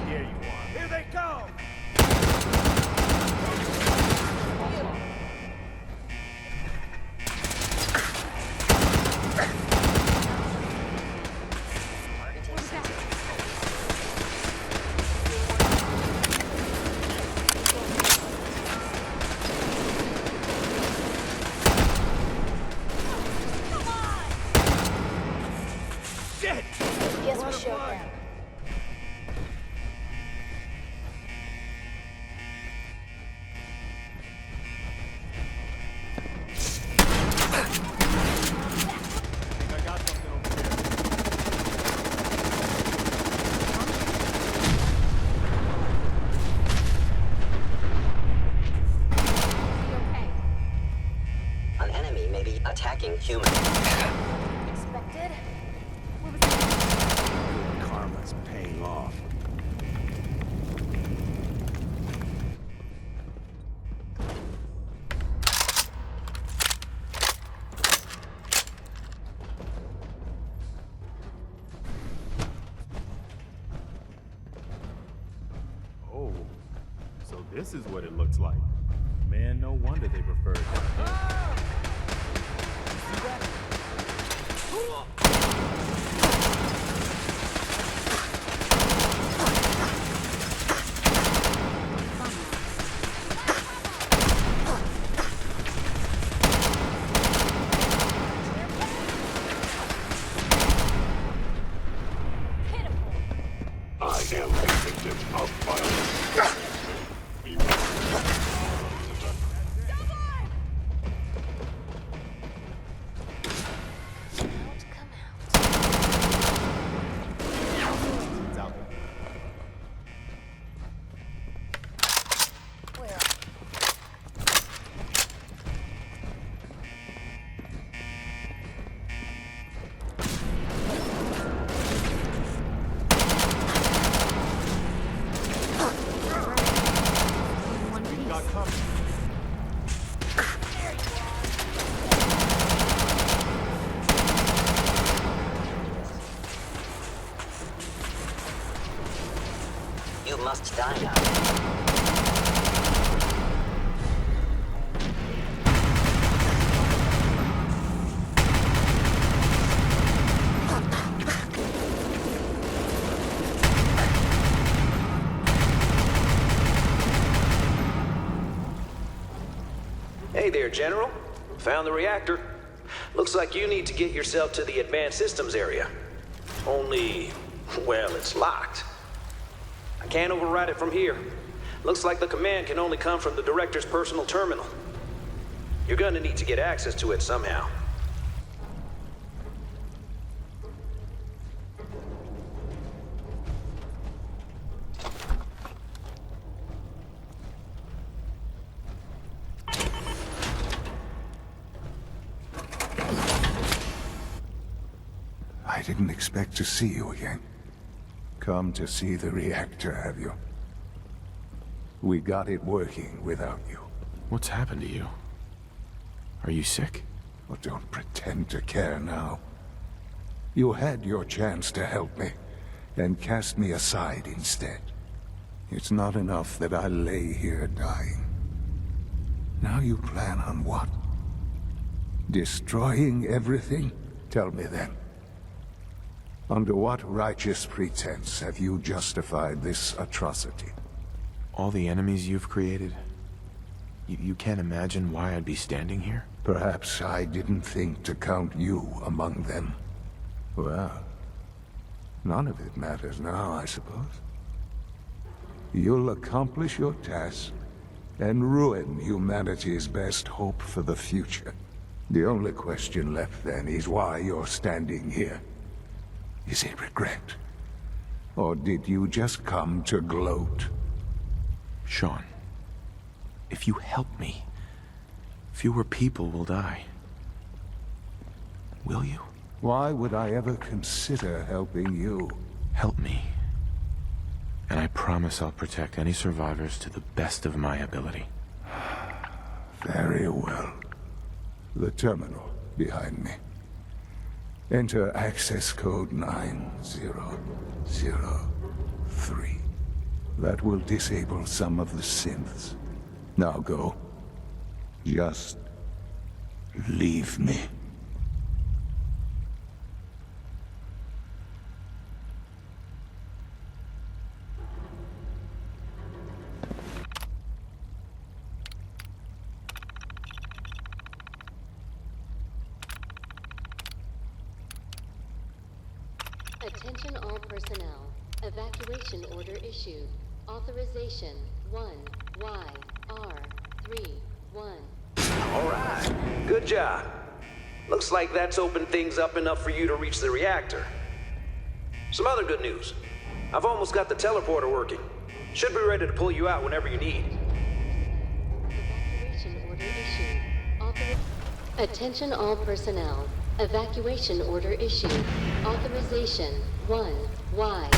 Here you are. Here they come! Guess we showed them. An enemy may be attacking humans. Expected? Karma's paying off. Oh, so this is what it looks like. Man, no wonder they prefer it down here. You see that? I am a victim of violence. It's out there. You must die now. Hey there, General. Found the reactor. Looks like you need to get yourself to the advanced systems area. Only, well, it's locked. I can't override it from here. Looks like the command can only come from the director's personal terminal. You're gonna need to get access to it somehow. I didn't expect to see you again. Come to see the reactor, have you? We got it working without you. What's happened to you? Are you sick? Well, don't pretend to care now. You had your chance to help me, and cast me aside instead. It's not enough that I lay here dying. Now you plan on what? Destroying everything? Tell me then. Under what righteous pretense have you justified this atrocity? All the enemies you've created? You can't imagine why I'd be standing here? Perhaps I didn't think to count you among them. Well, none of it matters now, I suppose. You'll accomplish your task and ruin humanity's best hope for the future. The only question left then is why you're standing here. Is it regret? Or did you just come to gloat? Sean, if you help me, fewer people will die. Will you? Why would I ever consider helping you? Help me. And I promise I'll protect any survivors to the best of my ability. Very well. The terminal behind me. Enter access code 9003. That will disable some of the synths. Now go. Just leave me. Attention all personnel. Evacuation order issued. Authorization 1YR31. All right. Good job. Looks like that's opened things up enough for you to reach the reactor. Some other good news. I've almost got the teleporter working. Should be ready to pull you out whenever you need. Evacuation order issued. Attention all personnel. Evacuation order issued. Authorization 1Y.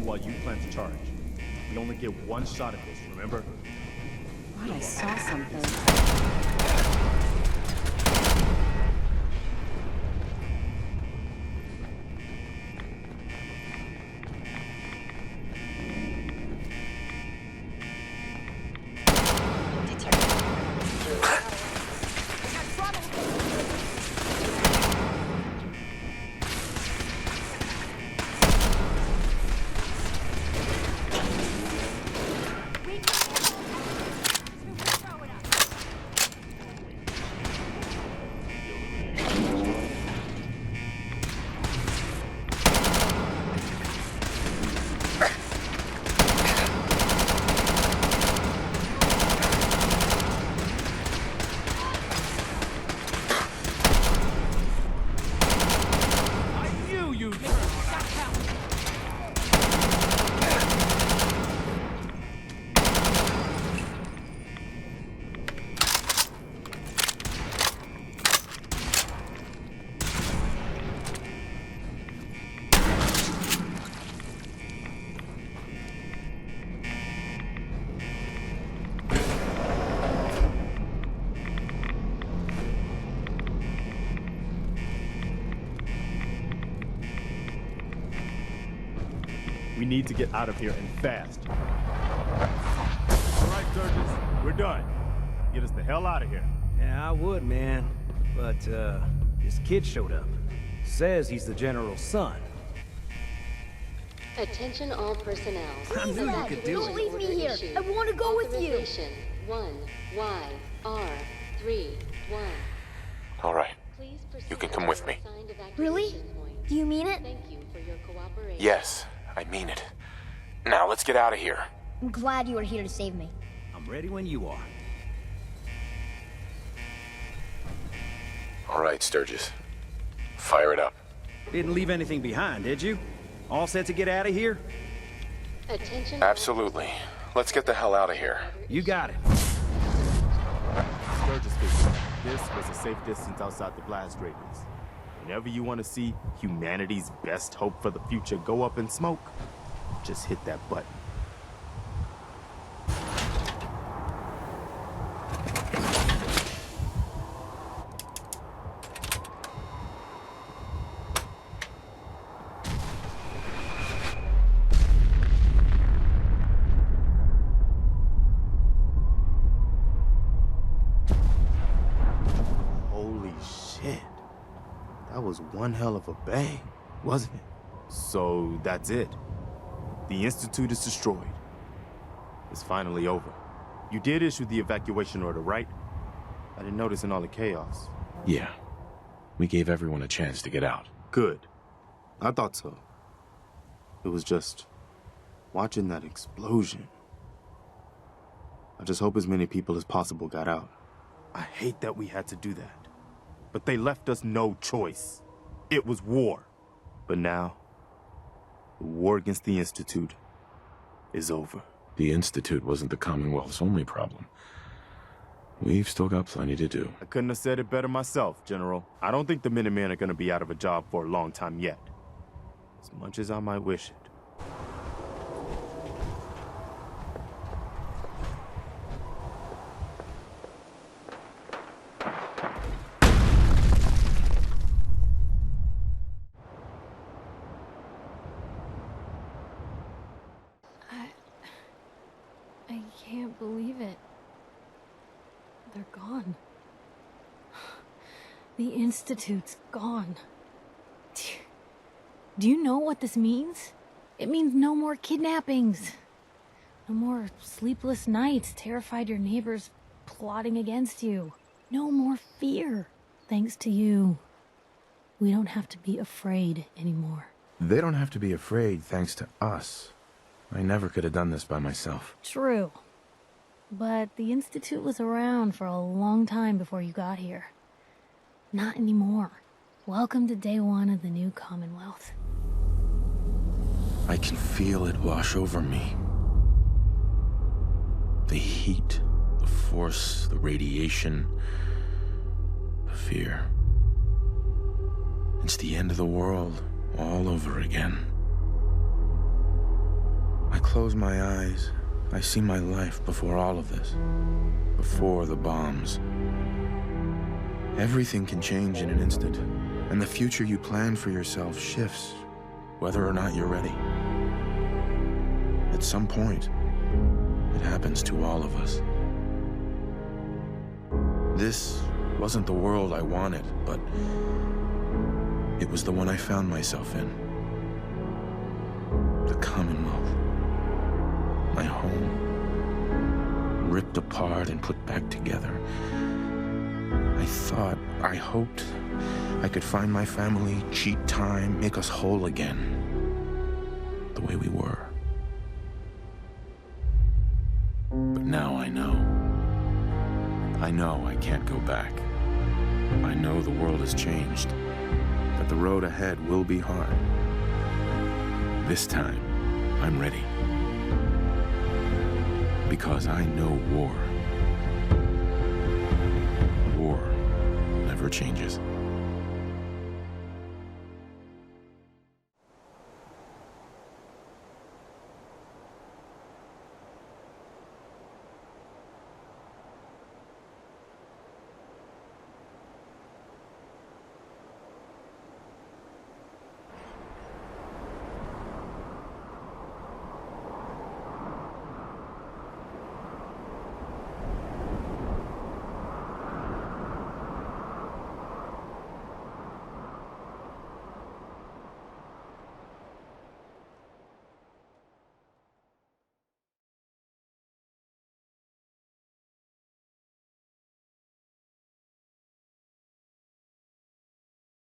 While you plan to charge. We only get one shot at this, remember? Thought I saw something. We need to get out of here and fast. All right, Sturgis, we're done. Get us the hell out of here. Yeah, I would, man. But, this kid showed up. Says he's the general's son. Attention all personnel. I knew you could do Evacuation it. Don't leave me here. I want to go with you. Authorization 1YR31. All right. Please proceed You can come with me. to assigned evacuation Really? point. Do you mean it? Thank you for your cooperation. Yes, I mean it. Now, let's get out of here. I'm glad you are here to save me. I'm ready when you are. All right, Sturgis. Fire it up. Didn't leave anything behind, did you? All set to get out of here? Attention. Absolutely. Let's get the hell out of here. You got it. Sturgis speaking. This was a safe distance outside the blast radius. Whenever you want to see humanity's best hope for the future go up in smoke, just hit that button. Shit. That was one hell of a bang, wasn't it? So that's it. The Institute is destroyed. It's finally over. You did issue the evacuation order, right? I didn't notice in all the chaos. Yeah. We gave everyone a chance to get out. Good. I thought so. It was just watching that explosion. I just hope as many people as possible got out. I hate that we had to do that. But they left us no choice. It was war. But now, the war against the Institute is over. The Institute wasn't the Commonwealth's only problem. We've still got plenty to do. I couldn't have said it better myself, General. I don't think the Minutemen are gonna be out of a job for a long time yet. As much as I might wish it. I can't believe it. They're gone. The Institute's gone. Do you know what this means? It means no more kidnappings. No more sleepless nights, terrified your neighbors plotting against you. No more fear. Thanks to you, we don't have to be afraid anymore. They don't have to be afraid thanks to us. I never could have done this by myself. True. But the Institute was around for a long time before you got here. Not anymore. Welcome to day one of the new Commonwealth. I can feel it wash over me. The heat, the force, the radiation, the fear. It's the end of the world all over again. I close my eyes. I see my life before all of this. Before the bombs. Everything can change in an instant, and the future you plan for yourself shifts, whether or not you're ready. At some point, it happens to all of us. This wasn't the world I wanted, but it was the one I found myself in. The Commonwealth. My home, ripped apart and put back together. I hoped I could find my family, cheat time, make us whole again, the way we were. But now I know. I know I can't go back. I know the world has changed, that the road ahead will be hard. This time, I'm ready. Because I know war. War never changes.